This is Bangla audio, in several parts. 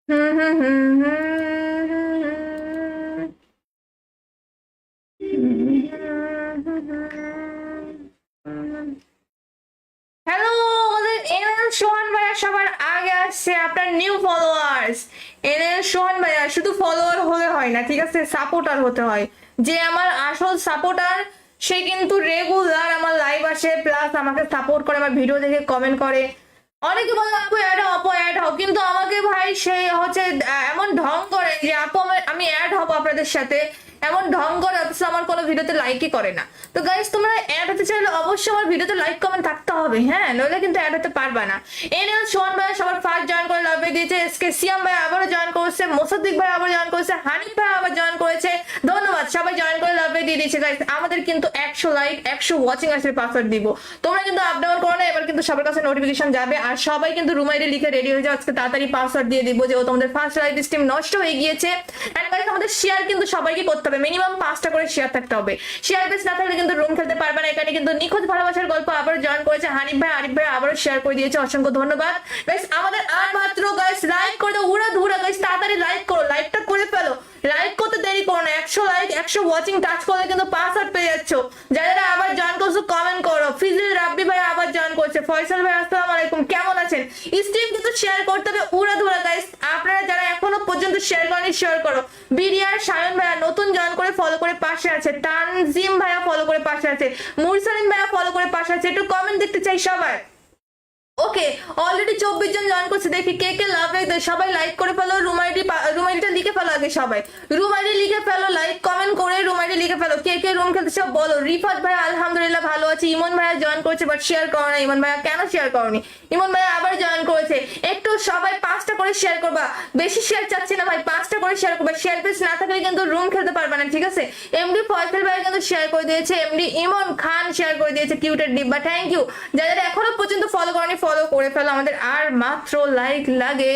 হুম হুম হুম হ্যালো, আমাদের এনএল সোহান ভাইয়া সবার আগে আসছে আপনার নিউ ফলোয়ার্স। এনএল সোহান ভাইয়া শুধু ফলোয়ার হলে হয় না, ঠিক আছে, সাপোর্টার হতে হয়। যে আমার আসল সাপোর্টার সে কিন্তু রেগুলার আমার লাইভ আসে, প্লাস আমাকে সাপোর্ট করে, আমার ভিডিও দেখে কমেন্ট করে। অনেকে বলে আপু অ্যাড হও, আপু অ্যাড হও, কিন্তু আমাকে ভাই সে হচ্ছে এমন ঢং করে যে আপু আমি অ্যাড হবো আপনাদের সাথে, এমন ঢং করে, অথচ আমার কোনো ভিডিওতে লাইকই করে না। তো গাইস, তোমরা অ্যাড হতে চাইলে অবশ্যই আমার ভিডিওতে লাইক কমেন্ট থাকতে হবে, হ্যাঁ, নইলে কিন্তু অ্যাড হতে পারবা না। এনএল সোহান ভাই সবার ফার্স্ট জয়েন করে লাভে দিয়েছে, এসকে সিয়াম ভাই আবারও জয়েন করেছে, মোসাদ্দিক ভাই আবার জয়েন করেছে, হানিফ ভাই আবার জয়েন করেছে। ধন্যবাদ, সবাই জয়েন করে লাভে দিয়ে দিয়েছে। গাইস, আমাদের কিন্তু 100 লাইক 100 ওয়াচিং আসলে পাসওয়ার্ড দিব। তোমরা কিন্তু আপ ডাউন করো না, এবার কিন্তু সবার কাছে নোটিফিকেশন যাবে। আর সবাই কিন্তু রুম আইডি লিখে রেডি হয়ে যাও, আজকে তাড়াতাড়ি পাসওয়ার্ড দিয়ে দিব, যে তোমাদের ফার্স্ট লাইভ স্ট্রিম নষ্ট হয়ে গিয়েছে। এন্ড গাইস, আমাদের শেয়ার কিন্তু সবাইকে করতে হবে, মিনিমাম 5টা করে শেয়ার থাকতে হবে। শেয়ার বেস না থাকলে কিন্তু রুম খেলতে পারবে না। এখানে কিন্তু নিখুঁত ভালোবাসার গল্প আবার জয়েন করেছে হানিফ ভাই, আরিফ ভাই আবারও শেয়ার করে দিয়েছে, অসংখ্য ধন্যবাদ। গাইস, আমাদের আর মাত্র গাইস লাইক করে দাও, উড়া ধুরা গাইস, তাড়াতাড়ি লাইক করো, লাইকটা করে ফেলো। লাইক করতে দেরি করো না, 100 লাইক 100 ওয়াচিং টাচ করলে কিন্তু পাসওয়ার্ড পেয়ে যাচ্ছ। যারা আবার জয়েন করছো কমেন্ট করো। ফিজিল রাব্বি ভাই আবার জয়েন করছে, ফয়সাল ভাই আসসালামু আলাইকুম, কেমন আছেন? স্ট্রিম কিন্তু শেয়ার করতে হবে উড়া ধুরা গাইস। আপনারা যারা এখনো পর্যন্ত শেয়ার করেনি শেয়ার করো। বিডিআর সায়ন ভাইয়া নতুন জয়েন করে ফলো করে পাশে আছে, তানজিম ভাইয়া ফলো করে পাশে আছে, মুরসালিন ভাইয়া ফলো করে পাশে আছে, একটু কমেন্ট দেখতে চাই সবাই। ওকে, অলরেডি 24 জন জয়েন করছে, দেখি কে কে লাভ রেখে। সবাই লাইক করে ফেলো, রুম আইডিটা লিখে ফেলো আগে, সবাই রুম আইডি লিখে ফেলো, লাইক কমেন্ট করে রুম আইডি লিখে ফেলো। কে কে রুম খেলতে সব বলো। রিফাত ভাই আলহামদুলিল্লাহ ভালো আছে। ইমন ভাইয়া জয়েন করেছে বাট শেয়ার করো না। ইমন ভাইয়া কেন শেয়ার করনি? ইমন ভাইয়া আবার জয়েন করেছে। একটু সবাই 5টা করে শেয়ার করবা, বেশি শেয়ার চাচ্ছি না ভাই, 5টা করে শেয়ার করবা। শেয়ার পেজ না থাকলে কিন্তু রুম খেলতে পারবে না, ঠিক আছে। এমডি ফয়সাল ভাই কিন্তু শেয়ার করে দিয়েছে, এমডি ইমন খান শেয়ার করে দিয়েছে, কিউটের ডিব্বা, থ্যাংক ইউ। যারা এখনো পর্যন্ত ফলো করেনি ফলো করে ফেলো। আমাদের আর মাত্র লাইক লাগে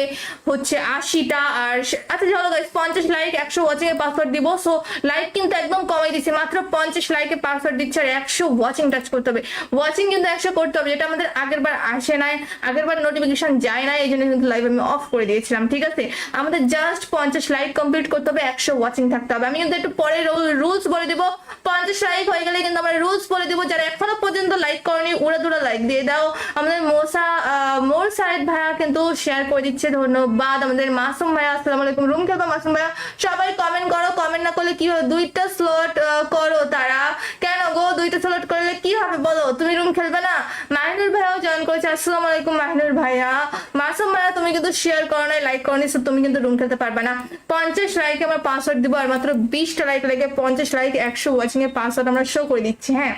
হচ্ছে 80টা। আর আচ্ছা চলো গাইস, 50 লাইক 100 ওয়াচিং এর পাসওয়ার্ড দিব। সো লাইক কিন্তু একদম কমাই দিচ্ছে, মাত্র 50 লাইকে পাসওয়ার্ড দিচ্ছে, আর 100 ওয়াচিং টাচ করতে হবে। ওয়াচিং কিন্তু 100 করতে হবে, যেটা আমাদের আগের বার আসে নাই, আগের বার নোটিফিকেশন যায় না, এই জন্য কিন্তু লাইভ আমি অফ করে দিয়েছিলাম, ঠিক আছে। আমাদের জাস্ট 50 লাইক কমপ্লিট করতে হবে, 100 ওয়াচিং থাকতে হবে। আমি কিন্তু একটু পরে রুলস বলে দিব। 50 লাইক হয়ে গেলে কিন্তু আমরা রুলস বলে দিব। যারা এখনো পর্যন্ত লাইক করেনি উড়া দুরা লাইক দিয়ে দাও। আমাদের মোর সাইদ ভাইয়া কিন্তু শেয়ার করে দিচ্ছে, ধন্যবাদ। আমাদের মাসুম ভাইয়া আসসালামু আলাইকুম, রুম খেলবো মাসুম ভাইয়া। সবাই কমেন্ট করো, কমেন্ট না করলে কি হবে? 2টা স্লট করো। তারা কেন গো 2টা স্লট করলে কি হবে বলো? তুমি রুম খেলবে না? মাহিনুর ভাইয়াও জয়েন করেছে, আসসালামু আলাইকুম মাহিনুর ভাইয়া। মাসুম ভাইয়া তুমি কিন্তু শেয়ার করো না, লাইক করো না, তুমি কিন্তু রুম খেলতে পারবে না। 50 লাইকে আমরা পাসওয়ার্ড দিব, আর মাত্র 20টা লাইক লেগে 50 লাইক 100 ওয়াচিং এর পাসওয়ার্ড আমরা শো করে দিচ্ছি, হ্যাঁ।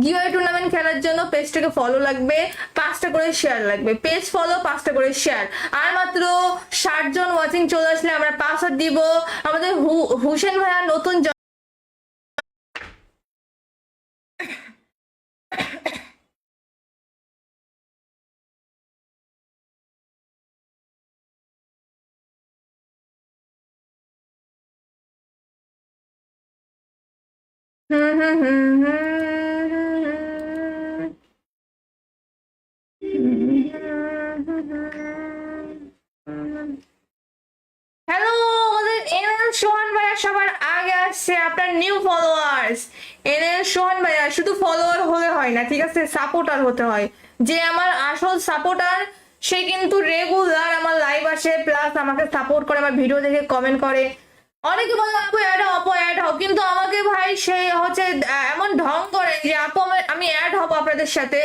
গিভওয়ে টুর্নামেন্ট খেলার জন্য পেজটাকে ফলো লাগবে, 5টা করে শেয়ার লাগবে। পেজ ফলো, 5টা করে শেয়ার। আর মাত্র 60 জন ওয়াচিং চলে আসলে আমরা পাসওয়ার্ড দিব। আমাদের হুসেন ভাইয়া নতুন হুম হুম হুম হ্যালো, আমাদের এনএল সোহান ভাইয়া সবার আগে আসছে আপনার নিউ ফলোয়ার্স। এনএল সোহান ভাইয়া শুধু ফলোয়ার হলে হয় না, ঠিক আছে, সাপোর্টার হতে হয়। যে আমার আসল সাপোর্টার সে কিন্তু রেগুলার আমার লাইভ আসে, প্লাস আমাকে সাপোর্ট করে, আমার ভিডিও দেখে কমেন্ট করে। অনেকে বলে আপু অ্যাড হও, আপু অ্যাড হও, কিন্তু আমাকে ভাই সে হচ্ছে এমন ঢং করে যে আপু আমি অ্যাড হবো আপনাদের সাথে,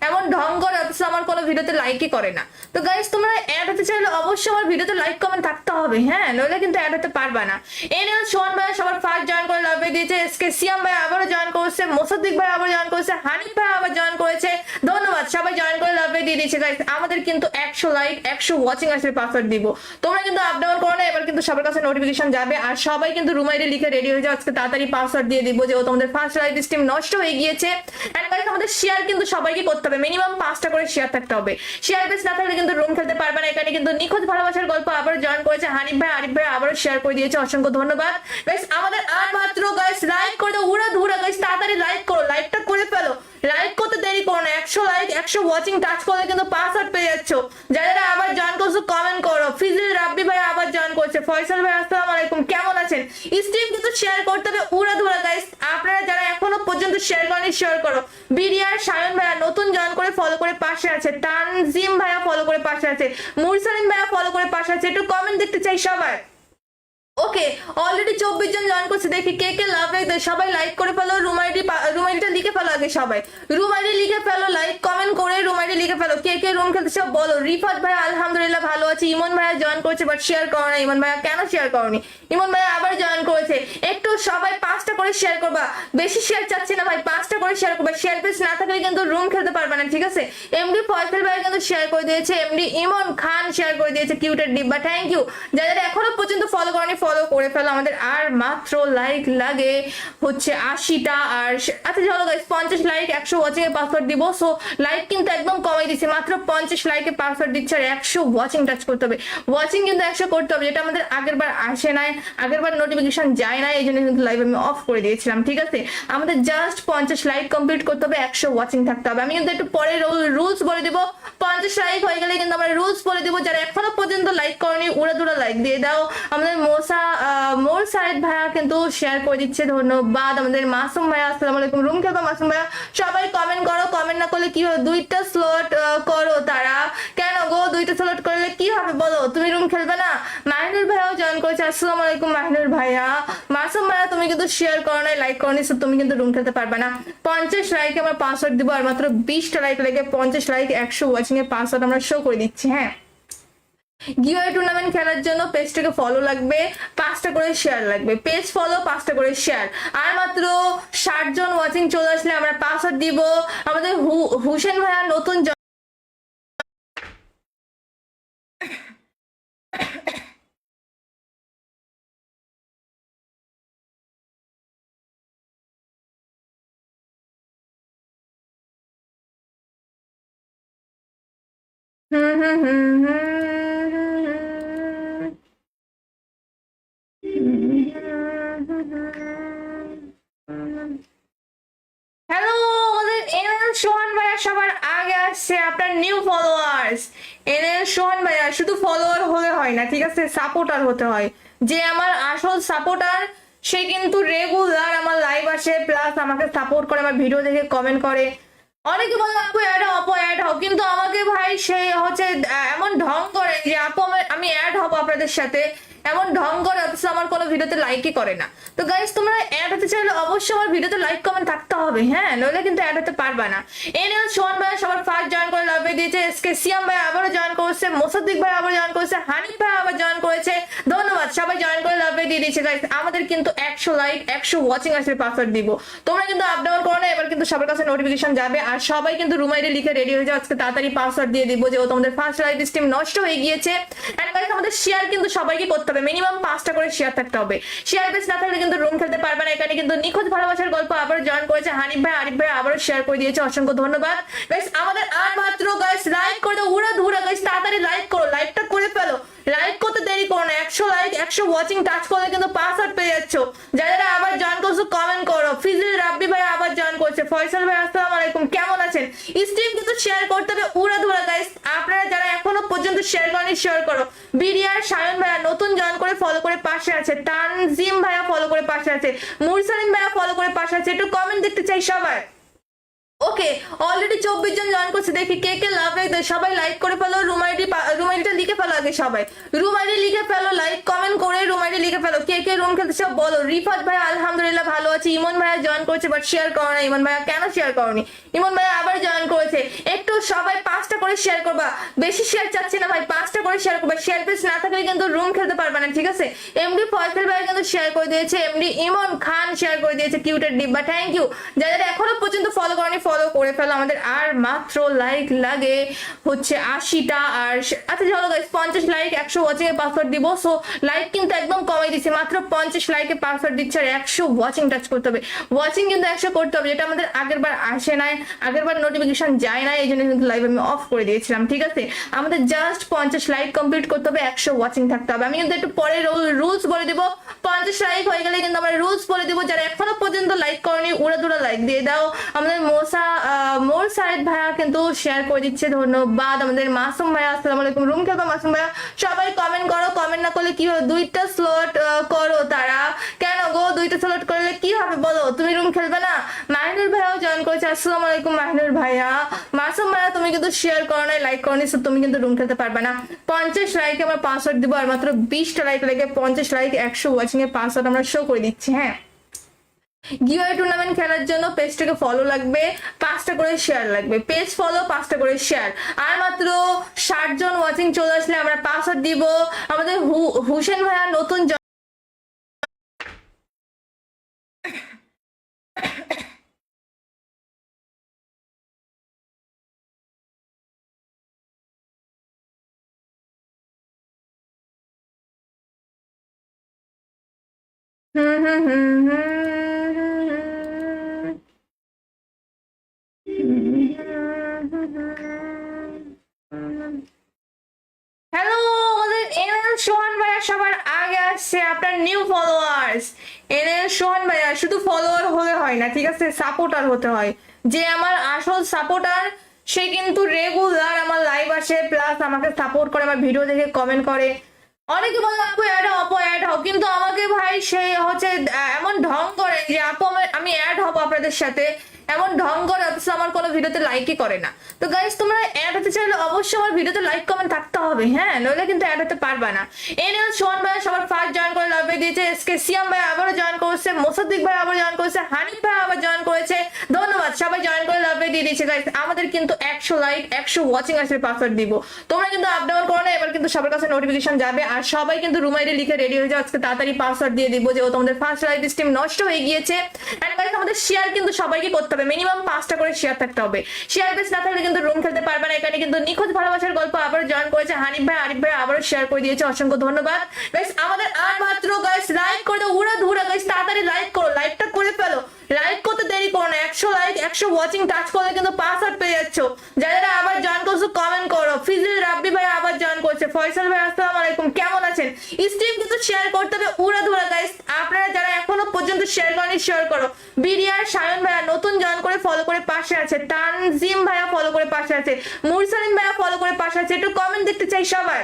এমন ঢং করে, অথচ আমার কোনো ভিডিওতে লাইকই করে না। তো গাইস, তোমরা অ্যাড হতে চাইলে অবশ্যই আমার ভিডিওতে লাইক কমেন্ট থাকতে হবে, হ্যাঁ, নইলে কিন্তু অ্যাড হতে পারবা না। এনএল সোহান ভাই সবার ফার্স্ট জয়েন করে লাভে দিয়েছে, এসকে সিয়াম ভাই আবারও জয়েন করেছে, মোসাদ্দিক ভাই আবার জয়েন করেছে, হানিফ ভাই আবার জয়েন করেছে। ধন্যবাদ, সবাই জয়েন করে লাভে দিয়ে দিয়েছে। গাইস, আমাদের কিন্তু 100 লাইক 100 ওয়াচিং আসলে পাসওয়ার্ড দিব। তোমরা কিন্তু আপ ডাউন করো না, এবার কিন্তু সবার কাছে নোটিফিকেশন যাবে। আর সবাই কিন্তু রুম আইডি লিখে রেডি হয়ে যাও, আজকে তাড়াতাড়ি পাসওয়ার্ড দিয়ে দিব, যে তোমাদের ফার্স্ট লাইভ স্ট্রিম নষ্ট হয়ে গিয়েছে। এন্ড গাইস, আমাদের শেয়ার কিন্তু সবাইকে করতে হবে, মিনিমাম 5টা করে শেয়ার থাকতে হবে। শেয়ার বেস না থাকলে কিন্তু রুম খেলতে পারবে না। এখানে কিন্তু নিখুঁত ভালোবাসার গল্প আবার জয়েন করেছে হানিফ ভাই, আরিফ ভাই আবারও শেয়ার করে দিয়েছে, অসংখ্য ধন্যবাদ। গাইস, আমাদের আর মাত্র গাইস লাইক করে দাও, উড়া ধুরা গাইস, তাড়াতাড়ি লাইক করো, লাইকটা করে ফেলো। লাইক করতে দেরি করো না, 100 লাইক 100 ওয়াচিং টাচ করলে কিন্তু পাসওয়ার্ড পেয়ে যাচ্ছ। যারা আবার জয়েন করছো কমেন্ট করো। ফিজিল ফয়সাল ভাই আসসালামু আলাইকুম, কেমন আছেন? স্ট্রিম কিন্তু শেয়ার করতে হবে উড়াধুরা গাইস। আপনারা যারা এখনো পর্যন্ত শেয়ার করেনি শেয়ার করো। বিডিআর সায়ন ভাইয়া নতুন জয়েন করে ফলো করে পাশে আছে, তানজিম ভাইয়া ফলো করে পাশে আছে, মুরসালিন ভাইয়া ফলো করে পাশে আছে। একটু কমেন্ট দেখতে চাই সবাই। ওকে, অলরেডি 24 জন জয়েন করছে, দেখি কে কে লাভ লাইক দেয়। সবাই লাইক করে ফেলো, রুম আইডিটা লিখে ফেলো আগে সবাই। রুম আইডি লিখে ফেলো, লাইক কমেন্ট করে রুম আইডি লিখে ফেলো। কে কে রুম খেলতে সব বলো। রিফাত ভাই আলহামদুলিল্লাহ ভালো আছে। ইমন ভাইয়া জয়েন করেছে বাট শেয়ার করো না। ইমন ভাইয়া কেন শেয়ার করনি? ইমন ভাইয়া আবার জয়েন করেছে। একটু সবাই 5টা করে শেয়ার করবা, বেশি শেয়ার চাচ্ছি না ভাই, 5টা করে শেয়ার করবা। শেয়ার পেজ না থাকলে কিন্তু রুম খেলতে পারবে না, ঠিক আছে? এমডি ফয়সাল ভাই কিন্তু শেয়ার করে দিয়েছে, এমডি ইমন খান শেয়ার করে দিয়েছে, কিউটের ডিব্বা, থ্যাংক ইউ। যারা এখনো পর্যন্ত ফলো করেনি ফলো করে ফেলো। আমাদের আর মাত্র লাইক লাগে হচ্ছে 80টা। আর আচ্ছা চলো গাইস, 50 লাইক 100 ওয়াচিং এর পাসওয়ার্ড দিব। সো লাইক কিন্তু একদম কমাই দিছি, মাত্র 50 লাইকে পাসওয়ার্ড দিচ্ছে আর 100 ওয়াচিং টাচ করতে হবে। ওয়াচিং কিন্তু 100 করতে হবে, যেটা আমাদের আগের বার আসে নাই, আগের বার নোটিফিকেশন যায় না, এই জন্য কিন্তু লাইভ আমি অফ করে দিয়েছিলাম, ঠিক আছে? আমাদের জাস্ট 50 লাইক কমপ্লিট করতে হবে, 100 ওয়াচিং থাকতে হবে। আমি কিন্তু একটু পরে রুলস বলে দিব। 50 লাইক হয়ে গেলে কিন্তু আমরা রুলস বলে দিব। যারা এখনো পর্যন্ত লাইক করেনি উড়াধুরা লাইক দিয়ে দাও। আমাদের মোর সাইদ ভাইয়া কিন্তু শেয়ার করে দিচ্ছে, ধন্যবাদ। আমাদের মাসুম ভাইয়া আসসালামু আলাইকুম, রুম খেলবো মাসুম ভাইয়া। সবাই কমেন্ট করো, কমেন্ট না করলে কি হবে? 2টা স্লট করো। তারা কেন গো 2টা স্লট করলে কি হবে বলো? তুমি রুম খেলবে না? মাহিনুর ভাইয়াও জয়েন করেছে, আসসালামু আলাইকুম মাহিনুর ভাইয়া। মাসুম ভাইয়া তুমি কিন্তু শেয়ার করো না, লাইক করো নি, তুমি কিন্তু রুম খেলতে পারবে না। 50 লাইকে আমরা পাসওয়ার্ড দিব, আর মাত্র 20টা লাইক লাগে। 50 লাইক 100 ওয়াচিং এর পাসওয়ার্ড আমরা শো করে দিচ্ছি। হ্যাঁ, গিওয়ে টুর্নামেন্ট খেলার জন্য পেজটাকে ফলো লাগবে, 5টা করে শেয়ার লাগবে। পেজ ফলো, 5টা করে শেয়ার। আর মাত্র 60 জন ওয়াচিং চলে আসলে আমরা পাসওয়ার্ড দিব। আমাদের হুসেন ভাইয়া নতুন হুম হুম হুম হ্যালো, আমাদের এনএল সোহান ভাইয়া সবার আগে আসছে, আপনার নিউ ফলোয়ার্স। এনএল সোহান ভাইয়া শুধু ফলোয়ার হলে হয় না, ঠিক আছে? সাপোর্টার হতে হয়। যে আমার আসল সাপোর্টার সে কিন্তু রেগুলার আমার লাইভ আসে, প্লাস আমাকে সাপোর্ট করে, আমার ভিডিও দেখে কমেন্ট করে। অনেকে বলে আপু অ্যাড হও, আপু অ্যাড হও, কিন্তু আমাকে ভাই সে হচ্ছে এমন ঢং করে যে আপু আমি অ্যাড হবো আপনাদের সাথে, এমন ঢং করে, অথচ আমার কোনো ভিডিওতে লাইকই করে না। তো গাইস, তোমরা অ্যাড হতে চাইলে অবশ্যই আমার ভিডিওতে লাইক কমেন্ট থাকতে হবে, হ্যাঁ, নইলে কিন্তু অ্যাড হতে পারবা না। এনএল সোহান ভাই সবার ফার্স্ট জয়েন করে লাভ দিয়েছে, এসকে সিয়াম ভাই আবারও জয়েন করেছে, মোসাদ্দিক ভাই আবার জয়েন করেছে, হানিফ ভাই আবার জয়েন করেছে, ধন্যবাদ। সবাই জয়েন করে লাভ দিয়ে দিয়েছে গাইস। আমাদের কিন্তু 100 লাইক 100 ওয়াচিং আসলে পাসওয়ার্ড দিব। তোমরা কিন্তু আপ ডাউন করো না, এবার কিন্তু সবার কাছে নোটিফিকেশন যাবে। আর সবাই কিন্তু রুম আইডি লিখে রেডি হয়ে যাও, আজকে তাড়াতাড়ি পাসওয়ার্ড দিয়ে দিব, যে তোমাদের ফার্স্ট লাইভ স্ট্রিম নষ্ট হয়ে গিয়েছে। এন্ড গাইস, আমাদের শেয়ার কিন্তু সবাইকে করতে হবে, মিনিমাম 5টা করে শেয়ার থাকতে হবে। শেয়ার বেস না থাকলে কিন্তু রুম খেলতে পারবে না। এখানে কিন্তু নিখোঁজ ভালোবাসার গল্প আবার জয়েন করেছে হানিফ ভাই, আরিফ ভাই আবারও শেয়ার করে দিয়েছে, অসংখ্য ধন্যবাদ গাইস। আমাদের আর মাত্র গাইস লাইক করে দাও উড়াধুরা গাইস, তাড়াতাড়ি লাইক করো, লাইকটা করে ফেলো, লাইক করতে দেরি করো না। 100 লাইক 100 ওয়াচিং টাচ করলে কিন্তু পাসওয়ার্ড পেয়ে যাচ্ছ। যারা আবার জয়েন করছো কমেন্ট করো। ফিজিল রাব্বি ভাই আবার জয়েন করছে, ফয়সাল ভাই আসসালামু আলাইকুম, কেমন আছেন? স্ট্রিম কিন্তু শেয়ার করতে হবে উড়াধুরা গাইস। আপনারা যারা এখনো পর্যন্ত শেয়ার করেনি শেয়ার করো। বিডিআর সায়ন ভাইয়া নতুন জয়েন করে ফলো করে পাশে আছে, তানজিম ভাইয়া ফলো করে পাশে আছে, মুরসালিন ভাইয়া ফলো করে পাশে আছে। একটু কমেন্ট দেখতে চাই সবাই। ওকে, অলরেডি 24 জন জয়েন করছে, দেখি কে কে লাভ লাইক দেয়। সবাই লাইক করে ফেলো, রুম আইডিটা লিখে ফেলো আগে সবাই। রুম আইডি লিখে ফেলো, লাইক কমেন্ট করে রুম আইডি লিখে ফেলো। কে কে রুম খেলতে সব বলো। রিফাত ভাই আলহামদুলিল্লাহ ভালো আছে। ইমন ভাইয়া জয়েন করেছে বাট শেয়ার করো না। ইমন ভাইয়া কেন শেয়ার করনি? ইমন ভাইয়া আবার জয়েন করেছে। একটু সবাই 5টা করে শেয়ার করবা, বেশি শেয়ার চাচ্ছি না ভাই, 5টা করে শেয়ার করবা। শেয়ার পেজ না থাকলে কিন্তু রুম খেলতে পারবে না, ঠিক আছে? এমডি ফয়সাল ভাই কিন্তু শেয়ার করে দিয়েছে, এমডি ইমন খান শেয়ার করে দিয়েছে, কিউটের ডিব্বা, থ্যাংক ইউ। যারা এখনো পর্যন্ত ফলো করেনি ফলো করে ফেলো। আমাদের আর মাত্র লাইক লাগে হচ্ছে 80টা। আর আচ্ছা চলো গাইস, 50 লাইক 100 ওয়াচিং এর পাসওয়ার্ড দিব। সো লাইক কিন্তু একদম কমাই দিছি, মাত্র 50 লাইকে পাসওয়ার্ড দিচ্ছে আর 100 ওয়াচিং টাচ করতে হবে। ওয়াচিং কিন্তু 100 করতে হবে, যেটা আমাদের আগের বার আসে নাই, আগের বার নোটিফিকেশন যায় না, এই জন্য কিন্তু লাইভ আমি অফ করে দিয়েছিলাম, ঠিক আছে? আমাদের জাস্ট 50 লাইক কমপ্লিট করতে হবে, 100 ওয়াচিং থাকতে হবে। আমি কিন্তু একটু পরে রুলস বলে দিব। 50 লাইক হয়ে গেলে কিন্তু আমরা রুলস বলে দিব। যারা এখনো পর্যন্ত লাইক করেনি উড়াধুরা লাইক দিয়ে দাও। আমাদের মোর সাইদ ভাইয়া কিন্তু শেয়ার করে দিচ্ছে, ধন্যবাদ। আমাদের মাসুম ভাইয়া, আসসালামু আলাইকুম। রুম খেলবা মাসুম ভাইয়া, সবাই কমেন্ট করো। কমেন্ট না করলে কি হবে? দুইটা স্লট করো। তারা কেন গো দুইটা স্লট করলে কি হবে বলো? তুমি রুম খেলবে না? মাহিনুর ভাইয়াও জয়েন করেছে, আসসালামু আলাইকুম মাহিনুর ভাইয়া। মাসুম ভাইয়া তুমি কিন্তু শেয়ার করো নাই, লাইক করো নি, তুমি কিন্তু রুম খেলতে পারবে না। 50 লাইকে আমরা পাসওয়ার্ড দিব, আর মাত্র 20টা লাইক লেগে 50 লাইক 100 ওয়াচিং এর পাসওয়ার্ড আমরা শো করে দিচ্ছি। হ্যাঁ, গিওয়ে টুর্নামেন্ট খেলার জন্য পেজটাকে ফলো লাগবে, 5টা করে শেয়ার লাগবে। পেজ ফলো, 5টা করে শেয়ার। আর মাত্র 60 জন ওয়াচিং চলে আসলে আমরা পাসওয়ার্ড দিব। আমাদের হুসেন ভাইয়া নতুন হুম হুম হুম হুম। হ্যালো, আমাদের এনএল সোহান ভাইয়া সবার আগে আসছে, আপনার নিউ ফলোয়ার্স। এনএল সোহান ভাইয়া শুধু ফলোয়ার হলে হয় না, ঠিক আছে, সাপোর্টার হতে হয়। যে আমার আসল সাপোর্টার সে কিন্তু রেগুলার আমার লাইভ আসে, প্লাস আমাকে সাপোর্ট করে, আমার ভিডিও দেখে কমেন্ট করে। অনেকে বলে আপু অ্যাড হও, আপু অ্যাড হও, কিন্তু আমাকে ভাই সে হচ্ছে এমন ঢং করে যে আপু আমি অ্যাড হবো আপনাদের সাথে, এমন ঢং করে, অথচ আমার কোনো ভিডিওতে লাইকই করে না। তো গাইস, তোমরা অ্যাড হতে চাইলে অবশ্যই আমার ভিডিওতে লাইক কমেন্ট থাকতে হবে, হ্যাঁ, নইলে কিন্তু অ্যাড হতে পারবা না। এনএল সোহান ভাই সবার ফার্স্ট জয়েন করে লাভে দিয়েছে, এসকে সিয়াম ভাই আবারও জয়েন করেছে, মোসাদ্দিক ভাই আবার জয়েন করেছে, হানিফ ভাই আবার জয়েন করেছে, ধন্যবাদ। সবাই জয়েন করে লাভে দিয়ে দিয়েছে। গাইস, আমাদের কিন্তু 100 লাইক 100 ওয়াচিং আসলে পাসওয়ার্ড দিব। তোমরা কিন্তু আপ ডাউন করো না, এবার কিন্তু সবার কাছে নোটিফিকেশন যাবে। আর সবাই কিন্তু রুম আইডি লিখে রেডি হয়ে যাও, আজকে তাড়াতাড়ি পাসওয়ার্ড দিয়ে দিব, যে তোমাদের ফার্স্ট লাইভ স্ট্রিম নষ্ট হয়ে গিয়েছে। এন্ড গাইস, আমাদের শেয়ার কিন্তু সবাইকে করতে হবে, মিনিমাম 5টা করে শেয়ার থাকতে হবে। শেয়ার বেস না থাকলে কিন্তু রুম খেলতে পারবে না। এখানে কিন্তু নিখুঁত ভালোবাসার গল্প আবার জয়েন করেছে হানিফ ভাই, আরিফ ভাই আবারও শেয়ার করে দিয়েছে, অসংখ্য ধন্যবাদ। গাইস, আমাদের আর মাত্র গাইস লাইক করে দাও, উড়া ধুরা। গাইস, তাড়াতাড়ি লাইক করো, লাইকটা করে ফেলো, লাইক করতে দেরি করো না। 100 লাইক 100 ওয়াচিং টাচ করলে কিন্তু পাসওয়ার্ড পেয়ে যাচ্ছ। যারা আবার জয়েন করছো কমেন্ট করো। ফিজিল রাব্বি ভাই আবার জয়েন করছে, ফয়সাল ভাই আসসালামু আলাইকুম, কেমন আছেন? স্ট্রিম কিন্তু শেয়ার করতে হবে, উড়া ধুরা। গাইস, আপনারা যারা এখনো পর্যন্ত শেয়ার করেনি শেয়ার করো। বিডিআর সায়ন ভাইয়া নতুন জয়েন করে ফলো করে পাশে আছে, তানজিম ভাইয়া ফলো করে পাশে আছে, মুরসালিন ভাইয়া ফলো করে পাশে আছে। একটু কমেন্ট দেখতে চাই সবাই।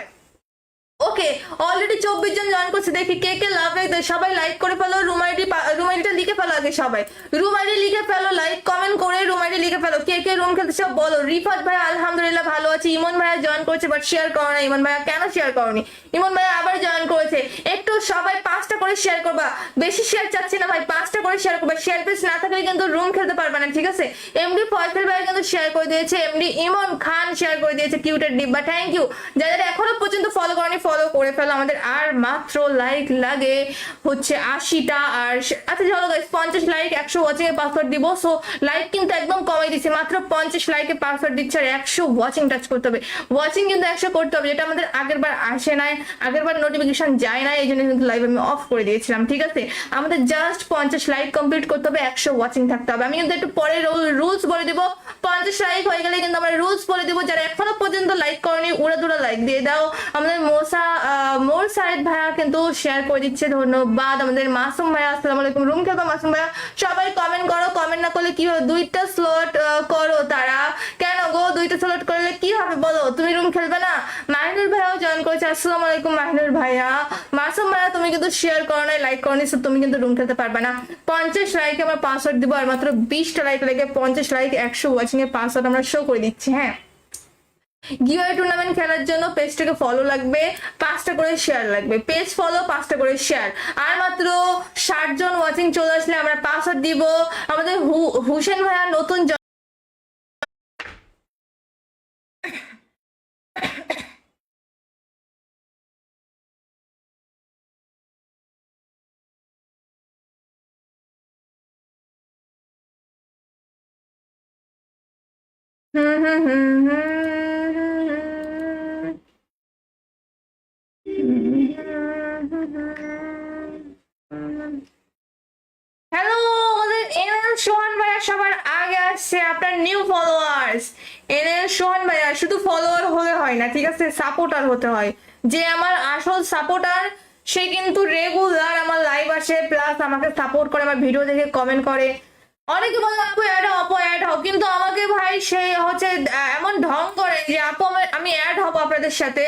ওকে, অলরেডি 24 জন জয়েন করছে, দেখি কে কে লাভ রেখে। সবাই লাইক করে ফেলো, রুম আইডিটা লিখে ফেলো আগে, সবাই রুম আইডি লিখে ফেলো, লাইক কমেন্ট করে রুম আইডি লিখে ফেলো। কে কে রুম খেলতে সব বলো। রিফাত ভাই আলহামদুলিল্লাহ ভালো আছে। ইমন ভাইয়া জয়েন করেছে বাট শেয়ার করো না। ইমন ভাইয়া কেন শেয়ার করনি? ইমন ভাইয়া আবার জয়েন করেছে। একটু সবাই 5টা করে শেয়ার করবা, বেশি শেয়ার চাচ্ছি না ভাই, 5টা করে শেয়ার করবা। শেয়ার পেজ না থাকলে কিন্তু রুম খেলতে পারবে না, ঠিক আছে। এমডি ফয়সাল ভাই কিন্তু শেয়ার করে দিয়েছে, এমডি ইমন খান শেয়ার করে দিয়েছে, কিউটের ডিব্বা, থ্যাংক ইউ। যারা এখনো পর্যন্ত ফলো করনি ফলো করে ফেলো। আমাদের আর মাত্র লাইক লাগে হচ্ছে 80টা। আর আচ্ছা চলো গাইস, 50 লাইক 100 ওয়াচিং এর পাসওয়ার্ড দিব। সো লাইক কিন্তু একদম কমাই দিছি, মাত্র 50 লাইকে পাসওয়ার্ড দিচ্ছে, আর 100 ওয়াচিং টাচ করতে হবে। ওয়াচিং কিন্তু 100 করতে হবে, যেটা আমাদের আগের বার আসে নাই, আগের বার নোটিফিকেশন যায় না, এই জন্য কিন্তু লাইভ আমি অফ করে দিয়েছিলাম, ঠিক আছে। আমাদের জাস্ট 50 লাইক কমপ্লিট করতে হবে, 100 ওয়াচিং থাকতে হবে। আমি কিন্তু একটু পরে রুলস বলে দিব। 50 লাইক হয়ে গেলে কিন্তু আমরা রুলস বলে দিব। যারা এখনো পর্যন্ত লাইক করেনি উড়া দুরা লাইক দিয়ে দাও। আমাদের মোর সাইদ ভাইয়া কিন্তু শেয়ার করে দিচ্ছে, ধন্যবাদ। আমাদের মাসুম ভাইয়া, আসসালামু আলাইকুম। রুম খেলবা মাসুম ভাইয়া, সবাই কমেন্ট করো। কমেন্ট না করলে কি হবে? দুইটা স্লট করো। তারা কেন গো দুইটা স্লট করলে কি হবে বলো? তুমি রুম খেলবে না? মাহিনুর ভাইয়াও জয়েন করেছে, আসসালামু আলাইকুম মাহিনুর ভাইয়া। মাসুম ভাইয়া তুমি কিন্তু শেয়ার করো নাই, লাইক করো নি, তুমি কিন্তু রুম খেলতে পারবে না। 50 লাইকে আমরা পাসওয়ার্ড দিব, আর মাত্র 20টা লাইক লেগে 50 লাইক 100 ওয়াচিং এর পাসওয়ার্ড আমরা শো করে দিচ্ছি। হ্যাঁ, গিওয়ে টুর্নামেন্ট খেলার জন্য পেজটাকে ফলো লাগবে, 5টা করে শেয়ার লাগবে। পেজ ফলো, 5টা করে শেয়ার। আর মাত্র 60 জন ওয়াচিং চলে আসলে আমরা পাসওয়ার্ড দিব। আমাদের হুসেন ভাইয়া নতুন হুম হুম হুম হুম। হ্যালো, আমাদের এনএল সোহান ভাইয়া সবার আগে আসছে, আপনার নিউ ফলোয়ার্স। এনএল সোহান ভাইয়া শুধু ফলোয়ার হলে হয় না, ঠিক আছে, সাপোর্টার হতে হয়। যে আমার আসল সাপোর্টার সে কিন্তু রেগুলার আমার লাইভ আসে, প্লাস আমাকে সাপোর্ট করে, আমার ভিডিও দেখে কমেন্ট করে। অনেকে বলে আপু অ্যাড হও আপু অ্যাড হও, কিন্তু আমাকে ভাই সে হচ্ছে এমন ঢং করে যে আপু আমি অ্যাড হবো আপনাদের সাথে,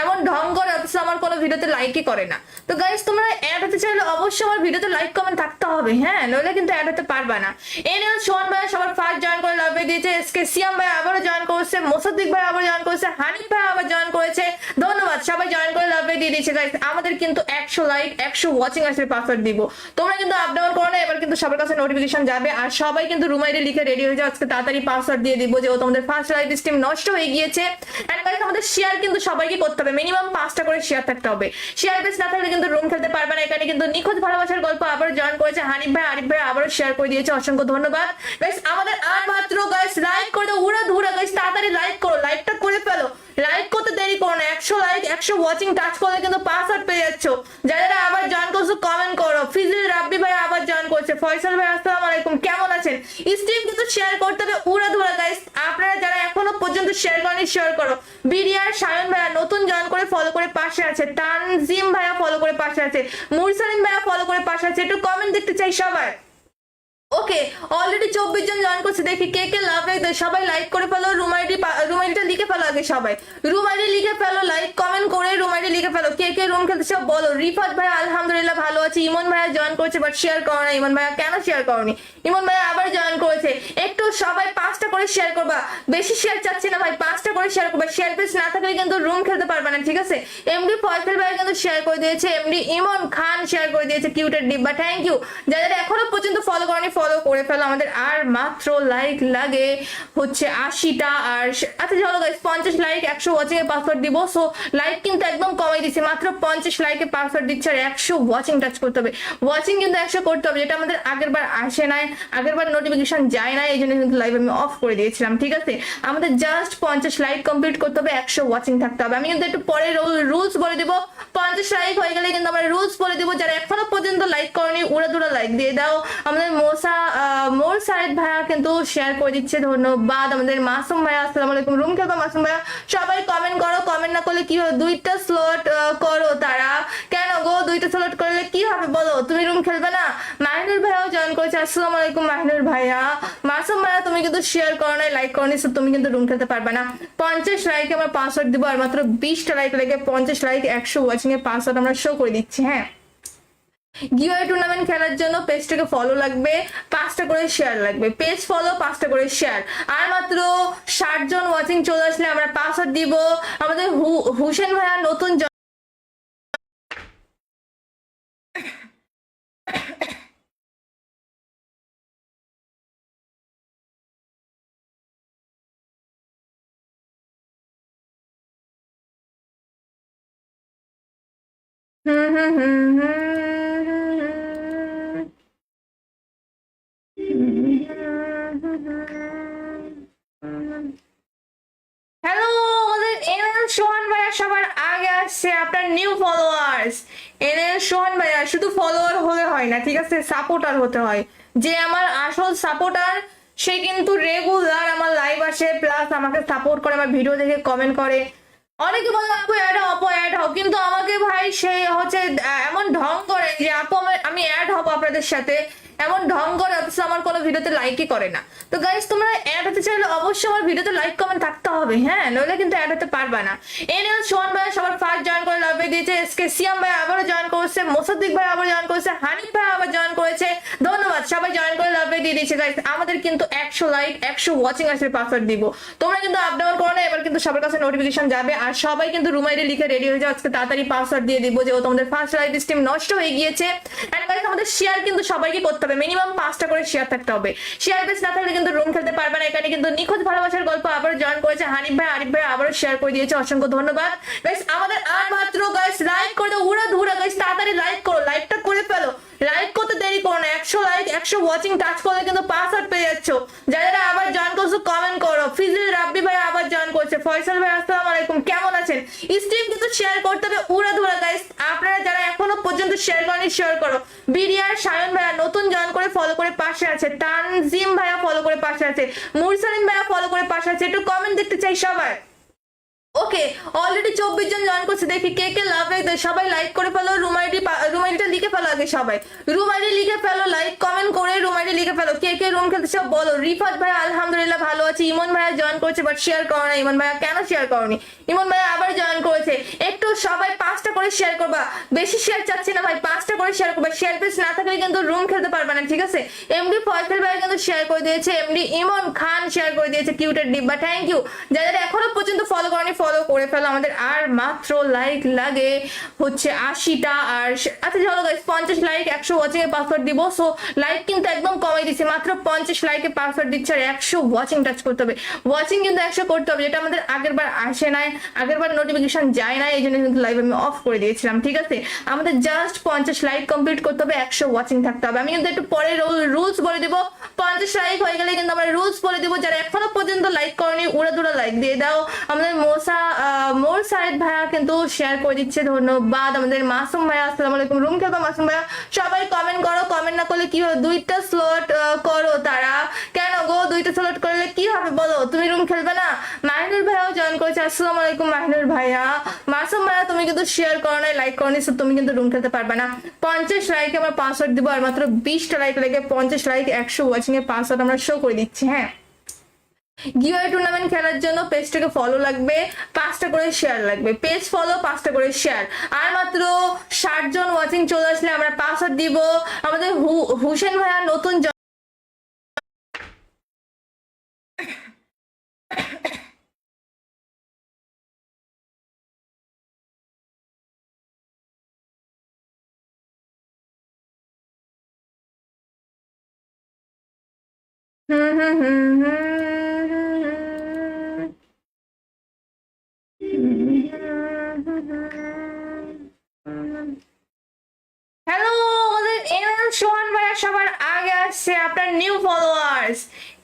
এমন ঢং করে অথচ আমার কোনো ভিডিওতে লাইকই করে না। তো গাইস তোমরা অ্যাড হতে চাইলে অবশ্যই আমার ভিডিওতে লাইক কমেন্ট থাকতে হবে, হ্যাঁ, নইলে কিন্তু অ্যাড হতে পারবে না। এনিওয়ান সোহান ভাই সবার ফার্স্ট জয়েন করে লাভ দিয়েছে, এসকে সিয়াম ভাই আবারও জয়েন করেছে, মোসাদ্দিক ভাই আবার জয়েন করেছে, হানিফ ভাই আবার জয়েন করেছে, ধন্যবাদ সবাই জয়েন করে লাভ দিয়ে দিয়েছে। গাইস আমাদের কিন্তু 100 লাইক 100 ওয়াচিং আসলে পাসওয়ার্ড দিব, তোমরা কিন্তু আপ ডাউন করো না, এবার কিন্তু সবার কাছে নোটিফিকেশন যাবে। আর সবাই কিন্তু রুম আইডি লিখে রেডি হয়ে যাও, আজকে তাড়াতাড়ি পাসওয়ার্ড দিয়ে দিব, যে তোমাদের ফার্স্ট লাইভ স্ট্রিম নষ্ট হয়ে গিয়েছে। এন্ড গাইস আমাদের শেয়ার কিন্তু সবাইকে করতে হবে, মিনিমাম 5টা করে শেয়ার থাকতে হবে, শেয়ার বেস না থাকলে কিন্তু রুম খেলতে পারবে না। এখানে কিন্তু নিখোঁজ ভালোবাসার গল্প আবার জয়েন করেছে হানিফ ভাই, আরিফ ভাই আবারও শেয়ার করে দিয়েছে, অসংখ্য ধন্যবাদ। গাইস আমাদের আর মাত্র গাইস লাইক করে দাও উড়া ধুরা, গাইস তাড়াতাড়ি লাইক করো, লাইকটা করে ফেলো, লাইক করতে দেরি করো না, 100 লাইক 100 ওয়াচিং টাচ করলে কিন্তু পাসওয়ার্ড পেয়ে যাচ্ছ। যারা আবার জয়েন করছো কমেন্ট করো, ফিজিল রাব্বি ভাই আবার জয়েন করছে, ফয়সাল ভাই আসসালামু আলাইকুম, কেমন আছেন? স্ট্রিম কিন্তু শেয়ার করতে হবে উড়া ধুরা। গাইস আপনারা যারা এখনো পর্যন্ত শেয়ার করেনি শেয়ার করো। বিডিআর সায়ন ভাইয়া নতুন জয়েন করে ফলো করে পাশে আছে, তানজিম ভাইয়া ফলো করে পাশে আছে, মুরসালিন ভাইয়া ফলো করে পাশে আছে, একটু কমেন্ট দেখতে চাই সবাই। ওকে অলরেডি 24 জন জয়েন করছে, দেখি কে কে লাভ লাইক দেয়, সবাই লাইক করে ফেলো, রুম আইডিটা লিখে ফেলো, আগে সবাই রুম আইডি লিখে ফেলো, লাইক কমেন্ট করে রুম আইডি লিখে ফেলো, কে কে রুম খেলতে সব বলো। রিফাত ভাই আলহামদুলিল্লাহ ভালো আছে, ইমন ভাইয়া জয়েন করেছে বাট শেয়ার করো না, ইমন ভাইয়া কেন শেয়ার করনি? ইমন ভাইয়া আবার জয়েন করেছে, একটু সবাই 5টা করে শেয়ার করবা, বেশি শেয়ার চাচ্ছি না ভাই, 5টা করে শেয়ার করবা, শেয়ার পেজ না থাকলে কিন্তু রুম খেলতে পারবে না, ঠিক আছে? এমডি ফয়সাল ভাই কিন্তু শেয়ার করে দিয়েছে, এমডি ইমন খান শেয়ার করে দিয়েছে, কিউটের ডিব্বা, থ্যাংক ইউ। যারা এখনো পর্যন্ত ফলো করেনি ফলো করে ফেলো, আমাদের আর মাত্র লাইক লাগে হচ্ছে 80টা। আর আচ্ছা চলো গাইস 50 লাইক 100 ওয়াচিং এর পাসওয়ার্ড দিব, সো লাইক কিন্তু একদম কমাই দিছি, মাত্র 50 লাইকে পাসওয়ার্ড দিচ্ছে, আর 100 ওয়াচিং টাচ করতে হবে, ওয়াচিং কিন্তু 100 করতে হবে, যেটা আমাদের আগের বার আসে নাই, আগের বার নোটিফিকেশন যায় না, এই জন্য কিন্তু লাইভ আমি অফ করে দিয়েছিলাম, ঠিক আছে? আমাদের জাস্ট 50 লাইক কমপ্লিট করতে হবে, 100 ওয়াচিং থাকতে হবে। আমি কিন্তু একটু পরে রুলস বলে দিব, 50 লাইক হয়ে গেলে কিন্তু আমরা রুলস বলে দিব। যারা এখনো পর্যন্ত লাইক করেনি উড়া দুরা লাইক দিয়ে দাও। আমাদের মোর সাইদ ভাইয়া কিন্তু শেয়ার করে দিচ্ছে, ধন্যবাদ। আমাদের মাসুম ভাইয়া আসসালামু আলাইকুম, রুম খেলবো মাসুম ভাইয়া, সবাই কমেন্ট করো, কমেন্ট না করলে কি হবে? 2টা স্লট করো, তারা কেন গো 2টা স্লট করলে কি হবে বলো? তুমি রুম খেলবে না? মাহিনুর ভাইয়াও জয়েন করেছে, আসসালামু আলাইকুম মাহিনুর ভাইয়া। মাসুম ভাইয়া তুমি কিন্তু শেয়ার করো না, লাইক করো না, তুমি কিন্তু রুম খেলতে পারবে না। 50 লাইকে আমরা পাসওয়ার্ড দিব, আর মাত্র 20টা লাইক লাগে, 50 লাইক 100 ওয়াচিং এর পাসওয়ার্ড আমরা শো করে দিচ্ছি, হ্যাঁ। গিওয়ে টুর্নামেন্ট খেলার জন্য পেজটাকে ফলো লাগবে, 5টা করে শেয়ার লাগবে, পেজ ফলো 5টা করে শেয়ার, আর মাত্র 60 জন ওয়াচিং চলে আসলে আমরা পাসওয়ার্ড দিব। আমাদের হুসেন ভাইয়া নতুন হুম হুম হুম হুম। হ্যালো আমাদের এনএল সোহান ভাইয়া সবার আগে আসছে, আপনার নিউ ফলোয়ার্স। এনএল সোহান ভাইয়া শুধু ফলোয়ার হলে হয় না, ঠিক আছে, সাপোর্টার হতে হয়। যে আমার আসল সাপোর্টার সে কিন্তু রেগুলার আমার লাইভ আসে, প্লাস আমাকে সাপোর্ট করে, আমার ভিডিও দেখে কমেন্ট করে। অনেকে বলে আপু অ্যাড হও আপু অ্যাড হও, কিন্তু আমাকে ভাই সে হচ্ছে এমন ঢং করে যে আপু আমি অ্যাড হবো আপনাদের সাথে, এমন ঢং করে অথচ আমার কোনো ভিডিওতে লাইকই করে না। তো গাইস তোমরা অ্যাড হতে চাইলে অবশ্যই আমার ভিডিওতে লাইক কমেন্ট থাকতে হবে, হ্যাঁ, নইলে কিন্তু অ্যাড হতে পারবে না। এনিওয়ান সোহান ভাই সবার ফার্স্ট জয়েন করে লাভ দিয়েছে, এসকে সিয়াম ভাই আবারও জয়েন করেছে, মোসাদ্দিক ভাই আবার জয়েন করেছে, হানিফ ভাই আবার জয়েন করেছে, ধন্যবাদ সবাই জয়েন করে লাভ দিয়ে দিয়েছে। গাইস আমাদের কিন্তু 100 লাইক 100 ওয়াচিং আসলে পাসওয়ার্ড দিব, তোমরা কিন্তু আপ ডাউন করো না, এবার কিন্তু সবার কাছে নোটিফিকেশন যাবে। আর সবাই কিন্তু রুম আইডি লিখে রেডি হয়ে যাও, আজকে তাড়াতাড়ি পাসওয়ার্ড দিয়ে দিব, যে তোমাদের ফার্স্ট লাইভ স্ট্রিম নষ্ট হয়ে গিয়েছে। এন্ড গাইস আমাদের শেয়ার কিন্তু সবাইকে করতে হবে, মিনিমাম 5টা করে শেয়ার থাকতে হবে, শেয়ার বেস না থাকলে কিন্তু রুম খেলতে পারবে না। এখানে কিন্তু নিখোঁজ ভালোবাসার গল্প আবার জয়েন করেছে হানিফ ভাই, আরিফ ভাই আবারও শেয়ার করে দিয়েছে, অসংখ্য ধন্যবাদ। গাইস আমাদের আর মাত্র গাইস লাইক করে দাও উড়া ধুরা, গাইস তাড়াতাড়ি লাইক করো, লাইকটা করে ফেলো, লাইক করতে দেরি করো না, 100 লাইক 100 ওয়াচিং টাচ করলে কিন্তু পাসওয়ার্ড পেয়ে যাচ্ছ। যারা আবার জয়েন করছো কমেন্ট করো, ফিজিল রাব্বি ভাই আবার জয়েন করছে, ফয়সাল ভাই আসসালামু আলাইকুম, কেমন আছেন? স্ট্রিম কিন্তু শেয়ার করতে হবে উড়া ধুরা। গাইস আপনারা যারা এখনো পর্যন্ত শেয়ার করেনি শেয়ার করো। বিডিআর সায়ন ভাইয়া নতুন জয়েন করে ফলো করে পাশে আছে, তানজিম ভাইয়া ফলো করে পাশে আছে, মুরসালিন ভাইয়া ফলো করে পাশে আছে, একটু কমেন্ট দেখতে চাই সবাই। ওকে, অলরেডি 24 জন জয়েন করছে, দেখি কে কে লাভ লাইক দেয়। সবাই লাইক করে ফেলো, রুম আইডিটা লিখে ফেলো আগে সবাই, রুম আইডি লিখে ফেলো, লাইক কমেন্ট করে রুম আইডি লিখে ফেলো, কে কে রুম খেলতে সব বলো। রিফাত ভাই আলহামদুলিল্লাহ ভালো আছে। ইমন ভাইয়া জয়েন করছে বাট শেয়ার করো না। ইমন ভাইয়া কেন শেয়ার করনি? ইমন ভাইয়া আবার জয়েন করেছে। একটু সবাই 5টা করে শেয়ার করবা, বেশি শেয়ার চাচ্ছি না ভাই, 5টা করে শেয়ার করবা। শেয়ার পেজ না থাকলে কিন্তু রুম খেলতে পারবে না, ঠিক আছে? এমডি ফয়সাল ভাই কিন্তু শেয়ার করে দিয়েছে, এমডি ইমন খান শেয়ার করে দিয়েছে, কিউটের ডিব্বা, থ্যাংক ইউ। যারা এখনো পর্যন্ত ফলো করেনি ফলো করে ফেলো। আমাদের আর মাত্র লাইক লাগে হচ্ছে 80টা। আর আচ্ছা চলো গাইস, 50 লাইক 100 ওয়াচিং এর পাসওয়ার্ড দিব। সো লাইক কিন্তু একদম কমাই দিছি, মাত্র 50 লাইকে পাসওয়ার্ড দিচ্ছে আর 100 ওয়াচিং টাচ করতে হবে। ওয়াচিং কিন্তু 100 করতে হবে, যেটা আমাদের আগের বার আসে নাই, আগের বার নোটিফিকেশন যায় না, এই জন্য কিন্তু লাইভ আমি অফ করে দিয়েছিলাম, ঠিক আছে? আমাদের জাস্ট 50 লাইক কমপ্লিট করতে হবে, 100 ওয়াচিং থাকতে হবে। আমি কিন্তু একটু পরে রুলস বলে দিব। 50 লাইক হয়ে গেলে কিন্তু আমরা রুলস বলে দিব। যারা এখনো পর্যন্ত লাইক করেনি উড়াদুড়া লাইক দিয়ে দাও। আমাদের মোর সাইদ ভাইয়া কিন্তু শেয়ার করে দিচ্ছে, ধন্যবাদ। আমাদের মাসুম ভাইয়া, আসসালামু আলাইকুম। রুম খেলবা মাসুম ভাইয়া, সবাই কমেন্ট করো। কমেন্ট না করলে কি হবে? 2টা স্লট করো। তারা কেন গো 2টা স্লট করলে কি হবে বলো? তুমি রুম খেলবে না? মাহিনুর ভাইয়াও জয়েন করেছে, আসসালামু আলাইকুম মাহিনুর ভাইয়া। মাসুম ভাইয়া তুমি কিন্তু শেয়ার করো না, লাইক করো না, তুমি কিন্তু রুম খেলতে পারবে না। 50 লাইকে আমরা পাসওয়ার্ড দিব, আর মাত্র 20টা লাইক লেগে 50 লাইক 100 ওয়াচিং এর পাসওয়ার্ড আমরা শো করে দিচ্ছি। হ্যাঁ, গিওয়াই টুর্নামেন্ট খেলার জন্য পেজটাকে ফলো লাগবে, 5টা করে শেয়ার লাগবে। পেজ ফলো, 5টা করে শেয়ার। আর মাত্র 60 জন ওয়াচিং চলে আসলে আমরা পাসওয়ার্ড দিব। আমাদের হুসেন ভাইয়া নতুন হুম হুম হুম হুম। হ্যালো, আমাদের এনএল সোহান ভাইয়া সবার আগে আসছে, আপনার নিউ ফলোয়ার্স।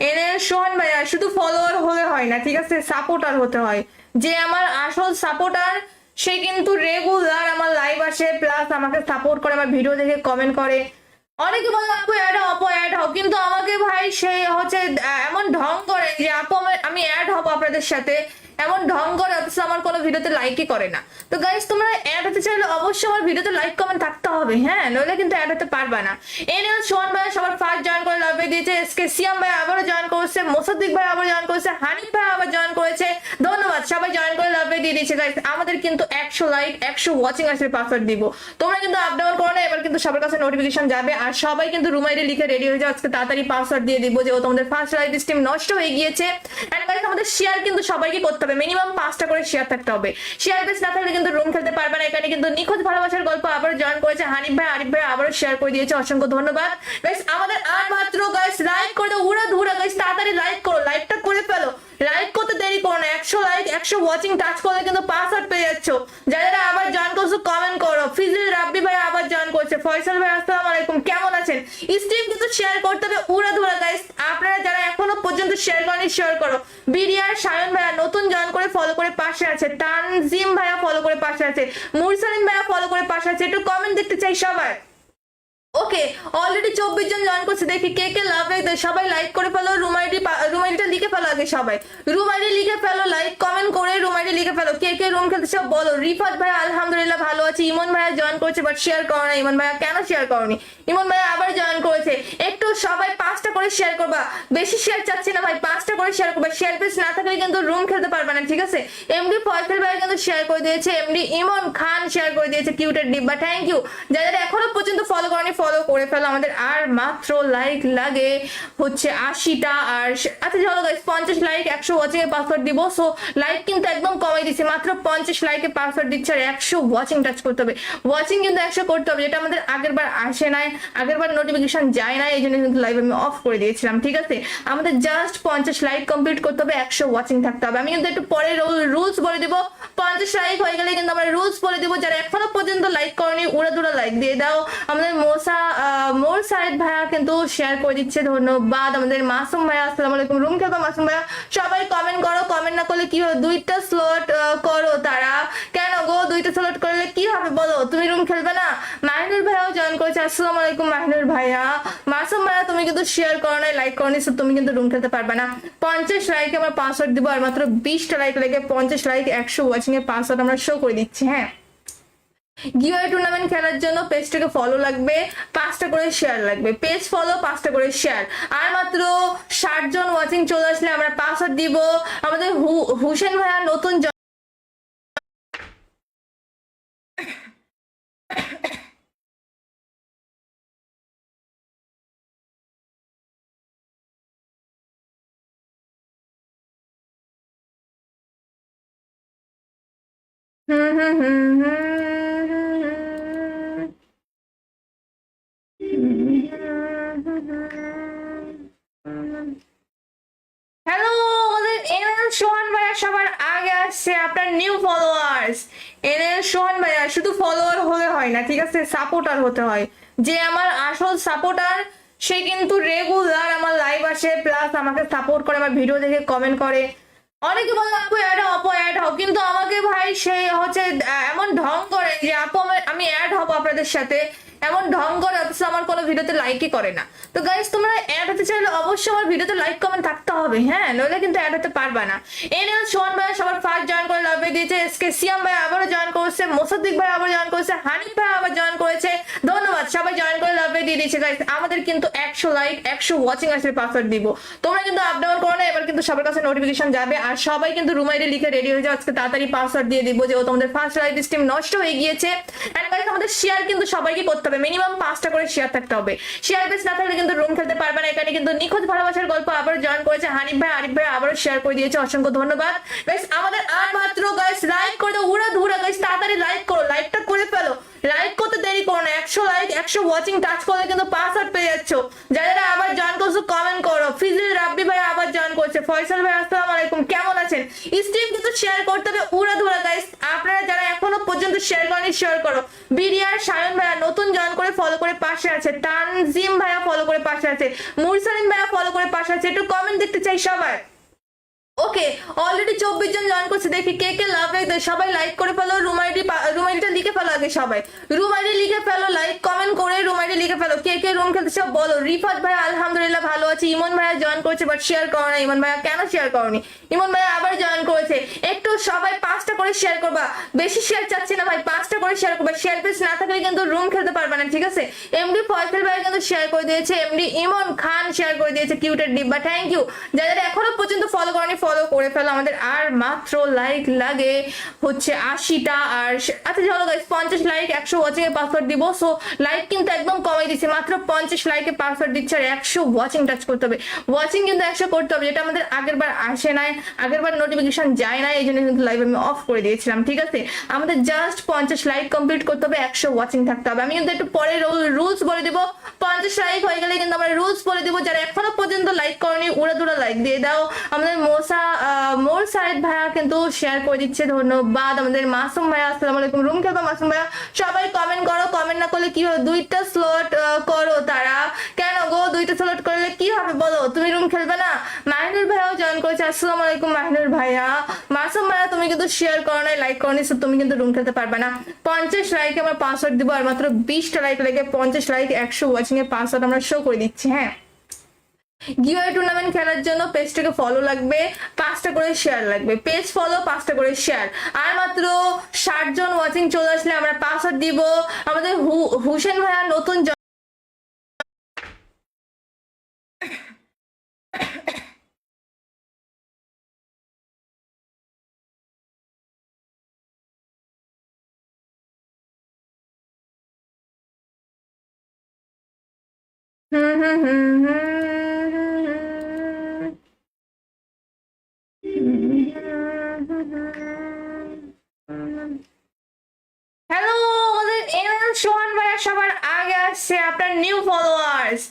এনএল সোহান ভাইয়া শুধু ফলোয়ার হলে হয় না, ঠিক আছে? সাপোর্টার হতে হয়। যে আমার আসল সাপোর্টার সে কিন্তু রেগুলার আমার লাইভ আসে, প্লাস আমাকে সাপোর্ট করে, আমার ভিডিও দেখে কমেন্ট করে। অনেকে বলে আপু অ্যাড হও, আপু অ্যাড হও, কিন্তু আমাকে ভাই সে হচ্ছে এমন ঢং করে যে আপু আমি অ্যাড হবো আপনাদের সাথে, এমন ঢং করে, অথচ আমার কোনো ভিডিওতে লাইকই করে না। তো গাইস, তোমরা অ্যাড হতে চাইলে অবশ্যই আমার ভিডিওতে লাইক কমেন্ট থাকতে হবে, হ্যাঁ, নইলে কিন্তু অ্যাড হতে পারবা না। এনএল সোহান ভাই সবার ফার্স্ট জয়েন করে লাভে দিয়েছে, এসকে সিয়াম ভাই আবারও জয়েন করেছে, মোসাদ্দিক ভাই আবার জয়েন করেছে, হানিফ ভাই আবার জয়েন করেছে, ধন্যবাদ। সবাই জয়েন করে লাভে দিয়ে দিয়েছে গাইস। আমাদের কিন্তু 100 লাইক 100 ওয়াচিং আসলে পাসওয়ার্ড দিব। তোমরা কিন্তু আপ ডাউন করো না, এবার কিন্তু সবার কাছে নোটিফিকেশন যাবে। আর সবাই কিন্তু রুম আইডি লিখে রেডি হয়ে যাও, আজকে তাড়াতাড়ি পাসওয়ার্ড দিয়ে দিব, যে তোমাদের ফার্স্ট লাইভ স্ট্রিম নষ্ট হয়ে গিয়েছে। এন্ড গাইস, আমাদের শেয়ার কিন্তু সবাইকে করতে হবে, মিনিমাম 5টা করে শেয়ার থাকতে হবে। শেয়ার বেস না থাকলে কিন্তু রুম খেলতে পারবে না। এখানে কিন্তু নিখুঁত ভালোবাসার গল্প আবার জয়েন করেছে হানিফ ভাই, আরিফ ভাই আবারও শেয়ার করে দিয়েছে, অসংখ্য ধন্যবাদ গাইস। আমাদের আর মাত্র গাইস লাইক করে দাও, উড়া ধুরা গাইস, তাড়াতাড়ি লাইক করো, লাইকটা করে ফেলো। লাইক করতে দেরি করো না, 100 লাইক 100 ওয়াচিং টাচ করলে কিন্তু পাসওয়ার্ড পেয়ে যাচ্ছ। যারা আবার জয়েন করছো কমেন্ট করো। ফিজিল রাব্বি ভাই আবার জয়েন করছে, ফয়সাল ভাই আসসালামু আলাইকুম, কেমন আছেন? স্ট্রিম কিন্তু শেয়ার করতে হবে উড়া ধুরা গাইস। আপনারা যারা এখনো পর্যন্ত শেয়ার করেনি শেয়ার করো। বিডিআর সায়ন ভাইয়া নতুন জয়েন করে ফলো করে পাশে আছে, তানজিম ভাইয়া ফলো করে পাশে আছে, মুরসালিন ভাইয়া ফলো করে পাশে আছে। একটু কমেন্ট দেখতে চাই সবাই। ওকে, অলরেডি 24 জন জয়েন করছে, দেখি কে কে লাভ লাইক দেয়। সবাই লাইক করে ফেলো, রুম আইডিটা লিখে ফেলো আগে সবাই, রুম আইডি লিখে ফেলো, লাইক কমেন্ট করে রুম আইডি লিখে ফেলো, কে কে রুম খেলতে সব বলো। রিফাত ভাই আলহামদুলিল্লাহ ভালো আছে। ইমন ভাইয়া জয়েন করেছে বাট শেয়ার করো না। ইমন ভাইয়া কেন শেয়ার করনি? ইমন ভাইয়া আবার জয়েন করেছে। একটু সবাই 5টা করে শেয়ার করবা, বেশি শেয়ার চাচ্ছি না ভাই, 5টা করে শেয়ার করবা। শেয়ার পেজ না থাকলে কিন্তু রুম খেলতে পারবে না, ঠিক আছে? এমডি ফয়সাল ভাই কিন্তু শেয়ার করে দিয়েছে, এমডি ইমন খান শেয়ার করে দিয়েছে, কিউটের ডিব্বা, থ্যাংক ইউ। যারা এখনো পর্যন্ত ফলো করেনি ফলো করে ফেলো। আমাদের আর মাত্র লাইক লাগে হচ্ছে 80টা। আর আচ্ছা চলো গাইস, 50 লাইক 100 ওয়াচিং এর পাসওয়ার্ড দিব। সো লাইক কিন্তু একদম কমাই দিছি, মাত্র 50 লাইকে পাসওয়ার্ড দিচ্ছে আর 100 ওয়াচিং টাচ করতে হবে। ওয়াচিং কিন্তু 100 করতে হবে, যেটা আমাদের আগের বার আসে নাই, আগের বার নোটিফিকেশন যায় না, এই জন্য কিন্তু লাইভ আমি অফ করে দিয়েছিলাম, ঠিক আছে? আমাদের জাস্ট 50 লাইক কমপ্লিট করতে হবে, 100 ওয়াচিং থাকতে হবে। আমি কিন্তু একটু পরে রুলস বলে দিব। 50 লাইক হয়ে গেলে কিন্তু আমরা রুলস বলে দিব। যারা এখনো পর্যন্ত লাইক করেনি উড়াদুড়া লাইক দিয়ে দাও। আমাদের মোর সাইদ ভাইয়া কিন্তু শেয়ার করে দিচ্ছে, ধন্যবাদ। আমাদের মাসুম ভাইয়া, আসসালামু আলাইকুম। রুম খেলবো মাসুম ভাইয়া, সবাই কমেন্ট করো। কমেন্ট না করলে কি হবে? দুইটা স্লট করো তারা। কেন গো দুইটা স্লট করলে কি হবে বলো? তুমি রুম খেলবে না? মাহিনুর ভাইয়াও জয়েন করেছে, আসসালামু আলাইকুম মাহিনুর ভাইয়া। মাসুম ভাইয়া তুমি কিন্তু শেয়ার করো না, লাইক করো নি, তুমি কিন্তু রুম খেলতে পারবে না। 50 লাইকে আমরা পাসওয়ার্ড দিব, আর মাত্র 20টা লাইক লেগে 50 লাইক 100 ওয়াচিং এর পাসওয়ার্ড আমরা শো করে দিচ্ছি। হ্যাঁ, গিওয়ে টুর্নামেন্ট খেলার জন্য পেজটাকে ফলো লাগবে, 5টা করে শেয়ার লাগবে। পেজ ফলো, 5টা করে শেয়ার। আর মাত্র 60 জন ওয়াচিং চলে আসলে আমরা পাসওয়ার্ড দিব। আমাদের হুসেন ভাইয়া নতুন হুম হুম হুম হ্যালো, আমাদের এনএল সোহান ভাইয়া সবার আগে আসছে, আপনার নিউ ফলোয়ার্স। এনএল সোহান ভাইয়া শুধু ফলোয়ার হলে হয় না, ঠিক আছে, সাপোর্টার হতে হয়। যে আমার আসল সাপোর্টার সে কিন্তু রেগুলার আমার লাইভ আসে, প্লাস আমাকে সাপোর্ট করে, আমার ভিডিও দেখে কমেন্ট করে। অনেকে বলে আপু অ্যাড হও, আপু অ্যাড হও, কিন্তু আমাকে ভাই সে হচ্ছে এমন ঢং করে যে আপু আমি অ্যাড হবো আপনাদের সাথে, এমন ঢং করে, অথচ আমার কোনো ভিডিওতে লাইকই করে না। তো গাইস, তোমরা অ্যাড হতে চাইলে অবশ্যই আমার ভিডিওতে লাইক কমেন্ট থাকতে হবে, হ্যাঁ, নইলে কিন্তু অ্যাড হতে পারবে না। এনএল সোহান ভাই সবার ফার্স্ট জয়েন করে লাভ দিয়েছে, এসকে সিয়াম ভাই আবারও জয়েন করেছে, মোসাদ্দিক ভাই আবার জয়েন করেছে, হানিফ ভাই আবার জয়েন করেছে, ধন্যবাদ। সবাই জয়েন করে লাভ দিয়ে দিয়েছে গাইস। আমাদের কিন্তু 100 লাইক 100 ওয়াচিং আসলে পাসওয়ার্ড দিব। তোমরা কিন্তু আপ ডাউন করো না, এবার কিন্তু সবার কাছে নোটিফিকেশন যাবে। আর সবাই কিন্তু রুম আইডি লিখে রেডি হয়ে যাও, আজকে তাড়াতাড়ি পাসওয়ার্ড দিয়ে দিব, যে তোমাদের ফার্স্ট লাইভ স্ট্রিম নষ্ট হয়ে গিয়েছে। এন্ড গাইস, আমাদের শেয়ার কিন্তু সবাইকে করতে হবে, মিনিমাম 5টা করে শেয়ার থাকতে হবে। শেয়ার বেস না থাকলে কিন্তু রুম খেলতে পারবে না। এখানে কিন্তু নিখোঁজ ভালোবাসার গল্প আবার জয়েন করেছে হানিফ ভাই, আরিফ ভাই আবারও শেয়ার করে দিয়েছে, অসংখ্য ধন্যবাদ গাইস। আমাদের আর মাত্র গাইস লাইক করে দাও, উড়া ধুরা গাইস, তাড়াতাড়ি লাইক করো, লাইকটা করে ফেলো, লাইক করতে দেরি করো না। 100 লাইক 100 ওয়াচিং টাচ করলে কিন্তু পাসওয়ার্ড পেয়ে যাচ্ছ। যারা আবার জয়েন করছো কমেন্ট করো। ফিজিল রাব্বি ভাই আবার জয়েন করছে, ফয়সাল ভাই আসসালামু আলাইকুম, কেমন আছেন? স্ট্রিম কিন্তু শেয়ার করতে হবে, উড়া ধুরা গাইস। আপনারা যারা এখনো পর্যন্ত শেয়ার করেনি শেয়ার করো। বিডিআর সায়ন ভাইয়া নতুন জয়েন করে ফলো করে পাশে আছে, তানজিম ভাইয়া ফলো করে পাশে আছে, মুরসালিন ভাইয়া ফলো করে পাশে আছে। একটু কমেন্ট দেখতে চাই সবাই। ওকে, অলরেডি 24 জন জয়েন করছে, দেখি কে কে লাভ লাইক দেয়। সবাই লাইক করে ফেলো, রুম আইডিটা লিখে ফেলো আগে, সবাই রুম আইডি লিখে ফেলো, লাইক কমেন্ট করে রুম আইডি লিখে ফেলো। কে কে রুম খেলতে সব বলো। রিফাত ভাই আলহামদুলিল্লাহ ভালো আছে। ইমন ভাইয়া জয়েন করেছে বাট শেয়ার করো না। ইমন ভাইয়া কেন শেয়ার করনি? ইমন ভাইয়া আবার জয়েন করেছে। একটু সবাই 5টা করে শেয়ার করবা, বেশি শেয়ার চাচ্ছি না ভাই, 5টা করে শেয়ার করবা। শেয়ার পেজ না থাকলে কিন্তু রুম খেলতে পারবে না, ঠিক আছে। এমডি ফয়সাল ভাই কিন্তু শেয়ার করে দিয়েছে, এমডি ইমন খান শেয়ার করে দিয়েছে, কিউটের ডিব্বা, থ্যাংক ইউ। যারা এখনো পর্যন্ত ফলো করনি ফলো করে ফেলো। আমাদের আর মাত্র লাইক লাগে হচ্ছে 80টা। আর আচ্ছা চলো গাইস, 50 লাইক 100 ওয়াচিং এর পাসওয়ার্ড দিব। সো লাইক কিন্তু একদম কমাই দিচ্ছি, মাত্র 50 লাইকে পাসওয়ার্ড দিচ্ছে, আর 100 ওয়াচিং টাচ করতে হবে। ওয়াচিং কিন্তু 100 করতে হবে, যেটা আমাদের আগের বার আসে নাই, আগের বার নোটিফিকেশন যায় না, এই জন্য কিন্তু লাইভ আমি অফ করে দিয়েছিলাম, ঠিক আছে। আমাদের জাস্ট 50 লাইক কমপ্লিট করতে হবে, 100 ওয়াচিং থাকতে হবে। আমি কিন্তু একটু পরে রুলস বলে দিব। 50 লাইক হয়ে গেলে কিন্তু আমরা রুলস বলে দিব। যারা এখনো পর্যন্ত লাইক করেনি উড়া দুরা লাইক দিয়ে দাও। আমাদের মোর সাইদ ভাইয়া কিন্তু শেয়ার করে দিচ্ছে, ধন্যবাদ। আমাদের মাসুম ভাইয়া, আসসালামু আলাইকুম। রুম খেলবো মাসুম ভাইয়া, সবাই কমেন্ট করো। কমেন্ট না করলে কি হবে? দুইটা স্লট করো তারা। কেন গো দুইটা স্লট করলে কি হবে বলো? তুমি রুম খেলবে না? মাহিনুর ভাইয়াও জয়েন করেছে, আসসালামু আলাইকুম মাহিনুর ভাইয়া। মাসুম ভাইয়া তুমি কিন্তু শেয়ার করো না, লাইক করো নি, তুমি কিন্তু রুম খেলতে পারবে না। 50 লাইকে আমরা পাসওয়ার্ড দিব, আর মাত্র 20টা লাইক লেগে 50 লাইক 100 ওয়াচিং এর পাসওয়ার্ড আমরা শো করে দিচ্ছি। হ্যাঁ, গিওয়ে টুর্নামেন্ট খেলার জন্য পেজটাকে ফলো লাগবে, 5টা করে শেয়ার লাগবে। পেজ ফলো, 5টা করে শেয়ার। আর মাত্র 60 জন ওয়াচিং চলে আসলে আমরা পাসওয়ার্ড দিব। আমাদের হুসেন ভাইয়া নতুন হুম হুম হুম হ্যালো, আমাদের এনএল সোহান ভাইয়া সবার আগে আসছে, আপনার নিউ ফলোয়ার্স।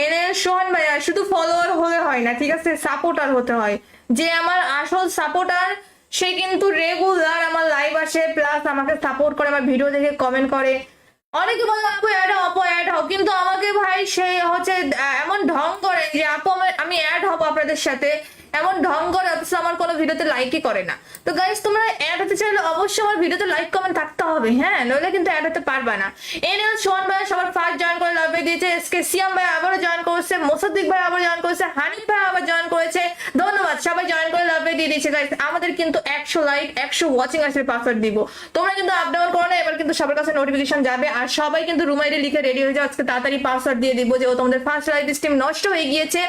এনএল সোহান ভাইয়া শুধু ফলোয়ার হলে হয় না, ঠিক আছে, সাপোর্টার হতে হয়। যে আমার আসল সাপোর্টার সে কিন্তু রেগুলার আমার লাইভ আসে, প্লাস আমাকে সাপোর্ট করে, আমার ভিডিও দেখে কমেন্ট করে। অনেকে বলে আপু অ্যাড হও আপু অ্যাড হও, কিন্তু আমাকে ভাই সে হচ্ছে এমন ঢং করে যে আপু আমি অ্যাড হবো আপনাদের সাথে, এমন ঢং করে, অথচ আমার কোনো ভিডিওতে লাইকই করে না। তো গাইস তোমরা অ্যাড হতে চাইলে অবশ্যই আমার ভিডিওতে লাইক কমেন্ট থাকতে হবে, হ্যাঁ, নইলে কিন্তু অ্যাড হতে পারবা না। এনএল সোহান ভাই সবার ফার্স্ট জয়েন করে লাভে দিয়েছে, এসকে সিয়াম ভাই আবারও জয়েন করেছে, মোসাদ্দিক ভাই আবার জয়েন করেছে, হানিফ ভাই আবার জয়েন করেছে, ধন্যবাদ সবাই জয়েন করে লাভে দিয়ে দিয়েছে। গাইস আমাদের কিন্তু 100 লাইক 100 ওয়াচিং আসলে পাসওয়ার্ড দিব, তোমরা কিন্তু আপ ডাউন করো না, এবার কিন্তু সবার কাছে নোটিফিকেশন যাবে। আর সবাই কিন্তু রুম আইডি লিখে রেডি হয়ে যাও, আজকে তাড়াতাড়ি পাসওয়ার্ড দিয়ে দিব, যে তোমাদের ফার্স্ট লাইভ স্ট্রিম নষ্ট হয়ে গিয়েছে।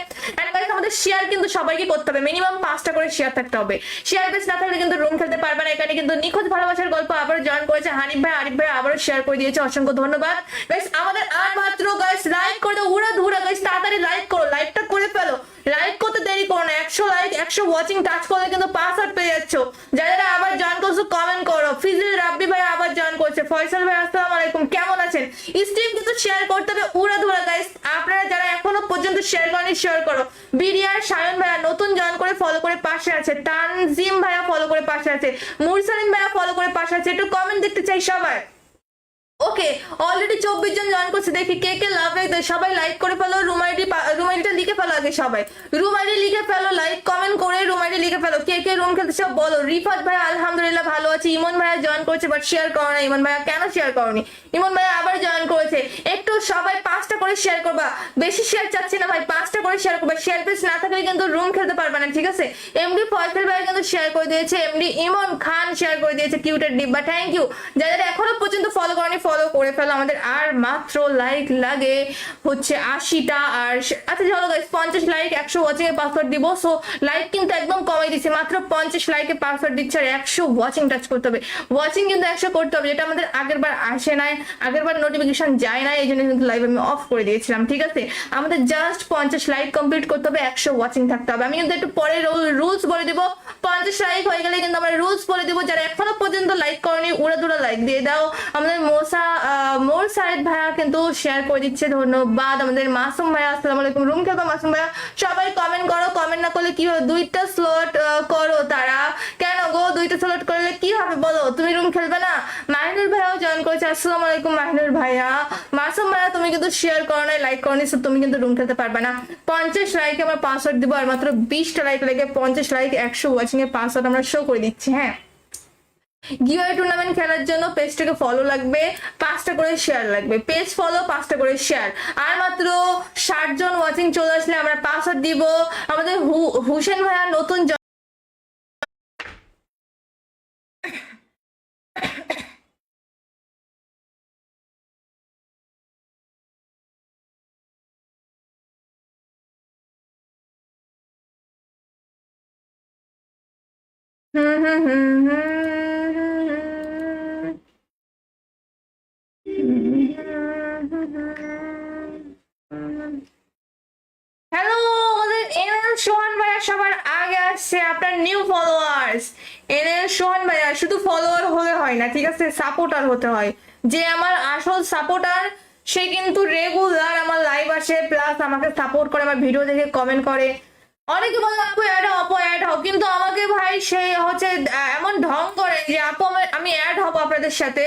এন্ড গাইস আমাদের শেয়ার কিন্তু সবাইকে করতে হবে, মিনিমাম 5টা করে শেয়ার থাকতে হবে, শেয়ার বেস না থাকলে কিন্তু রুম খেলতে পারবে না। এখানে কিন্তু নিখোঁজ ভালোবাসার গল্প আবার জয়েন করেছে হানিফ ভাই, আরিফ ভাই আবারও শেয়ার করে দিয়েছে, অসংখ্য ধন্যবাদ। গাইস আমাদের আর মাত্র গাইস লাইক করে দাও, উড়া ধুরা গাইস তাড়াতাড়ি লাইক করো, লাইকটা করে ফেলো, লাইক করতে দেরি করো না, 100 লাইক 100 ওয়াচিং টাচ করলে কিন্তু পাসওয়ার্ড পেয়ে যাচ্ছ। যারা আবার জয়েন করছো কমেন্ট করো, ফিজিল রাব্বি ভাই আবার জয়েন করছে, ফয়সাল ভাই আসসালামু আলাইকুম, কেমন আছেন? স্ট্রিম কিন্তু শেয়ার করতে হবে উড়া ধুরা গাইস, আপনারা যারা এখনো পর্যন্ত শেয়ার করেনি শেয়ার করো। বিডিআর সায়ন ভাইয়া নতুন জয়েন করে ফলো করে পাশে আছে, তানজিম ভাইয়া ফলো করে পাশে আছে, মুরসালিন ভাইয়া ফলো করে পাশে আছে, একটু কমেন্ট দেখতে চাই সবাই। ওকে অলরেডি 24 জন জয়েন করছে, দেখি কে কে লাভ রেখে, সবাই লাইক করে ফেলো, রুম আইডিটা লিখে ফেলো, আগে সবাই রুম আইডি লিখে ফেলো, লাইক কমেন্ট করে রুম আইডি লিখে ফেলো, কে কে রুম খেলতে সব বলো। রিফাত ভাই আলহামদুলিল্লাহ ভালো আছে, ইমন ভাইয়া জয়েন করছে বাট শেয়ার করো না, ইমন ভাইয়া কেন শেয়ার করনি? ইমন ভাইয়া আবার জয়েন করেছে, একটু সবাই 5টা করে শেয়ার করবা, বেশি শেয়ার চাচ্ছি না ভাই, 5টা করে শেয়ার করবা, শেয়ার পেজ না থাকলে কিন্তু রুম খেলতে পারবে না, ঠিক আছে? এমডি ফয়সাল ভাই কিন্তু শেয়ার করে দিয়েছে, এমডি ইমন খান শেয়ার করে দিয়েছে, কিউটের ডিব্বা থ্যাংক ইউ। যারা এখনো পর্যন্ত ফলো করেনি ফলো করে ফেলো, আমাদের আর মাত্র লাইক লাগে হচ্ছে 80টা। আর আচ্ছা চলো গাইস 50 লাইক 100 ওয়াচিং এর পাসওয়ার্ড দিব, সো লাইক কিন্তু একদম কমাই দিছি, মাত্র 50 লাইকে পাসওয়ার্ড দিচ্ছে, আর 100 ওয়াচিং টাচ করতে হবে, ওয়াচিং কিন্তু 100 করতে হবে, যেটা আমাদের আগের বার আসে নাই, আগের বার নোটিফিকেশন যায় না, এই জন্য কিন্তু লাইভ আমি অফ করে দিয়েছিলাম, ঠিক আছে? আমাদের জাস্ট 50 লাইক কমপ্লিট করতে হবে, 100 ওয়াচিং থাকতে হবে। আমি কিন্তু একটু পরে রুলস বলে দিব, 50 লাইক হয়ে গেলে কিন্তু আমরা রুলস বলে দিব, যারা এখনো পর্যন্ত লাইক করেনি উড়া দুরা লাইক দিয়ে দাও। আমাদের মোর সাইদ ভাইয়া কিন্তু শেয়ার করে দিচ্ছে, ধন্যবাদ। আমাদের মাসুম ভাইয়া আসসালামু আলাইকুম, রুম খেলবো মাসুম ভাইয়া, সবাই কমেন্ট করো, কমেন্ট না করলে কি হবে? 2টা স্লট করো, তারা কেন গো 2টা স্লট করলে কি হবে বলো? তুমি রুম খেলবে না? মাহিনুর ভাইয়াও জয়েন করেছে, আসসালামু আলাইকুম মাহিনুর ভাইয়া। মাসুম ভাইয়া তুমি কিন্তু শেয়ার করো না, লাইক করো নি, তুমি কিন্তু রুম খেলতে পারবে না। 50 লাইকে আমরা পাসওয়ার্ড দিব, আর মাত্র 20টা লাইক লেগে 50 লাইক 100 ওয়াচিং এর পাসওয়ার্ড আমরা শো করে দিচ্ছি, হ্যাঁ। গিওয়াই টুর্নামেন্ট খেলার জন্য পেজটাকে ফলো লাগবে, 5টা করে শেয়ার লাগবে, পেজ ফলো 5টা করে শেয়ার, আর মাত্র 60 জন ওয়াচিং চলে আসলে আমরা পাসওয়ার্ড দিব। আমাদের হুসেন ভাইয়া নতুন হুম হুম হুম হুম। হ্যালো আমাদের এনএল সোহান ভাইয়া সবার আগে আসছে, আপনার নিউ ফলোয়ার্স। এনএল সোহান ভাইয়া শুধু ফলোয়ার হলে হয় না, ঠিক আছে, সাপোর্টার হতে হয়, যে আমার আসল সাপোর্টার সে কিন্তু রেগুলার আমার লাইভ আসে, প্লাস আমাকে সাপোর্ট করে, আমার ভিডিও দেখে কমেন্ট করে। অনেকে বলে আপু অ্যাড হও আপু অ্যাড হও, কিন্তু আমাকে ভাই সে হচ্ছে এমন ঢং করে যে আপু আমি অ্যাড হবো আপনাদের সাথে,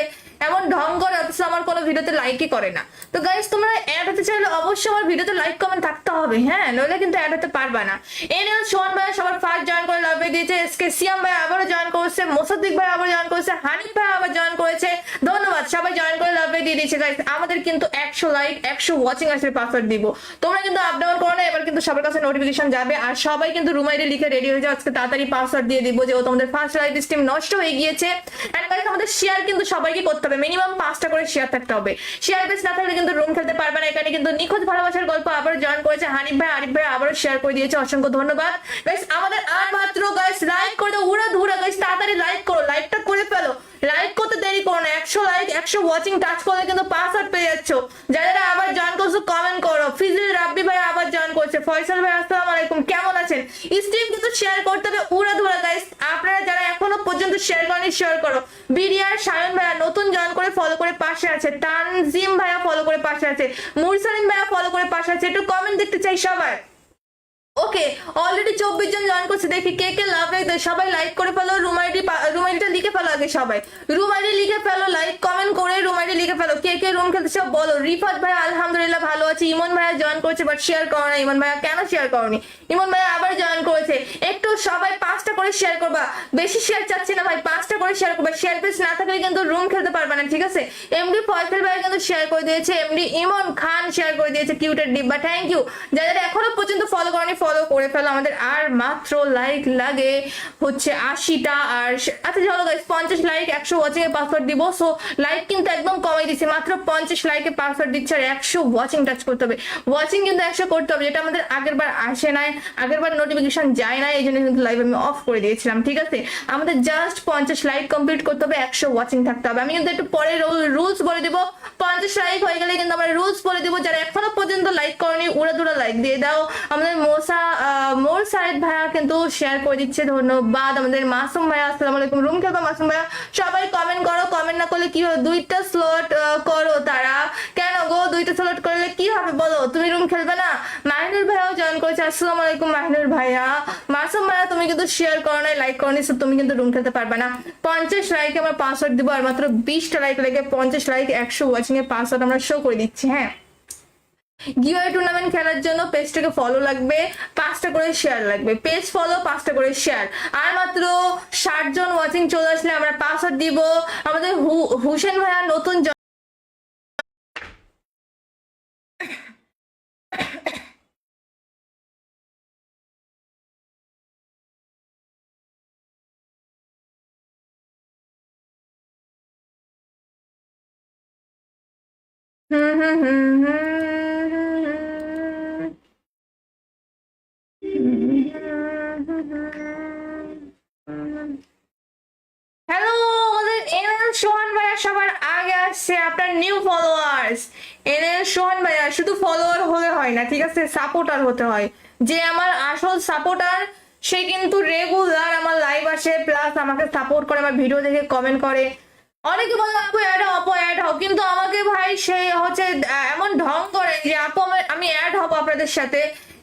এমন ঢং করে, অথচ আমার কোনো ভিডিওতে লাইকই করে না। তো গাইস তোমরা অ্যাড হতে চাইলে অবশ্যই আমার ভিডিওতে লাইক কমেন্ট থাকতে হবে, হ্যাঁ, নইলে কিন্তু অ্যাড হতে পারবা না। এনএল সোহান ভাই সবার ফার্স্ট জয়েন করে লাভে দিয়েছে, এসকে সিয়াম ভাই আবারও জয়েন করেছে, মোসাদ্দিক ভাই আবার জয়েন করেছে, হানিফ ভাই আবার জয়েন করেছে, ধন্যবাদ সবাই জয়েন করে লাভে দিয়ে দিয়েছে। গাইস আমাদের কিন্তু 100 লাইক 100 ওয়াচিং আসলে পাসওয়ার্ড দিব, তোমরা কিন্তু আপ ডাউন করো না, এবার কিন্তু সবার কাছে নোটিফিকেশন যাবে। আর সবাই কিন্তু রুম আইডি লিখে রেডি হয়ে যাও, আজকে তাড়াতাড়ি পাসওয়ার্ড দিয়ে দিব, যে তোমাদের ফার্স্ট লাইভ স্ট্রিম নষ্ট হয়ে গিয়েছে। এন্ড গাইস আমাদের শেয়ার কিন্তু সবাইকে করতে হবে, মিনিমাম 5টা করে শেয়ার থাকতে হবে, শেয়ার বেস না থাকলে কিন্তু রুম খেলতে পারবে না। এখানে কিন্তু নিখোঁজ ভালোবাসার গল্প আবার জয়েন করেছে হানিফ ভাই, আরিফ ভাই আবারও শেয়ার করে দিয়েছে, অসংখ্য ধন্যবাদ। গাইস আমাদের আর মাত্র গাইস লাইক করে দাও উড়া ধুরা গাইস, তাড়াতাড়ি লাইক করো, লাইকটা করে ফেলো, লাইক করতে দেরি করো না, 100 লাইক 100 ওয়াচিং টাচ করলে কিন্তু পাসওয়ার্ড পেয়ে যাচ্ছ। যারা আবার জয়েন করছো কমেন্ট করো, ফিজিল রাব্বি ভাই আবার জয়েন করছে, ফয়সাল ভাই আসসালামু আলাইকুম, কেমন আছেন? স্ট্রিম কিন্তু শেয়ার করতে হবে উড়া ধুরা গাইস, আপনারা যারা এখনো পর্যন্ত শেয়ার করেনি শেয়ার করো। বিডিআর সায়ন ভাইয়া নতুন জয়েন করে ফলো করে পাশে আছে, তানজিম ভাইয়া ফলো করে পাশে আছে, মুরসালিন ভাইয়া ফলো করে পাশে আছে, একটু কমেন্ট দেখতে চাই সবাই। ওকে অলরেডি 24 জন জয়েন করছে, দেখি কে কে লাভ রেখে, সবাই লাইক করে ফেলো, রুম আইডিটা লিখে ফেলো, আগে সবাই রুম আইডি লিখে ফেলো, লাইক কমেন্ট করে রুম আইডি লিখে ফেলো, কে কে রুম খেলতে চাও বলো। রিফাত ভাই আলহামদুলিল্লাহ ভালো আছে। ইমন ভাইয়া জয়েন করেছে বাট শেয়ার করো না। ইমন ভাইয়া কেন শেয়ার করনি? ইমন ভাইয়া আবার জয়েন করেছে। একটু সবাই 5টা করে শেয়ার করবা, বেশি শেয়ার চাচ্ছি না ভাই, 5টা করে শেয়ার করবা। শেয়ার পেজ না থাকলে কিন্তু রুম খেলতে পারবে না, ঠিক আছে? এমডি ফয়সাল ভাই কিন্তু শেয়ার করে দিয়েছে, এমডি ইমন খান শেয়ার করে দিয়েছে, কিউটের ডিব্বা, থ্যাংক ইউ। যারা এখনো পর্যন্ত ফলো করেনি ফলো করে ফেলো। আমাদের আর মাত্র লাইক লাগে হচ্ছে 80টা। আর আচ্ছা চলো গাইস, 50 লাইক 100 ওয়াচিং এর পাসওয়ার্ড দিব। সো লাইক কিন্তু একদম কমাই দিছি, মাত্র 50 লাইকে পাসওয়ার্ড দিচ্ছে আর 100 ওয়াচিং টাচ করতে হবে। ওয়াচিং কিন্তু 100 করতে হবে, যেটা আমাদের আগের বার আসে নাই, আগের বার নোটিফিকেশন যায় না, এই জন্য কিন্তু লাইভ আমি অফ করে দিয়েছিলাম, ঠিক আছে? আমাদের জাস্ট 50 লাইক কমপ্লিট করতে হবে, 100 ওয়াচিং থাকতে হবে। আমি কিন্তু একটু পরে রুলস বলে দিব। 50 লাইক হয়ে গেলে কিন্তু আমরা রুলস বলে দিব। যারা এখনো পর্যন্ত লাইক করেনি উড়াদুড়া লাইক দিয়ে দাও। আমাদের মোর সাইদ ভাইয়া কিন্তু শেয়ার করে দিচ্ছে, ধন্যবাদ। আমাদের মাসুম ভাইয়া, আসসালামু আলাইকুম। রুম খেলবা মাসুম ভাইয়া? সবাই কমেন্ট করো, কমেন্ট না করলে কি হবে? 2টা স্লট করো। তারা কেন গো 2টা স্লট করলে কি হবে বলো? তুমি রুম খেলবে না? মাহিনুর ভাইয়াও জয়েন করেছে, আসসালামু আলাইকুম মাহিনুর ভাইয়া। মাসুম ভাইয়া তুমি কিন্তু শেয়ার করো না, লাইক করো না, তুমি কিন্তু রুম খেলতে পারবে না। 50 লাইকে আমরা পাসওয়ার্ড দিব আর মাত্র 20টা লাইক লেগে 50 লাইক 100 ওয়াচিং এর পাসওয়ার্ড আমরা শো করে দিচ্ছি। হ্যাঁ, গিওয়ে টুর্নামেন্ট খেলার জন্য পেজটাকে ফলো লাগবে, 5টা করে শেয়ার লাগবে। পেজ ফলো, 5টা করে শেয়ার। আর মাত্র 60 জন ওয়াচিং চলে আসলে আমরা পাসওয়ার্ড দিব। আমাদের হুসেন ভাইয়া নতুন হুম হুম হুম হুম। হ্যালো, আমাদের এনএল সোহান ভাইয়া সবার আগে আসছে, আপনার নিউ ফলোয়ার্স। এনএল সোহান ভাইয়া শুধু ফলোয়ার হলে হয় না, ঠিক আছে? সাপোর্টার হতে হয়। যে আমার আসল সাপোর্টার সে কিন্তু রেগুলার আমার লাইভ আসে, প্লাস আমাকে সাপোর্ট করে, আমার ভিডিও দেখে কমেন্ট করে। অনেকে বলে আপু অ্যাড হও, আপু অ্যাড হও, কিন্তু আমাকে ভাই সে হচ্ছে এমন ঢং করে যে আপু আমি অ্যাড হবো আপনাদের সাথে,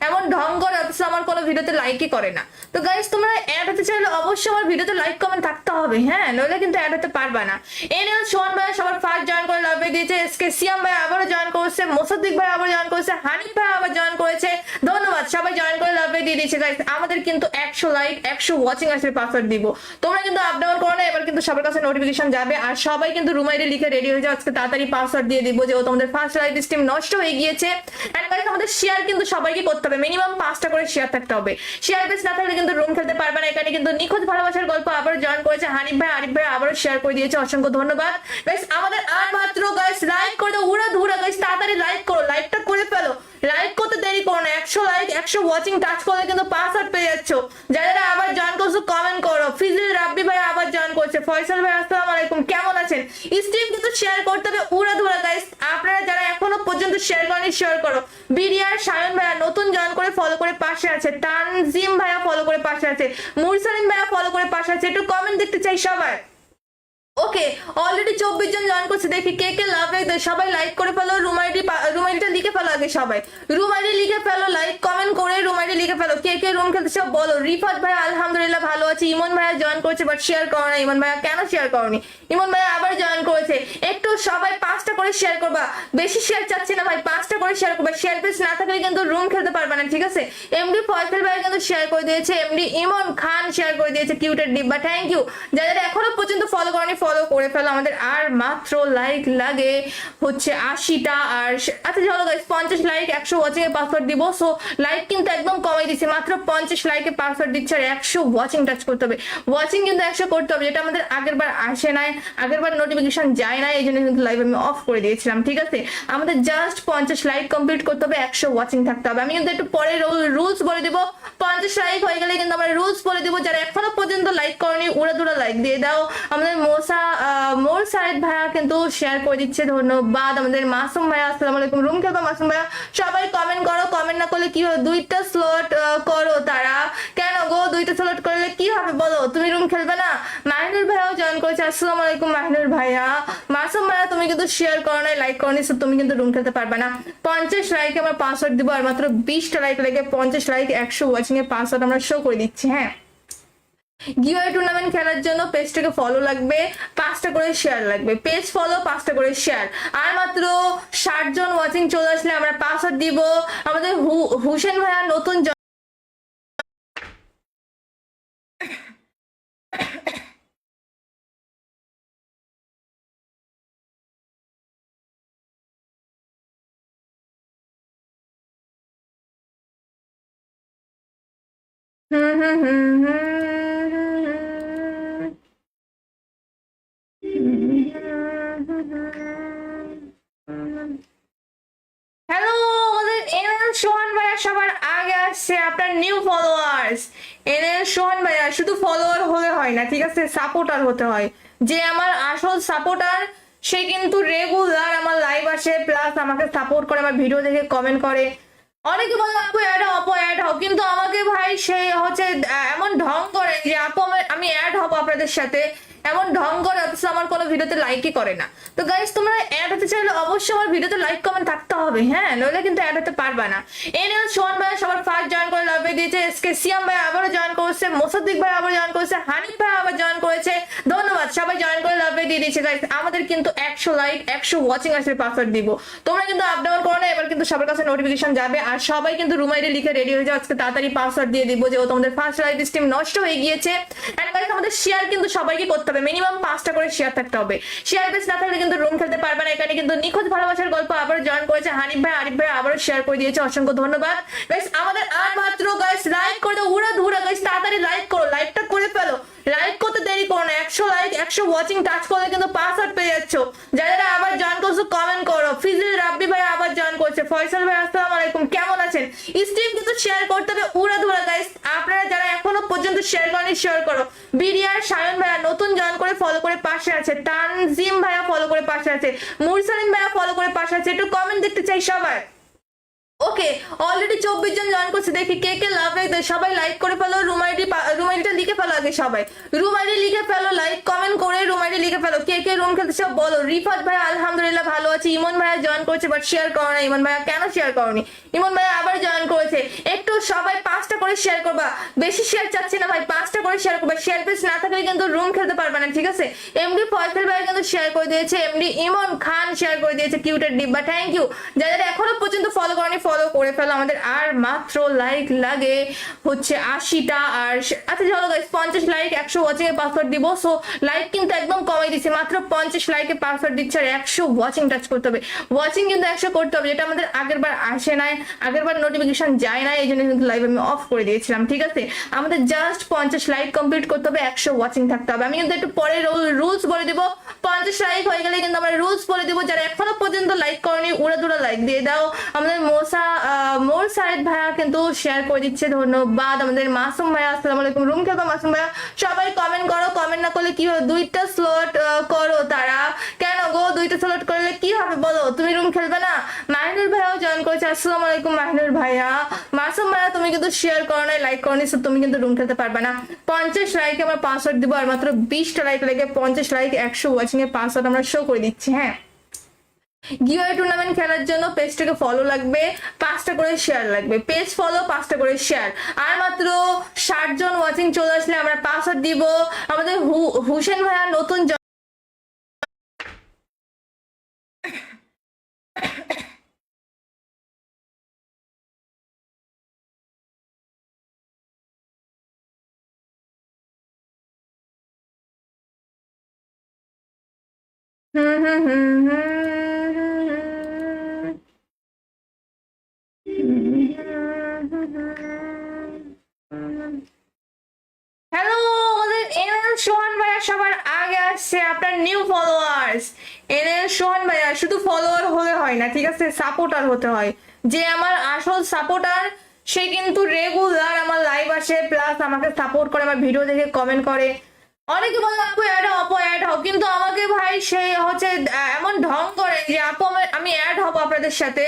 এমন ঢং করে, অথচ আমার কোনো ভিডিওতে লাইকই করে না। তো গাইস, তোমরা অ্যাড হতে চাইলে অবশ্যই আমার ভিডিওতে লাইক কমেন্ট থাকতে হবে, হ্যাঁ, নইলে কিন্তু অ্যাড হতে পারবে না। এনএল সোহান ভাই সবার ফার্স্ট জয়েন করে লাভ দিয়েছে, এসকে সিয়াম ভাই আবারও জয়েন করেছে, মোসাদ্দিক ভাই আবার জয়েন করেছে, হানিফ ভাই আবার জয়েন করেছে, ধন্যবাদ। সবাই জয়েন করে লাভ দিয়ে দিয়েছে গাইস। আমাদের কিন্তু 100 লাইক 100 ওয়াচিং আসলে পাসওয়ার্ড দিব। তোমরা কিন্তু আপ ডাউন করো না, এবার কিন্তু সবার কাছে নোটিফিকেশন যাবে। আর সবাই কিন্তু রুম আইডি লিখে রেডি হয়ে যাও, আজকে তাড়াতাড়ি পাসওয়ার্ড দিয়ে দিব, যে তোমাদের ফার্স্ট লাইভ স্ট্রিম নষ্ট হয়ে গিয়েছে। এন্ড গাইস, আমাদের শেয়ার কিন্তু সবাইকে করতে হবে, মিনিমাম 5টা করে শেয়ার থাকতে হবে। শেয়ার বেস না থাকলে কিন্তু রুম খেলতে পারবে না। এখানে কিন্তু নিখোঁজ ভালোবাসার গল্প আবার জয়েন করেছে হানিফ ভাই, আরিফ ভাই আবারও শেয়ার করে দিয়েছে, অসংখ্য ধন্যবাদ গাইস। আমাদের আর মাত্র গাইস লাইক করে দাও, উড়া ধুরা গাইস, তাড়াতাড়ি লাইক করো, লাইকটা করে ফেলো, লাইক করতে দেরি করো না। 100 লাইক 100 ওয়াচিং টাচ করলে কিন্তু পাসওয়ার্ড পেয়ে যাচ্ছ। যারা আবার জয়েন করছো কমেন্ট করো। ফিজিল রাব্বি ভাই আবার জয়েন করছে, ফয়সাল ভাই আসসালামু আলাইকুম, কেমন আছেন? স্ট্রিম কিন্তু শেয়ার করতে হবে, উড়া ধুরা গাইস। আপনারা যারা এখনো পর্যন্ত শেয়ার করেনি শেয়ার করো। বিডিআর সায়ন ভাইয়া নতুন জয়েন করে ফলো করে পাশে আছে, তানজিম ভাইয়া ফলো করে পাশে আছে, মুরসালিন ভাইয়া ফলো করে পাশে আছে। একটু কমেন্ট দেখতে চাই সবাই। ওকে, অলরেডি 24 জন জয়েন করছে, দেখি কে কে লাভ দেয়। সবাই লাইক করে ফেলো, রুম আইডিটা লিখে ফেলো আগে, সবাই রুম আইডি লিখে ফেলো, লাইক কমেন্ট করে রুম আইডি লিখে ফেলো। কে কে রুম খেলতে চাও বলো। রিফাত ভাই আলহামদুলিল্লাহ ভালো আছে। ইমন ভাইয়া জয়েন করেছে বাট শেয়ার করো না। ইমন ভাইয়া কেন শেয়ার করনি? ইমন ভাইয়া আবার জয়েন করেছে। একটু সবাই 5টা করে শেয়ার করবা, বেশি শেয়ার চাচ্ছি না ভাই, 5টা করে শেয়ার করবা। শেয়ার পেজ না থাকলে কিন্তু রুম খেলতে পারবে না, ঠিক আছে? এমডি ফয়সাল ভাই কিন্তু শেয়ার করে দিয়েছে, এমডি ইমন খান শেয়ার করে দিয়েছে, কিউটের ডিব্বা, থ্যাংক ইউ। যারা এখনো পর্যন্ত ফলো করেনি ফলো করে ফেলো। আমাদের আর মাত্র লাইক লাগে হচ্ছে 80টা। আর আচ্ছা চলো গাইস, 50 লাইক 100 ওয়াচিং এর পাসওয়ার্ড দিব। সো লাইক কিন্তু একদম কমাই দিছি, মাত্র 50 লাইকে পাসওয়ার্ড দিচ্ছে আর 100 ওয়াচিং টাচ করতে হবে। ওয়াচিং কিন্তু 100 করতে হবে, যেটা আমাদের আগের বার আসে নাই, আগের বার নোটিফিকেশন যায় না, এই জন্য কিন্তু লাইভ আমি অফ করে দিয়েছিলাম, ঠিক আছে? আমাদের জাস্ট 50 লাইক কমপ্লিট করতে হবে, 100 ওয়াচিং থাকতে হবে। আমি কিন্তু একটু পরে রুলস বলে দিব। 50 লাইক হয়ে গেলে কিন্তু আমরা রুলস বলে দিব। যারা এখনো পর্যন্ত লাইক করেনি উড়াদুড়া লাইক দিয়ে দাও। আমাদের মোর সাইদ ভাইয়া কিন্তু শেয়ার করে দিচ্ছে, ধন্যবাদ। আমাদের মাসুম ভাইয়া, আসসালামু আলাইকুম। রুম খেলবা মাসুম ভাইয়া? সবাই কমেন্ট করো, কমেন্ট না করলে কি হবে? 2টা স্লট করো। তারা কেন গো 2টা স্লট করলে কি হবে বলো? তুমি রুম খেলবে না? মাহিনুর ভাইয়াও জয়েন করেছে, আসসালামু আলাইকুম মাহিনুর ভাইয়া। মাসুম ভাইয়া তুমি কিন্তু শেয়ার করো না, লাইক করো না, তুমি কিন্তু রুম খেলতে পারবে না। 50 লাইকে আমরা পাসওয়ার্ড দিব আর মাত্র 20টা লাইক লেগে 50 লাইক 100 ওয়াচিং এর পাসওয়ার্ড আমরা শো করে দিচ্ছি। হ্যাঁ, গিভওয়ে টুর্নামেন্ট খেলার জন্য পেজটাকে ফলো লাগবে, 5টা করে শেয়ার লাগবে। পেজ ফলো, 5টা করে শেয়ার। আর মাত্র 60 জন ওয়াচিং চলে আসলে আমরা পাসওয়ার্ড দিব। আমাদের হুসেন ভাইয়া নতুন হুম হুম হুম হ্যালো, আমাদের এনএল সোহান ভাইয়া সবার আগে আসছে আপনার নিউ ফলোয়ার্স। এনএল সোহান ভাইয়া শুধু ফলোয়ার হলে হয় না, ঠিক আছে, সাপোর্টার হতে হয়। যে আমার আসল সাপোর্টার সে কিন্তু রেগুলার আমার লাইভ আসে, প্লাস আমাকে সাপোর্ট করে, আমার ভিডিও দেখে কমেন্ট করে। অনেকে বলে আপু অ্যাড হও, আপু অ্যাড হও, কিন্তু আমাকে ভাই সে হচ্ছে এমন ঢং করে যে আপু আমি অ্যাড হবো আপনাদের সাথে, এমন ঢং করে, অথচ আমার কোনো ভিডিওতে লাইকই করে না। তো গাইস, তোমরা অ্যাড হতে চাইলে অবশ্যই আমার ভিডিওতে লাইক কমেন্ট থাকতে হবে, হ্যাঁ, নইলে কিন্তু অ্যাড হতে পারবা না। এনএল সোহান ভাই সবার ফার্স্ট জয়েন করে লাভে দিয়েছে, এসকে সিয়াম ভাই আবারও জয়েন করেছে, মোসাদ্দিক ভাই আবার জয়েন করেছে, হানিফ ভাই আবার জয়েন করেছে। ধন্যবাদ, সবাই জয়েন করে লাভে দিয়ে দিয়েছে। গাইস, আমাদের কিন্তু 100 লাইক 100 ওয়াচিং আসলে পাসওয়ার্ড দিব। তোমরা কিন্তু আপ ডাউন করো না, এবার কিন্তু সবার কাছে নোটিফিকেশন যাবে। আর সবাই কিন্তু রুম আইডি লিখে রেডি হয়ে যাও, আজকে তাড়াতাড়ি পাসওয়ার্ড দিয়ে দিব, যে তোমাদের ফার্স্ট লাইভ স্ট্রিম নষ্ট হয়ে গিয়েছে। এন্ড গাইস, আমাদের শেয়ার কিন্তু সবাইকে করতে হবে, মিনিমাম 5টা করে শেয়ার থাকতে হবে। শেয়ার বেস না থাকলে কিন্তু রুম খেলতে পারবে না। এখানে কিন্তু নিখোঁজ ভালোবাসার গল্প আবার জয়েন করেছে হানিফ ভাই, আরিফ ভাই আবারও শেয়ার করে দিয়েছে, অসংখ্য ধন্যবাদ। গাইস, আমাদের আর মাত্র গাইস লাইক করে দাও, উড়া ধুরা গাইস, তাড়াতাড়ি লাইক করো, লাইকটা করে ফেলো, লাইক করতে দেরি করো না। 100 লাইক 100 ওয়াচিং টাচ করলে কিন্তু পাসওয়ার্ড পেয়ে যাচ্ছ। যারা আবার জয়েন করছো কমেন্ট করো। ফিজিল রাব্বি ভাই আবার জয়েন করছে, ফয়সাল ভাই আসসালামু আলাইকুম, কেমন আছেন? স্ট্রিম কিন্তু শেয়ার করতে হবে উড়া ধুরা গাইস, আপনারা যারা এখনো পর্যন্ত শেয়ার করেনি শেয়ার করো। বিডিআর সায়ন ভাইয়া নতুন জয়েন করে ফলো করে পাশে আছে, তানজিম ভাইয়া ফলো করে পাশে আছে, মুরসালিন ভাইয়া ফলো করে পাশে আছে। একটু কমেন্ট দেখতে চাই সবাই। ওকে, অলরেডি 24 জন জয়েন করছে, দেখি কে কে লাভ রাখবে। সবাই লাইক করে ফেলো, রুম আইডিটা লিখে ফেলো আগে, সবাই রুম আইডি লিখে ফেলো, লাইক কমেন্ট করে রুম আইডি লিখে ফেলো। কে কে রুম খেলতে চাও বলো। রিফাত ভাই আলহামদুলিল্লাহ ভালো আছে। ইমন ভাইয়া জয়েন করেছে বাট শেয়ার করো না। ইমন ভাইয়া কেন শেয়ার করনি? ইমন ভাইয়া আবার জয়েন করেছে। একটু সবাই 5টা করে শেয়ার করবা, বেশি শেয়ার চাচ্ছি না ভাই, 5টা করে শেয়ার করবা। শেয়ার পেজ না থাকলে কিন্তু রুম খেলতে পারবে না, ঠিক আছে। এমডি ফয়সাল ভাই কিন্তু শেয়ার করে দিয়েছে, এমডি ইমন খান শেয়ার করে দিয়েছে, কিউটের ডিব্বা, থ্যাংক ইউ। যারা এখনো পর্যন্ত ফলো করেনি ফলো করে ফেলো। আমাদের আর মাত্র লাইক লাগে হচ্ছে 80টা। আর আচ্ছা চলো গাইস, 50 লাইক 100 ওয়াচিং এর পাসওয়ার্ড দিব। সো লাইক কিন্তু একদম কমাই দিছি, মাত্র 50 লাইকে পাসওয়ার্ড দিচ্ছে, আর 100 ওয়াচিং টাচ করতে হবে। ওয়াচিং কিন্তু 100 করতে হবে, যেটা আমাদের আগের বার আসে নাই, আগের বার নোটিফিকেশন যায় না, এই জন্য কিন্তু লাইভ আমি অফ করে দিয়েছিলাম, ঠিক আছে। আমাদের জাস্ট 50 লাইক কমপ্লিট করতে হবে, 100 ওয়াচিং থাকতে হবে। আমি কিন্তু একটু পরে রুলস বলে দিব। 50 লাইক হয়ে গেলে কিন্তু আমরা রুলস বলে দিব। যারা এখনো পর্যন্ত লাইক করেনি উড়া দুরা লাইক দিয়ে দাও। আমাদের মোর সাইদ ভাইয়া কিন্তু শেয়ার করে দিচ্ছে, ধন্যবাদ। আমাদের মাসুম ভাইয়া আসসালামু আলাইকুম, রুম খেলবো মাসুম ভাইয়া। সবাই কমেন্ট করো, কমেন্ট না করলে কি হবে? 2টা স্লট করো। তারা কেন গো 2টা স্লট করলে কি হবে বলো? তুমি রুম খেলবে না? মাহিনুর ভাইয়াও জয়েন করেছে, আসসালামু আলাইকুম মাহিনুর ভাইয়া। মাসুম ভাইয়া তুমি কিন্তু শেয়ার করো না, লাইক করো নি, তুমি কিন্তু রুম খেলতে পারবে না। 50 লাইকে আমরা পাসওয়ার্ড দিব, আর মাত্র 20টা লাইক লেগে 50 লাইক 100 ওয়াচিং এর পাসওয়ার্ড আমরা শো করে দিচ্ছি, হ্যাঁ। গিভওয়ে টুর্নামেন্ট খেলার জন্য পেজটাকে ফলো লাগবে, 5টা করে শেয়ার লাগবে। পেজ ফলো, 5টা করে শেয়ার। আর মাত্র 60 জন ওয়াচিং চলে আসলে আমরা পাসওয়ার্ড দিব। আমাদের হুসেন ভাইয়া নতুন হুম হুম হুম হ্যালো, আমাদের এনএল সোহান ভাইয়া সবার আগে আসছে আপনার নিউ ফলোয়ার্স। এনএল সোহান ভাইয়া শুধু ফলোয়ার হলে হয় না, ঠিক আছে, সাপোর্টার হতে হয়। যে আমার আসল সাপোর্টার সে কিন্তু রেগুলার আমার লাইভ আসে, প্লাস আমাকে সাপোর্ট করে, আমার ভিডিও দেখে কমেন্ট করে। অনেকে বলে আপু অ্যাড হও, আপু অ্যাড হও, কিন্তু আমাকে ভাই সে হচ্ছে এমন ঢং করে যে আপু আমি অ্যাড হবো আপনাদের সাথে,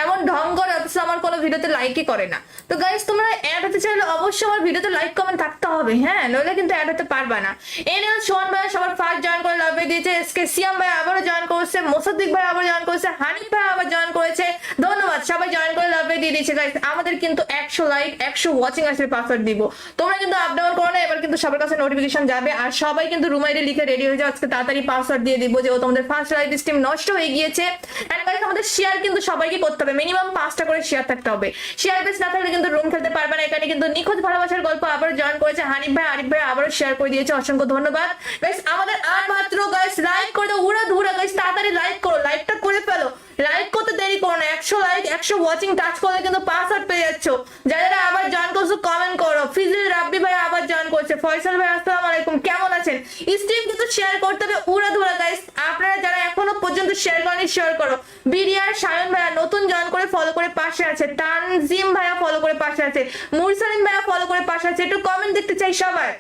এমন ঢং করে, অথচ আমার কোনো ভিডিওতে লাইকই করে না। তো গাইস তোমরা অ্যাড হতে চাইলে অবশ্যই আমার ভিডিওতে লাইক কমেন্ট থাকতে হবে, হ্যাঁ, নইলে কিন্তু অ্যাড হতে পারবা না। এনএল সোহান ভাই সবার ফার্স্ট জয়েন করে লাভে দিয়েছে, এসকে সিয়াম ভাই আবারও জয়েন করেছে, মোসাদ্দিক ভাই আবার জয়েন করেছে, হানিফ ভাই আবার জয়েন করেছে, ধন্যবাদ সবাই জয়েন করে লাভে দিয়ে দিয়েছে। গাইস আমাদের কিন্তু 100 লাইক 100 ওয়াচিং আসলে পাসওয়ার্ড দিব, তোমরা কিন্তু আপ ডাউন করো না, এবার কিন্তু সবার কাছে নোটিফিকেশন যাবে। আর সবাই কিন্তু রুম আইডি লিখে রেডি হয়ে যাও, আজকে তাড়াতাড়ি পাসওয়ার্ড দিয়ে দিব, যে তোমাদের ফার্স্ট লাইভ স্ট্রিম নষ্ট হয়ে গিয়েছে। এন্ড গাইস আমাদের শেয়ার কিন্তু সবাইকে করতে হবে, মিনিমাম 5টা করে শেয়ার থাকতে হবে, শেয়ার বেস না থাকলে কিন্তু রুম খেলতে পারবে না। এখানে কিন্তু নিখুঁত ভালোবাসার গল্প আবার জয়েন করেছে হানিফ ভাই, আরিফ ভাই আবারও শেয়ার করে দিয়েছে, অসংখ্য ধন্যবাদ। গাইস আমাদের আর মাত্র গাইস লাইক করে দাও, উড়া ধুরা গাইস তাড়াতাড়ি লাইক করো, লাইকটা করে ফেলো, লাইক করতে দেরি করো না, 100 লাইক 100 ওয়াচিং টাচ করলে কিন্তু পাসওয়ার্ড পেয়ে যাচ্ছ। যারা আবার জয়েন করছো কমেন্ট করো, ফিজিল রাব্বি ভাই আবার জয়েন করছে, ফয়সাল ভাই আসসালামু আলাইকুম, কেমন আছেন? স্ট্রিম কিন্তু শেয়ার করতে হবে উড়া ধুরা গাইস, আপনারা যারা এখনো পর্যন্ত শেয়ার করেনি শেয়ার করো। বিডিআর সায়ন ভাইয়া নতুন জয়েন করে ফলো করে পাশে আছে, তানজিম ভাইয়া ফলো করে পাশে আছে, মুরসালিন ভাইয়া ফলো করে পাশে আছে, একটু কমেন্ট দেখতে চাই সবাই।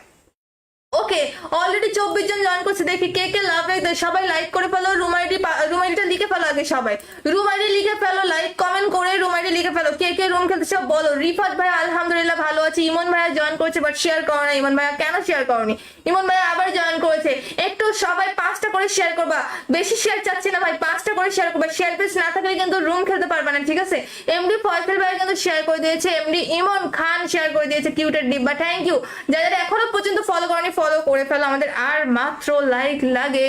ওকে অলরেডি 24 জন জয়েন করছে, দেখি কে কে লাভ রেখে, সবাই লাইক করে ফেলো, রুম আইডিটা লিখে ফেলো, আগে সবাই রুম আইডি লিখে ফেলো, লাইক কমেন্ট করে রুম আইডি লিখে ফেলো, কে কে রুম খেলতে সব বলো। রিফাত ভাই আলহামদুলিল্লাহ ভালো আছে, ইমন ভাইয়া জয়েন করেছে বাট শেয়ার করো না, ইমন ভাইয়া কেন শেয়ার করনি? ইমন ভাইয়া আবার জয়েন করেছে, একটু সবাই 5টা করে শেয়ার করবা, বেশি শেয়ার চাচ্ছি না ভাই, 5টা করে শেয়ার করবা, শেয়ার পেজ না থাকলে কিন্তু রুম খেলতে পারবে না, ঠিক আছে? এমডি ফয়সাল ভাই কিন্তু শেয়ার করে দিয়েছে, এমডি ইমন খান শেয়ার করে দিয়েছে, কিউটের ডিব্বা, থ্যাংক ইউ। যারা এখনো পর্যন্ত ফলো করেনি ফলো করে ফেলো, আমাদের আর মাত্র লাইক লাগে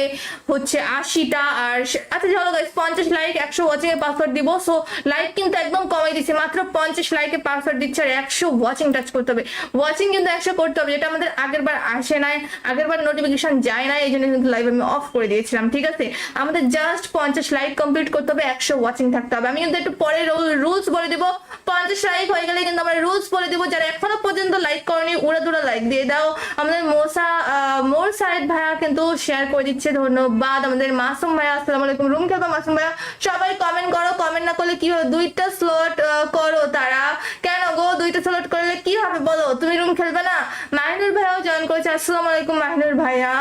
হচ্ছে 80টা। আর আচ্ছা চলো গাইস 50 লাইক 100 ওয়াচিং এর পাসওয়ার্ড দিব, সো লাইক কিন্তু একদম কমাই দিছি, মাত্র 50 লাইকে পাসওয়ার্ড দিচ্ছে আর 100 ওয়াচিং টাচ করতে হবে, ওয়াচিং কিন্তু 100 করতে হবে, যেটা আমাদের আগেরবার আসে নাই, আগেরবার নোটিফিকেশন যায় না, এই জন্য কিন্তু লাইভ আমি অফ করে দিয়েছিলাম, ঠিক আছে? আমাদের জাস্ট 50 লাইক কমপ্লিট করতে হবে, 100 ওয়াচিং থাকতে হবে। আমি কিন্তু একটু পরে রুলস বলে দিব, 50 লাইক হয়ে গেলে কিন্তু আমরা রুলস বলে দিব, যারা এখনো পর্যন্ত লাইক করেনি উড়া দুরা লাইক দিয়ে দাও। আমাদের মোর সাইদ ভাইয়া কিন্তু শেয়ার করে দিচ্ছে, ধন্যবাদ। আমাদের মাসুম ভাইয়া আসসালামু আলাইকুম, রুম খেলবা মাসুম ভাইয়া, সবাই কমেন্ট করো, কমেন্ট না করলে কি হবে? 2টা স্লট করো, তারা কেন গো 2টা স্লট করলে কি হবে বলো? তুমি রুম খেলবে না? মাহিনুর ভাইয়াও জয়েন করেছে, আসসালামু আলাইকুম মাহিনুর ভাইয়া।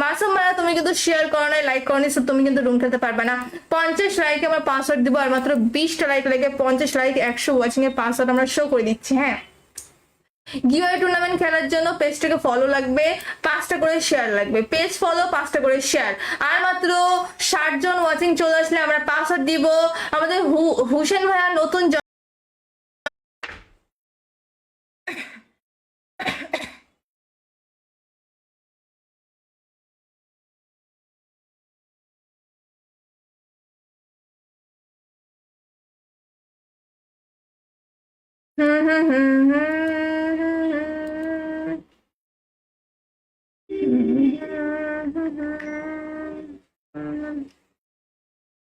মাসুম ভাইয়া তুমি কিন্তু শেয়ার করো না, লাইক করো না, তুমি কিন্তু রুম খেলতে পারবে না। 50 লাইকে আমরা পাসওয়ার্ড দিব, আর মাত্র 20টা লাইক লেগে 50 লাইক 100 ওয়াচিং এর পাসওয়ার্ড আমরা শো করে দিচ্ছি। হ্যাঁ, গিওয়ে টুর্নামেন্ট খেলার জন্য পেজটাকে ফলো লাগবে, 5টা করে শেয়ার লাগবে, পেজ ফলো 5টা করে শেয়ার, আর মাত্র 60 জন ওয়াচিং চলে আসলে আমরা পাসওয়ার্ড দিব। আমাদের হুসেন ভাইয়া নতুন হুম হুম হুম হুম।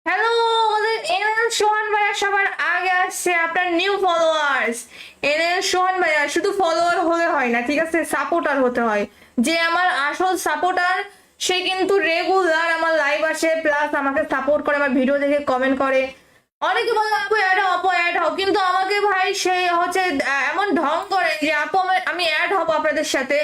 হ্যালো, আমাদের এনএল সোহান ভাইয়া সবার আগে আসছে, আপনার নিউ ফলোয়ার্স। এনএল সোহান ভাইয়া শুধু ফলোয়ার হলে হয় না, ঠিক আছে, সাপোর্টার হতে হয়। যে আমার আসল সাপোর্টার সে কিন্তু রেগুলার আমার লাইভ আসে, প্লাস আমাকে সাপোর্ট করে, আমার ভিডিও দেখে কমেন্ট করে। অনেকে বলে আপু অ্যাড হও, আপু অ্যাড হও, কিন্তু আমাকে ভাই সে হচ্ছে এমন ঢং করে যে আপু আমি অ্যাড হবো আপনাদের সাথে,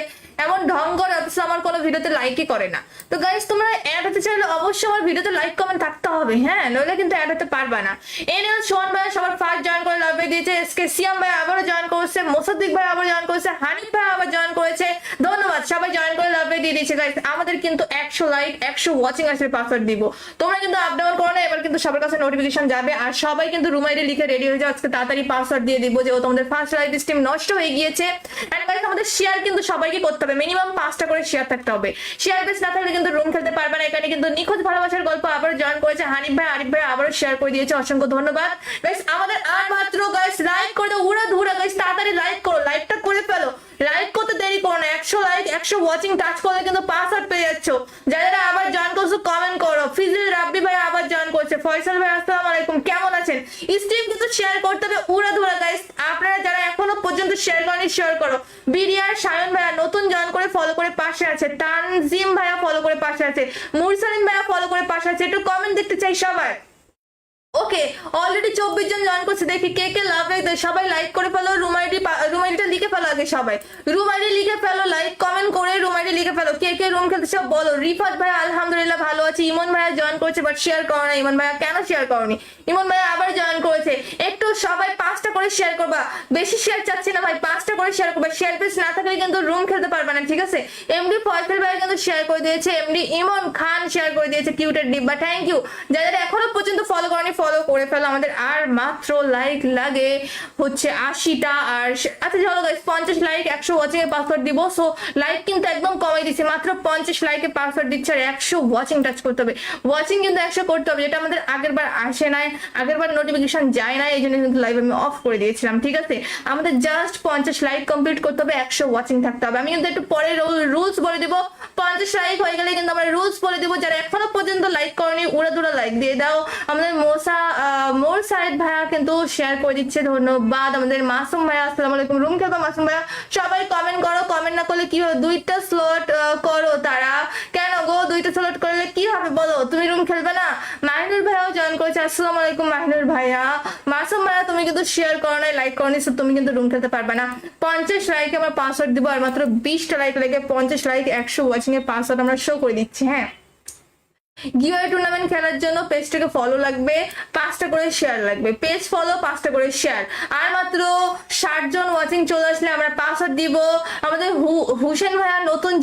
এমন ঢং করে, অথচ আমার কোনো ভিডিওতে লাইকই করে না। তো গাইস তোমরা অ্যাড হতে চাইলে অবশ্যই আমার ভিডিওতে লাইক কমেন্ট থাকতে হবে, হ্যাঁ, নইলে কিন্তু অ্যাড হতে পারবা না। এনএল সোহান ভাই সবার ফার্স্ট জয়েন করে লাভে দিয়েছে, এসকে সিয়াম ভাই আবারও জয়েন করেছে, মোসাদ্দিক ভাই আবার জয়েন করেছে, হানিফ ভাই আবার জয়েন করেছে, ধন্যবাদ সবাই জয়েন করে লাভে দিয়ে দিয়েছে। গাইস আমাদের কিন্তু 100 লাইক 100 ওয়াচিং আসলে পাসওয়ার্ড দিব, তোমরা কিন্তু আপ ডাউন করো না, এবার কিন্তু সবার কাছে নোটিফিকেশন যাবে। আর সবাই কিন্তু রুম আইডি লিখে রেডি হয়ে যাও, আজকে তাড়াতাড়ি পাসওয়ার্ড দিয়ে দিব, যে তোমাদের ফার্স্ট লাইভ স্ট্রিম নষ্ট হয়ে গিয়েছে। এন্ড গাইস আমাদের শেয়ার কিন্তু সবাইকে করতে হবে, মিনিমাম 5টা করে শেয়ার থাকতে হবে, শেয়ার বেস না থাকলে কিন্তু রুম খেলতে পারবে না। এখানে কিন্তু নিখুঁত ভালোবাসার গল্প আবার জয়েন করেছে হানিফ ভাই, আরিফ ভাই আবারও শেয়ার করে দিয়েছে, অসংখ্য ধন্যবাদ। গাইস আমাদের আর মাত্র গাইস লাইক করে দাও, উড়া ধুরা গাইস তাড়াতাড়ি লাইক করো, লাইকটা করে ফেলো, লাইক করতে দেরি করো না, 100 লাইক 100 ওয়াচিং টাচ করলে কিন্তু পাসওয়ার্ড পেয়ে যাচ্ছ। যারা আবার জয়েন করছো কমেন্ট করো, ফিজিল রাব্বি ভাই আবার জয়েন করছে, ফয়সাল ভাই আসসালামু আলাইকুম, কেমন আছেন? স্ট্রিম কিন্তু শেয়ার করতে হবে উড়া ধুরা গাইস, আপনারা যারা এখনো পর্যন্ত শেয়ার করেনি শেয়ার করো। বিডিআর সায়ন ভাইয়া নতুন জয়েন করে ফলো করে পাশে আছে, তানজিম ভাইয়া ফলো করে পাশে আছে, মুরসালিন ভাইয়া ফলো করে পাশে আছে, একটু কমেন্ট দেখতে চাই সবাই। ওকে ওকে, অলরেডি 24 জন জয়েন করছে, দেখি কে কে লাভ লাইক দেয়। সবাই লাইক করে ফেলো, রুম আইডিটা লিখে ফেলো আগে সবাই, রুম আইডি লিখে ফেলো, লাইক কমেন্ট করে রুম আইডি লিখে ফেলো, কে কে রুম খেলতে সব বলো। রিফাত ভাই আলহামদুলিল্লাহ ভালো আছে। ইমন ভাইয়া জয়েন করেছে বাট শেয়ার করো না। ইমন ভাইয়া কেন শেয়ার করনি? ইমন ভাইয়া আবার জয়েন করেছে। একটু সবাই 5টা করে শেয়ার করবা, বেশি শেয়ার চাচ্ছি না ভাই, 5টা করে শেয়ার করবা। শেয়ার পেজ না থাকলে কিন্তু রুম খেলতে পারবে না, ঠিক আছে? এমডি ফয়সাল ভাই কিন্তু শেয়ার করে দিয়েছে, এমডি ইমন খান শেয়ার করে দিয়েছে, কিউটের ডিব্বা, থ্যাংক ইউ। যারা এখনো পর্যন্ত ফলো করেনি ফলো করে ফেলো। আমাদের আর মাত্র লাইক লাগে হচ্ছে 80টা। আর আচ্ছা চলো গাইস, 50 লাইক 100 ওয়াচিং এর পাসওয়ার্ড দিব। সো লাইক কিন্তু একদম কমাই দিছি, মাত্র 50 লাইকে পাসওয়ার্ড দিচ্ছে আর 100 ওয়াচিং টাচ করতে হবে। ওয়াচিং কিন্তু 100 করতে হবে, যেটা আমাদের আগের বার আসে নাই, আগের বার নোটিফিকেশন যায় না, এই জন্য কিন্তু লাইভ আমি অফ করে দিয়েছিলাম, ঠিক আছে? আমাদের জাস্ট 50 লাইক কমপ্লিট করতে হবে, 100 ওয়াচিং থাকতে হবে। আমি কিন্তু একটু পরে রুলস বলে দিব। 50 লাইক হয়ে গেলে কিন্তু আমরা রুলস বলে দিব। যারা এখনো পর্যন্ত লাইক করেনি উড়া লাইক দিয়ে দাও। আমাদের মোর সাইড ভাইয়া কিন্তু শেয়ার করে দিচ্ছে, ধন্যবাদ। আমাদের মাসুম ভাইয়া, আসসালামু আলাইকুম। রুম খেলবো মাসুম ভাইয়া, সবাই কমেন্ট করো। কমেন্ট না করলে কি হবে? 2টা স্লট করো। তারা কেন গো 2টা স্লট করলে কি হবে বলো? তুমি রুম খেলবে না? মাহিনুর ভাইয়াও জয়েন করেছে, আসসালামু আলাইকুম মাহিনুর ভাইয়া। মাসুম ভাইয়া তুমি কিন্তু শেয়ার করো না, লাইক করো না, তুমি কিন্তু রুম খেলতে পারবে না। 50 লাইকে আমরা পাসওয়ার্ড দিব, আর মাত্র 20টা লাইক লাগে 50 লাইক 100 ওয়াচিং এর পাসওয়ার্ড আমরা শো করে দিচ্ছি। হ্যাঁ, গিওয়ে টুর্নামেন্ট খেলার জন্য পেজটাকে ফলো লাগবে, 5টা করে শেয়ার লাগবে। পেজ ফলো, 5টা করে শেয়ার। আর মাত্র 60 জন ওয়াচিং চলে আসলে আমরা পাসওয়ার্ড দিব। আমাদের হুসেন ভাইয়া নতুন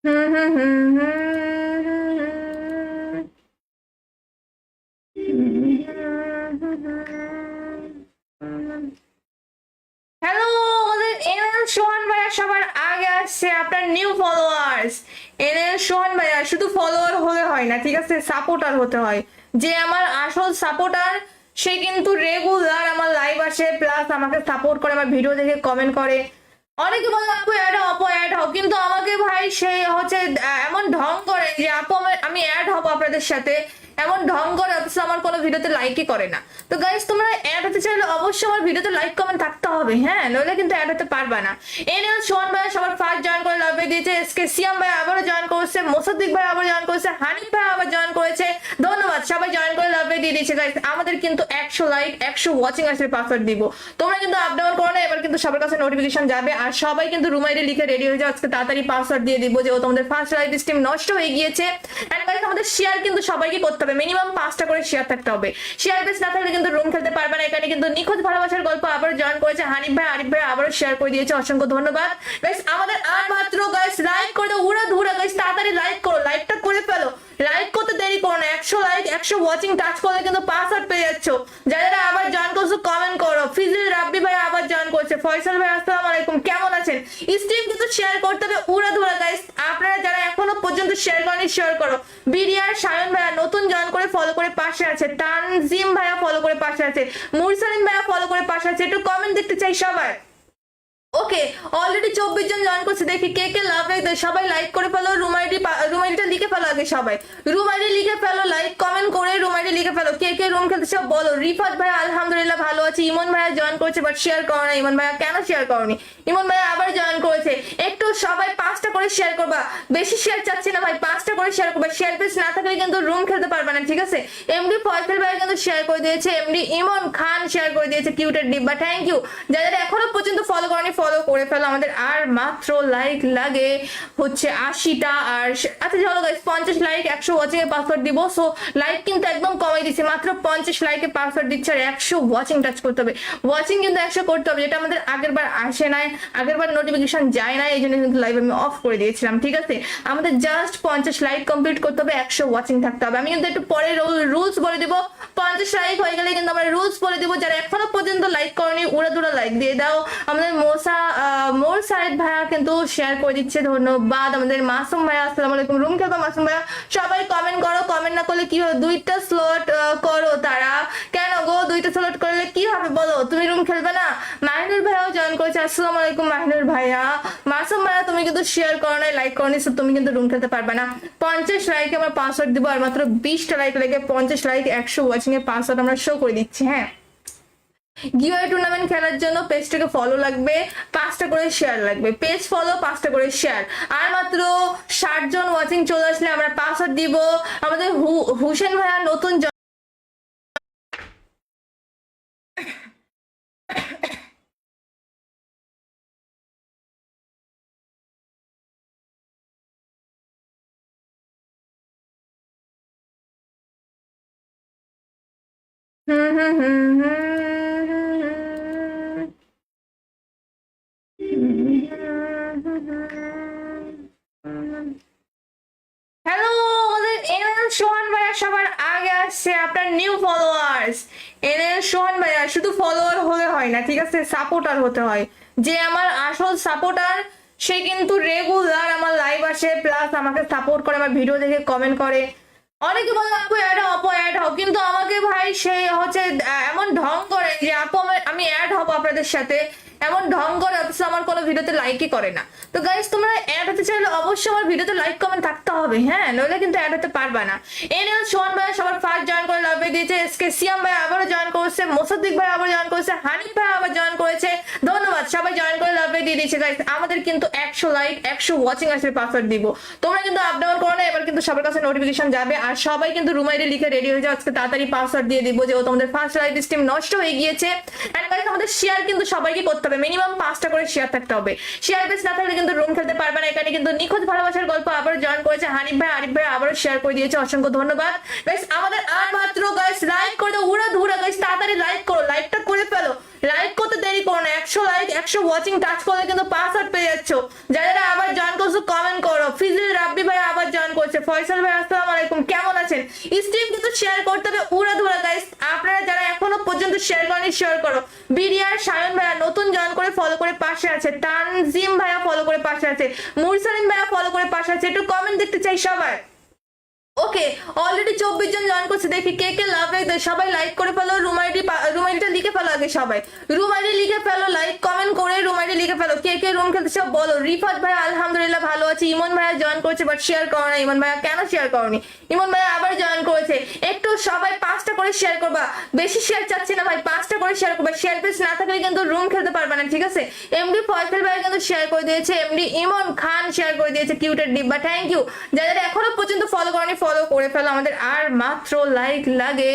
হুম হুম হুম হ্যালো, আমাদের এনএল সোহান ভাইয়া সবার আগে আসছে, আপনার নিউ ফলোয়ার্স। এনএল সোহান ভাইয়া শুধু ফলোয়ার হলে হয় না, ঠিক আছে? সাপোর্টার হতে হয়। যে আমার আসল সাপোর্টার সে কিন্তু রেগুলার আমার লাইভ আসে, প্লাস আমাকে সাপোর্ট করে, আমার ভিডিও দেখে কমেন্ট করে। অনেকে বলে আপু অ্যাড হও, আপু অ্যাড হও, কিন্তু আমাকে ভাই সে হচ্ছে এমন ঢং করে যে আপু আমি অ্যাড হবো আপনাদের সাথে, এমন ঢং করে, অথচ আমার কোনো ভিডিওতে লাইকই করে না। তো গাইস, তোমরা অ্যাড হতে চাইলে অবশ্যই আমার ভিডিওতে লাইক কমেন্ট থাকতে হবে, হ্যাঁ, নইলে কিন্তু অ্যাড হতে পারবা না। এনএল সোহান ভাই সবার ফার্স্ট জয়েন করে লাভ দিয়েছে, এসকে সিয়াম ভাই আবারও জয়েন করেছে, মোসাদ্দিক ভাই আবার জয়েন করেছে, হানিফ ভাই আবার জয়েন করেছে, ধন্যবাদ। সবাই জয়েন করে লাভ দিয়ে দিয়েছে গাইস। আমাদের কিন্তু 100 লাইক 100 ওয়াচিং আসলে পাসওয়ার্ড দিব। তোমরা কিন্তু আপ ডাউন করো না, এবার কিন্তু সবার কাছে নোটিফিকেশন যাবে। আর সবাই কিন্তু রুম আইডি লিখে রেডি হয়ে যাও, আজকে তাড়াতাড়ি পাসওয়ার্ড দিয়ে দিব, যে তোমাদের ফার্স্ট লাইভ স্ট্রিম নষ্ট হয়ে গিয়েছে। এন্ড গাইস, আমাদের শেয়ার কিন্তু সবাইকে করতে হবে, মিনিমাম 5টা করে শেয়ার থাকতে হবে। শেয়ার বেস না থাকলে কিন্তু রুম খেলতে পারবে না। এখানে কিন্তু নিখুঁত ভালোবাসার গল্প আবার জয়েন করেছে হানিফ ভাই, আরিফ ভাই আবারও শেয়ার করে দিয়েছে, অসংখ্য ধন্যবাদ গাইস। আমাদের আর মাত্র গাইস লাইক করে দাও, উড়া ধুরা গাইস, তাড়াতাড়ি লাইক করো, লাইকটা করে ফেলো, লাইক করতে দেরি করো না। 100 লাইক 100 ওয়াচিং টাচ করলে কিন্তু পাসওয়ার্ড পেয়ে যাচ্ছ। যারা আবার জয়েন করছো কমেন্ট করো। ফিজিল রাব্বি ভাই আবার জয়েন করছে, ফয়সাল ভাই আসসালামু আলাইকুম, কেমন আছেন? স্ট্রিম কিন্তু শেয়ার করতে হবে উড়া ধুরা গাইস। আপনারা যারা এখনো পর্যন্ত শেয়ার করেনি শেয়ার করো। বিডিআর সায়ন ভাইয়া নতুন জয়েন করে ফলো করে পাশে আছে, তানজিম ভাইয়া ফলো করে পাশে আছে, মুরসালিন ভাইয়া ফলো করে পাশে আছে। একটু কমেন্ট দেখতে চাই সবাই। ওকে, অলরেডি 24 জন জয়েন করছে, দেখি কে কে লাভ লাইক দেয়। সবাই লাইক করে ফেলো, রুম আইডিটা লিখে ফেলো আগে সবাই, রুম আইডি লিখে ফেলো, লাইক কমেন্ট করে রুম আইডি লিখে ফেলো, কে কে রুম খেলতে সব বলো। রিফাত ভাই আলহামদুলিল্লাহ ভালো আছে। ইমন ভাইয়া জয়েন করেছে বাট শেয়ার করো না। ইমন ভাইয়া কেন শেয়ার করনি? ইমন ভাইয়া আবার জয়েন করেছে। একটু সবাই 5টা করে শেয়ার করবা, বেশি শেয়ার চাচ্ছি না ভাই, 5টা করে শেয়ার করবা। শেয়ার পেজ না থাকলে কিন্তু রুম খেলতে পারবে না, ঠিক আছে? এমডি ফয়সাল ভাই কিন্তু শেয়ার করে দিয়েছে, এমডি ইমন খান শেয়ার করে দিয়েছে, কিউটের ডিব্বা, থ্যাংক ইউ। যারা এখনো পর্যন্ত ফলো করেনি ফলো করে ফেলো। আমাদের আর মাত্র লাইক লাগে হচ্ছে 80টা। আর আচ্ছা চলো গাইস, 50 লাইক 100 ওয়াচিং এর পাসওয়ার্ড দিব। সো লাইক কিন্তু একদম কমাই দিছি, মাত্র 50 লাইকে পাসওয়ার্ড দিচ্ছে আর 100 ওয়াচিং টাচ করতে হবে। ওয়াচিং কিন্তু 100 করতে হবে, যেটা আমাদের আগের বার আসে নাই, আগের বার নোটিফিকেশন যায় না, এই জন্য কিন্তু লাইভ আমি অফ করে দিয়েছিলাম, ঠিক আছে? আমাদের জাস্ট 50 লাইক কমপ্লিট করতে হবে, 100 ওয়াচিং থাকতে হবে। আমি কিন্তু একটু পরে রুলস বলে দিব। 50 লাইক হয়ে গেলে কিন্তু আমরা রুলস বলে দিব। যারা এখনো পর্যন্ত লাইক করেনি উড়া লাইক দিয়ে দাও। আমাদের মোর সাইড ভাইয়া কিন্তু শেয়ার করে দিচ্ছে, ধন্যবাদ। আমাদের মাসুম ভাইয়া, আসসালামু আলাইকুম। রুম খেলবো মাসুম ভাইয়া, সবাই কমেন্ট করো। কমেন্ট না করলে কি হবে? 2টা স্লট করো। তারা কেন গো 2টা স্লট করলে কি হবে বলো? তুমি রুম খেলবে না? মাহিনুর ভাইয়াও জয়েন করেছে, আসসালামু আলাইকুম মাহিনুর ভাইয়া। মাসুম ভাইয়া তুমি কিন্তু শেয়ার করো নাই, লাইক করো নি, so তুমি কিন্তু রুম খেলতে পারবে না। 50 লাইকে আমরা পাসওয়ার্ড দিব, আর মাত্র 20টা লাইক লেগে 50 লাইক 100 ওয়াচিং এর পাসওয়ার্ড আমরা শো করে দিচ্ছি। হ্যাঁ, গিওয়ে টুর্নামেন্ট খেলার জন্য পেজটাকে ফলো লাগবে, 5টা করে শেয়ার লাগবে। পেজ ফলো, 5টা করে শেয়ার, আর মাত্র 60 জন ওয়াচিং চলে আসলে আমরা পাসওয়ার্ড দিব। আমাদের হুসেন ভাইয়া নতুন হুম হুম হুম হ্যালো, আমাদের এনএল সোহান ভাইয়া সবার আগে আসছে, আপনার নিউ ফলোয়ার্স। এনএল সোহান ভাইয়া শুধু ফলোয়ার হলে হয় না, ঠিক আছে, সাপোর্টার হতে হয়। যে আমার আসল সাপোর্টার সে কিন্তু রেগুলার আমার লাইভ আসে, প্লাস আমাকে সাপোর্ট করে, আমার ভিডিও দেখে কমেন্ট করে। অনেকে বলে আপু অ্যাড হও, আপু অ্যাড হও, কিন্তু আমাকে ভাই সে হচ্ছে এমন ঢং করে যে আপু আমি অ্যাড হবো আপনাদের সাথে, এমন ঢং করে, অথচ আমার কোনো ভিডিওতে লাইকই করে না। তো গাইস, তোমরা অ্যাড হতে চাইলে অবশ্যই আমার ভিডিওতে লাইক কমেন্ট থাকতে হবে, হ্যাঁ, নইলে কিন্তু অ্যাড হতে পারবা না। এনএল সোহান ভাই সবার ফার্স্ট জয়েন করে লাভে দিয়েছে, এসকে সিয়াম ভাই আবারও জয়েন করেছে, মোসাদ্দিক ভাই আবার জয়েন করেছে, হানিফ ভাই আবার জয়েন করেছে। ধন্যবাদ, সবাই জয়েন করে লাভে দিয়ে দিয়েছে। গাইস, আমাদের কিন্তু 100 লাইক 100 ওয়াচিং আসলে পাসওয়ার্ড দিব। তোমরা কিন্তু আপ ডাউন করো না, এবার কিন্তু সবার কাছে নোটিফিকেশন যাবে। আর সবাই কিন্তু রুম আইডি লিখে রেডি হয়ে যাও, আজকে তাড়াতাড়ি পাসওয়ার্ড দিয়ে দিব, যে তোমাদের ফার্স্ট লাইভ স্ট্রিম নষ্ট হয়ে গিয়েছে। এন্ড গাইস, আমাদের শেয়ার কিন্তু সবাইকে করতে হবে, মিনিমাম 5টা করে শেয়ার থাকতে হবে। শেয়ার বেস না থাকলে কিন্তু রুম খেলতে পারবে না। এখানে কিন্তু নিখুঁত ভালোবাসার গল্প আবার জয়েন করেছে হানিফ ভাই, আরিফ ভাই আবারও শেয়ার করে দিয়েছে, অসংখ্য ধন্যবাদ। গাইস, আমাদের আর মাত্র গাইস লাইক করে দাও, উড়া ধুরা। গাইস, তাড়াতাড়ি লাইক করো, লাইকটা করে ফেলো, লাইক করতে দেরি করো না। 100 লাইক 100 ওয়াচিং টাচ করলে কিন্তু পাসওয়ার্ড পেয়ে যাচ্ছ। যারা আবার জয়েন করছো কমেন্ট করো। ফিজিল রাব্বি ভাই আবার জয়েন করছে, ফয়সাল ভাই আসসালামু আলাইকুম, কেমন আছেন? স্ট্রিম কিন্তু শেয়ার করতে হবে উড়া ধুরা। গাইস, আপনারা যারা এখনো পর্যন্ত শেয়ার করেনি শেয়ার করো। বিডিআর সায়ন ভাইয়া নতুন জয়েন করে ফলো করে পাশে আছে, তানজিম ভাইয়া ফলো করে পাশে আছে, মুরসালিন ভাইয়া ফলো করে পাশে আছে। একটু কমেন্ট দেখতে চাই সবাই। ওকে, অলরেডি 24 জন জয়েন করছে, দেখি কে কে লাভ রেখে। সবাই লাইক করে ফেলো, রুম আইডিটা লিখে ফেলো আগে, সবাই রুম আইডি লিখে ফেলো, লাইক কমেন্ট করে রুম আইডি লিখে ফেলো। কে কে রুম খেলতে সব বলো। রিফাত ভাই আলহামদুলিল্লাহ ভালো আছে। ইমন ভাইয়া জয়েন করেছে বাট শেয়ার করো না। ইমন ভাইয়া কেন শেয়ার করনি? ইমন ভাইয়া আবার জয়েন করেছে। একটু সবাই 5টা করে শেয়ার করবা, বেশি শেয়ার চাচ্ছি না ভাই, 5টা করে শেয়ার করবা। শেয়ার পেজ না থাকলে কিন্তু রুম খেলতে পারবে না, ঠিক আছে। এমডি ফয়সাল ভাই কিন্তু শেয়ার করে দিয়েছে, এমডি ইমন খান শেয়ার করে দিয়েছে, কিউটের ডিব্বা, থ্যাংক ইউ। যারা এখনো পর্যন্ত ফলো করেনি ফলো করে ফেলো। আমাদের আর মাত্র লাইক লাগে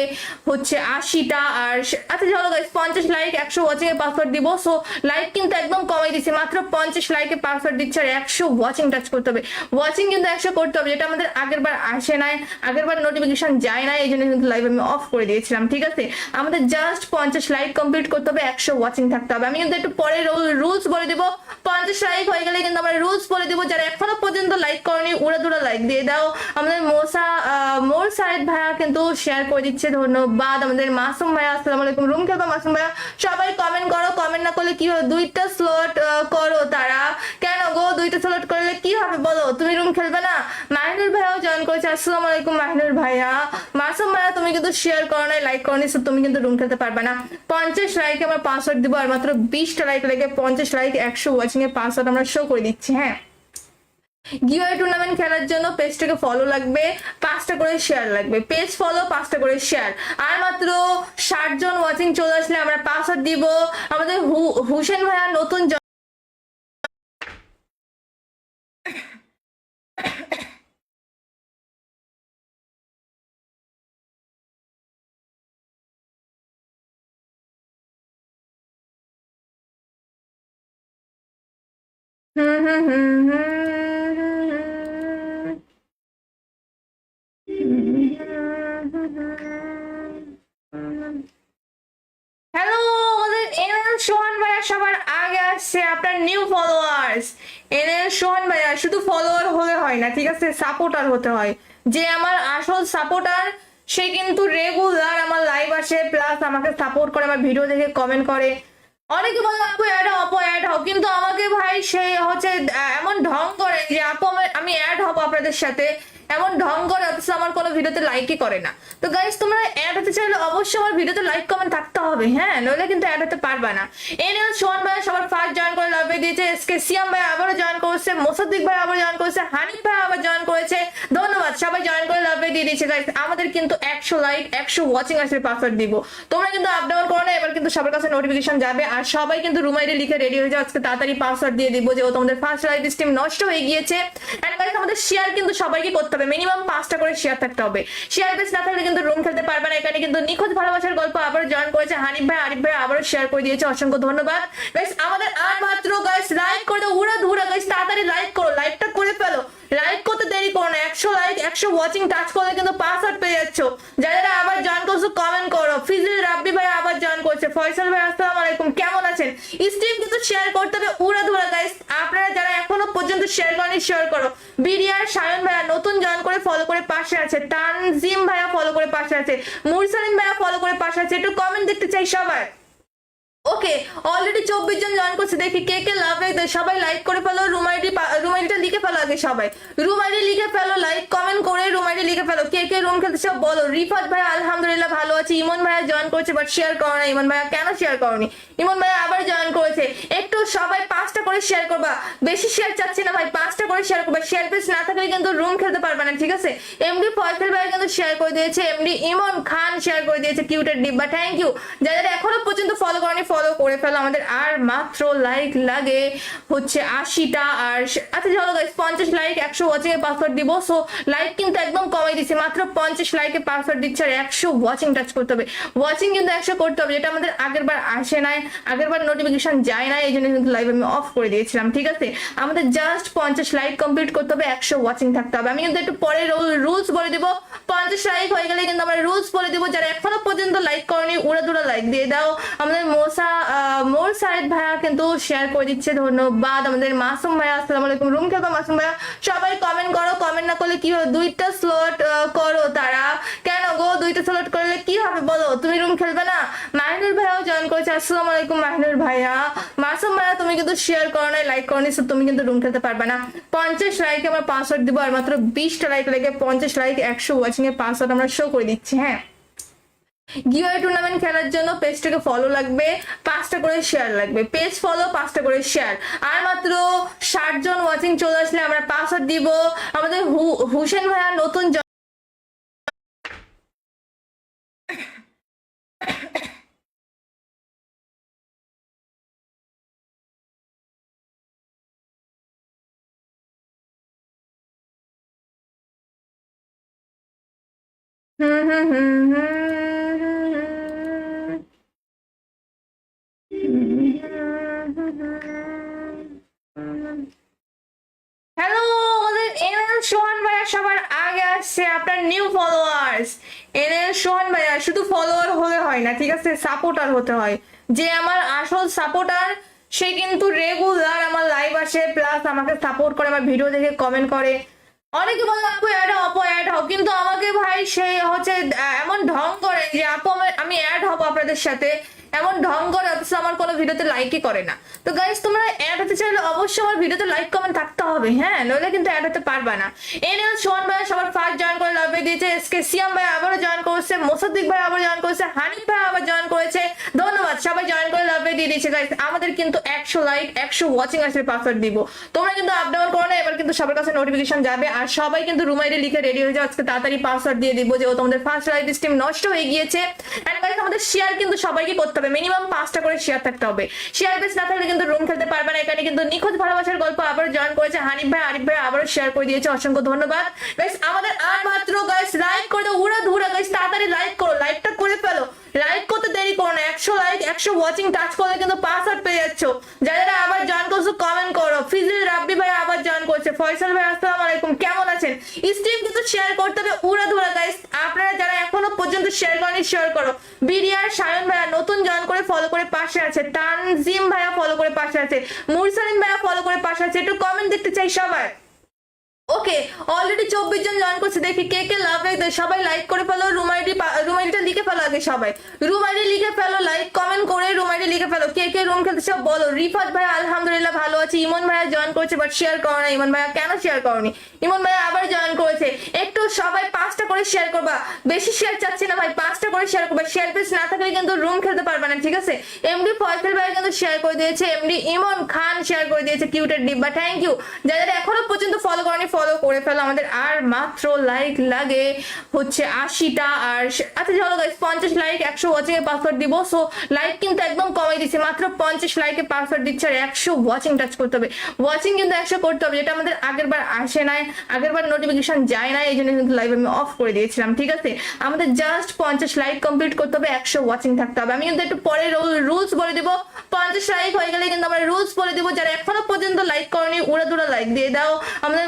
হচ্ছে 80টা। আর আচ্ছা চলো গাইস, 50 লাইক 100 ওয়াচিং এর পাসওয়ার্ড দিব। সো লাইক কিন্তু একদম কমাই দিছি, মাত্র 50 লাইকে পাসওয়ার্ড দিচ্ছে, আর 100 ওয়াচিং টাচ করতে হবে। ওয়াচিং কিন্তু 100 করতে হবে, যেটা আমাদের আগেরবার আসে নাই, আগেরবার নোটিফিকেশন যায় না, এই জন্য কিন্তু লাইভ আমি অফ করে দিয়েছিলাম, ঠিক আছে। আমাদের জাস্ট 50 লাইক কমপ্লিট করতে হবে, 100 ওয়াচিং থাকতে হবে। আমি কিন্তু একটু পরে রুলস বলে দিব। 50 লাইক হয়ে গেলে কিন্তু আমরা রুলস বলে দিব। যারা এখনো পর্যন্ত লাইক করেনি উড়া দুরা লাইক দিয়ে দাও। আমাদের মোর সাইদ ভাইয়া কিন্তু শেয়ার করে দিচ্ছে, ধন্যবাদ। আমাদের মাসুম ভাইয়া আসসালামু আলাইকুম, রুম খেলবো মাসুম ভাইয়া। সবাই কমেন্ট করো, কমেন্ট না করলে কি হবে? 2টা স্লট করো। তারা কেন গো 2টা স্লট করলে কি হবে বলো? তুমি রুম খেলবে না? মাহিনুর ভাইয়াও জয়েন করেছে, আসসালামু আলাইকুম মাহিনুর ভাইয়া। মাসুম ভাইয়া তুমি কিন্তু শেয়ার করো নাই, লাইক করো নি, so তুমি কিন্তু রুম খেলতে পারবে না। 50 লাইকে আমরা পাসওয়ার্ড দিব, আর মাত্র 20টা লাইক লেগে 50 লাইক 100 ওয়াচিং এর পাসওয়ার্ড আমরা শো করে দিচ্ছি। হ্যাঁ, গিওয়ে টুর্নামেন্ট খেলার জন্য পেজটাকে ফলো লাগবে, 5টা করে শেয়ার লাগবে। পেজ ফলো, 5টা করে শেয়ার, আর মাত্র 60 জন ওয়াচিং চলে আসলে আমরা পাসওয়ার্ড দিব। আমাদের হুসেন ভাইয়া নতুন হুম হুম হুম হ্যালো, আমাদের এনএল সোহান ভাইয়া সবার আগে আসছে, আপনার নিউ ফলোয়ার্স। এনএল সোহান ভাইয়া শুধু ফলোয়ার হলে হয় না, ঠিক আছে, সাপোর্টার হতে হয়। যে আমার আসল সাপোর্টার সে কিন্তু রেগুলার আমার লাইভ আসে, প্লাস আমাকে সাপোর্ট করে, আমার ভিডিও দেখে কমেন্ট করে। অনেকে বলে আপু অ্যাড হও, আপু অ্যাড হও, কিন্তু আমাকে ভাই সে হচ্ছে এমন ঢং করে যে আপু আমি অ্যাড হবো আপনাদের সাথে, এমন ঢং করে, অথচ আমার কোনো ভিডিওতে লাইকই করে না। তো গাইস, তোমরা অ্যাড হতে হতে চাইলে অবশ্যই আমার ভিডিওতে লাইক কমেন্ট থাকতে হবে, হ্যাঁ, নইলে কিন্তু অ্যাড হতে পারবে না। এনিওয়েজ সোহান ভাই সবার ফার্স্ট জয়েন করে লাভ দিয়েছে, এসকে সিয়াম ভাই আবারও জয়েন করেছে, মোসাদ্দিক ভাই আবার জয়েন করেছে, হানিফ ভাই আবার জয়েন করেছে, ধন্যবাদ সবাই জয়েন করে লাভ দিয়ে দিয়েছে। গাইস আমাদের কিন্তু 100 লাইক 100 ওয়াচিং আসলে পাসওয়ার্ড দিব, তোমরা কিন্তু আপ ডাউন করো না, এবার কিন্তু সবার কাছে নোটিফিকেশন যাবে। আর সবাই কিন্তু রুম আইডি লিখে রেডি হয়ে যাও, আজকে তাড়াতাড়ি পাসওয়ার্ড দিয়ে দিব, যে তোমাদের ফার্স্ট লাইভ স্ট্রিম নষ্ট হয়ে গিয়েছে। এন্ড গাইস আমাদের শেয়ার কিন্তু সবাইকে করতে হবে, মিনিমাম 5টা করে শেয়ার থাকতে হবে, শেয়ার বেস না থাকলে কিন্তু রুম খেলতে পারবে না। এখানে কিন্তু নিখোঁজ ভালোবাসার গল্প আবার জয়েন করেছে হানিফ ভাই, আরিফ ভাই আবারও শেয়ার করে দিয়েছে, অসংখ্য ধন্যবাদ। গাইস আমাদের আর মাত্র গাইস লাইক করে দাও, উড়া ধুরা গাইস তাড়াতাড়ি লাইক করো, লাইকটা করে ফেলো, লাইক করতে দেরি করো না, 100 লাইক 100 ওয়াচিং টাচ করলে কিন্তু পাসওয়ার্ড পেয়ে যাচ্ছ। যারা আবার জয়েন করছো কমেন্ট করো, ফিজিল রাব্বি ভাই আবার জয়েন করছে, ফয়সাল ভাই আসসালামু আলাইকুম, কেমন আছেন? স্ট্রিম কিন্তু শেয়ার করতে হবে উড়া ধুরা গাইস, আপনারা যারা এখনো পর্যন্ত শেয়ার করেনি শেয়ার করো। বিডিআর সায়ন ভাইয়া নতুন জয়েন করে ফলো করে পাশে আছে, তানজিম ভাইয়া ফলো করে পাশে আছে, মুরসালিন ভাইয়া ফলো করে পাশে আছে, একটু কমেন্ট দেখতে চাই সবাই। ওকে অলরেডি 24 জন জয়েন করছে, দেখি কে কে লাভ দেয়, সবাই লাইক করে ফেলো, রুম আইডিটা লিখে ফেলো, আগে সবাই রুম আইডি লিখে ফেলো, লাইক কমেন্ট করে রুম আইডি লিখে ফেলো, কে কে রুম খেলতে চাও বলো। রিফাত ভাই আলহামদুলিল্লাহ ভালো আছে, ইমন ভাইয়া জয়েন করেছে বাট শেয়ার করো না, ইমন ভাইয়া কেন শেয়ার করনি? ইমন ভাইয়া আবার জয়েন করেছে, একটু সবাই 5টা করে শেয়ার করবা, বেশি শেয়ার চাচ্ছি না ভাই, 5টা করে শেয়ার করবা, শেয়ার পেজ না থাকলে কিন্তু রুম খেলতে পারবে না, ঠিক আছে? এমডি ফয়সাল ভাই কিন্তু শেয়ার করে দিয়েছে, এমডি ইমন খান শেয়ার করে দিয়েছে, কিউটের ডিব্বা থ্যাংক ইউ। যারা এখনো পর্যন্ত ফলো করনি ফলো করে ফেলো, আমাদের আর মাত্র লাইক লাগে হচ্ছে 80টা। আর আচ্ছা চলো গাইস 50 লাইক 100 ওয়াচিং এর পাসওয়ার্ড দিব, সো লাইক কিন্তু একদম কমাই দিছি, মাত্র 50 লাইকে পাসওয়ার্ড দিচ্ছে, আর 100 ওয়াচিং টাচ করতে হবে, ওয়াচিং কিন্তু 100 করতে হবে, যেটা আমাদের আগের বার আসে নাই, আগের বার নোটিফিকেশন যায় না, এই জন্য কিন্তু লাইভ আমি অফ করে দিয়েছিলাম, ঠিক আছে? আমাদের জাস্ট 50 লাইক কমপ্লিট করতে হবে, 100 ওয়াচিং থাকতে হবে। আমি কিন্তু একটু পরে রুলস বলে দিব, 50 লাইক হয়ে গেলে কিন্তু আমরা রুলস বলে দিব, যারা এখনো পর্যন্ত লাইক করনি উড়া দুরা লাইক দিয়ে দাও। আমাদের মোর সাইড ভাইয়া কিন্তু শেয়ার করে দিচ্ছে, ধন্যবাদ। আমাদের মাসুম ভাইয়া আসসালামু আলাইকুম, রুম খেলবো মাসুম ভাইয়া, সবাই কমেন্ট করো, কমেন্ট না করলে কি হবে? 2টা স্লট করো, তারা কেন গো 2টা স্লট করলে কি হবে বলো? তুমি রুম খেলবে না? মাহিনুর ভাইয়াও জয়েন করেছে, আসসালামু আলাইকুম মাহিনুর ভাইয়া। মাসুম ভাইয়া তুমি কিন্তু শেয়ার করো না, লাইক করো না, তুমি কিন্তু রুম খেলতে পারবে না। 50 লাইকে আমরা পাসওয়ার্ড দিব, আর মাত্র 20টা লাইক লাগে, 50 লাইক 100 ওয়াচিং এর পাসওয়ার্ড আমরা শো করে দিচ্ছি। হ্যাঁ, গিওয়াই টুর্নামেন্ট খেলার জন্য পেজটাকে ফলো লাগবে, 5টা করে শেয়ার লাগবে, পেজ ফলো 5টা করে শেয়ার, আর মাত্র 60 জন ওয়াচিং চলে আসলে আমরা পাসওয়ার্ড দিব। আমাদের হুসেন ভাইয়া নতুন হুম হুম হুম হ্যালো, আমাদের এনএল সোহান ভাইয়া সবার আগে আসছে, আপনার নিউ ফলোয়ার্স। এনএল সোহান ভাইয়া শুধু ফলোয়ার হলে হয় না, ঠিক আছে? সাপোর্টার হতে হয়, যে আমার আসল সাপোর্টার সে কিন্তু রেগুলার আমার লাইভ আসে, প্লাস আমাকে সাপোর্ট করে, আমার ভিডিও দেখে কমেন্ট করে। অনেকে বলে আপু অ্যাড হও, আপু অ্যাড হও, কিন্তু আমাকে ভাই সে হচ্ছে এমন ঢং করে যে আপু আমি অ্যাড হবো আপনাদের সাথে, এমন ঢং করে, অথচ আমার কোনো ভিডিওতে লাইকই করে না। তো গাইস তোমরা অ্যাড হতে চাইলে অবশ্যই আমার ভিডিওতে লাইক কমেন্ট থাকতে হবে, হ্যাঁ, নইলে কিন্তু অ্যাড হতে পারবে না। এনিওয়েজ সোহান ভাই সবার ফার্স্ট জয়েন করে লাভ দিয়েছে, এসকে সিয়াম ভাই আবারও জয়েন করেছে, মোসাদ্দিক ভাই আবার জয়েন করেছে, হানিফ ভাই আবার জয়েন করেছে, ধন্যবাদ সবাই জয়েন করে লাভ দিয়ে দিয়েছে। গাইস আমাদের কিন্তু 100 লাইক 100 ওয়াচিং আসলে পাসওয়ার্ড দিব, তোমরা কিন্তু আপ ডাউন করো না, এবার কিন্তু সবার কাছে নোটিফিকেশন যাবে। আর সবাই কিন্তু রুম আইডি লিখে রেডি হয়ে যাও, আজকে তাড়াতাড়ি পাসওয়ার্ড দিয়ে দিব, যে তোমাদের ফার্স্ট লাইভ স্ট্রিম নষ্ট হয়ে গিয়েছে। এন্ড গাইস আমাদের শেয়ার কিন্তু সবাইকে করতে হবে, মিনিমাম 5টা করে শেয়ার থাকতে হবে, শেয়ার বেস না থাকলে কিন্তু রুম খেলতে পারবে না। এখানে কিন্তু নিখোঁজ ভালোবাসার গল্প আবার জয়েন করেছে হানিফ ভাই, আরিফ ভাই আবারও শেয়ার করে দিয়েছে, অসংখ্য ধন্যবাদ। গাইস আমাদের আর মাত্র গাইস লাইক করে দাও, উড়া ধুরা গাইস তাড়াতাড়ি লাইক করো, লাইকটা করে ফেলো, লাইক করতে দেরি করো না, 100 লাইক 100 ওয়াচিং টাচ করলে কিন্তু পাসওয়ার্ড পেয়ে যাচ্ছ। যারা আবার জয়েন করছো কমেন্ট করো, ফিজিল রাব্বি ভাই আবার জয়েন করছে, ফয়সাল ভাই আসসালামু আলাইকুম, কেমন আছেন? স্ট্রিম কিন্তু শেয়ার করতে হবে উড়া ধুরা গাইস, আপনারা যারা এখনো পর্যন্ত শেয়ার করেনি শেয়ার করো। বিডিআর সায়ন ভাইয়া নতুন জয়েন করে ফলো করে পাশে আছে, তানজিম ভাইয়া ফলো করে পাশে আছে, মুরসালিন ভাইয়া ফলো করে পাশে আছে, একটু কমেন্ট দেখতে চাই সবাই। ওকে অলরেডি 24 জন জয়েন করছে, দেখি কে কে লাভ দেয়, সবাই লাইক করে ফেলো, রুম আইডিটা লিখে ফেলো আগে সবাই রুম আইডি লিখে ফেলো, লাইক কমেন্ট করে রুম আইডি লিখে ফেলো। কে কে রুম খেলতে চাও বলো। রিফাত ভাই আলহামদুলিল্লাহ ভালো আছে। ইমন ভাইয়া জয়েন করেছে বাট শেয়ার করো না। ইমন ভাইয়া কেন শেয়ার করনি? ইমন ভাইয়া আবার জয়েন করেছে। একটু সবাই 5টা করে শেয়ার করবা, বেশি শেয়ার চাচ্ছি না ভাই, 5টা করে শেয়ার করবা। শেয়ার পেজ না থাকলে কিন্তু রুম খেলতে পারবে না, ঠিক আছে? এমডি ফয়সাল ভাই কিন্তু শেয়ার করে দিয়েছে, এমডি ইমন খান শেয়ার করে দিয়েছে, কিউটের ডিব্বা, থ্যাংক ইউ। যারা এখনো পর্যন্ত ফলো করেনি ফলো করে ফেলো। আমাদের আর মাত্র লাইক লাগে হচ্ছে 80টা। আর আচ্ছা চলো গাইস, 50 লাইক 100 ওয়াচিং এর পাসওয়ার্ড দিব। সো লাইক কিন্তু একদম কমাই দিচ্ছি, মাত্র 50 লাইকে পাসওয়ার্ড দিচ্ছে আর 100 ওয়াচিং টাচ করতে হবে। ওয়াচিং কিন্তু 100 করতে হবে, যেটা আমাদের আগের বার আসে নাই, আগের বার নোটিফিকেশন যায় না, এই জন্য কিন্তু লাইভ আমি অফ করে দিয়েছিলাম, ঠিক আছে? আমাদের জাস্ট 50 লাইক কমপ্লিট করতে হবে, 100 ওয়াচিং থাকতে হবে। আমি কিন্তু একটু পরে রুলস বলে দিব। 50 লাইক হয়ে গেলে কিন্তু আমরা রুলস বলে দিব। যারা এখনো পর্যন্ত লাইক করেনি উড়াদুরা লাইক দিয়ে দাও। আমাদের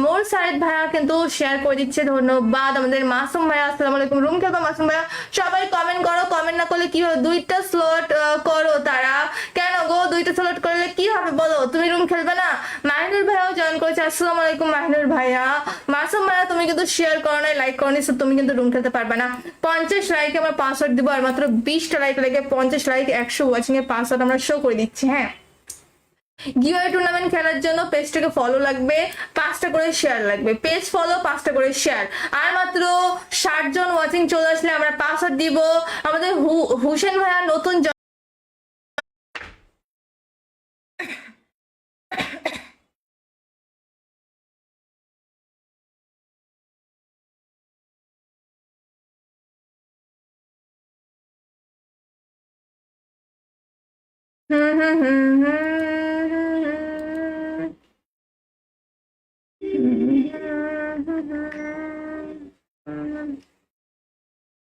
মোর সাইদ ভাইয়া কিন্তু শেয়ার করে দিচ্ছে, ধন্যবাদ। আমাদের মাসুম ভাইয়া আসসালামু আলাইকুম। রুম খেলবো মাসুম ভাইয়া, সবাই কমেন্ট করো। কমেন্ট না করলে কি হবে? 2টা স্লট করো। তারা কেন গো 2টা স্লট করলে কি হবে বলো? তুমি রুম খেলবে না? মাহিনুর ভাইয়াও জয়েন করেছে, আসসালামু আলাইকুম মাহিনুর ভাইয়া। মাসুম ভাইয়া তুমি কিন্তু শেয়ার করো না, লাইক করো নি, তুমি কিন্তু রুম খেলতে পারবে না। 50 লাইকে আমরা পাসওয়ার্ড দিব আর মাত্র 20টা লাইক লেগে 50 লাইক 100 ওয়াচিং এর পাসওয়ার্ড আমরা শো করে দিচ্ছি। হ্যাঁ, গিওয়ে টুর্নামেন্ট খেলার জন্য পেজটাকে ফলো লাগবে, 5টা করে শেয়ার লাগবে। পেজ ফলো, 5টা করে শেয়ার। আর মাত্র 60 জন ওয়াচিং চলে আসলে আমরা পাসওয়ার্ড দিব। আমাদের হুসেন ভাইয়া নতুন হুম হুম হুম হুম।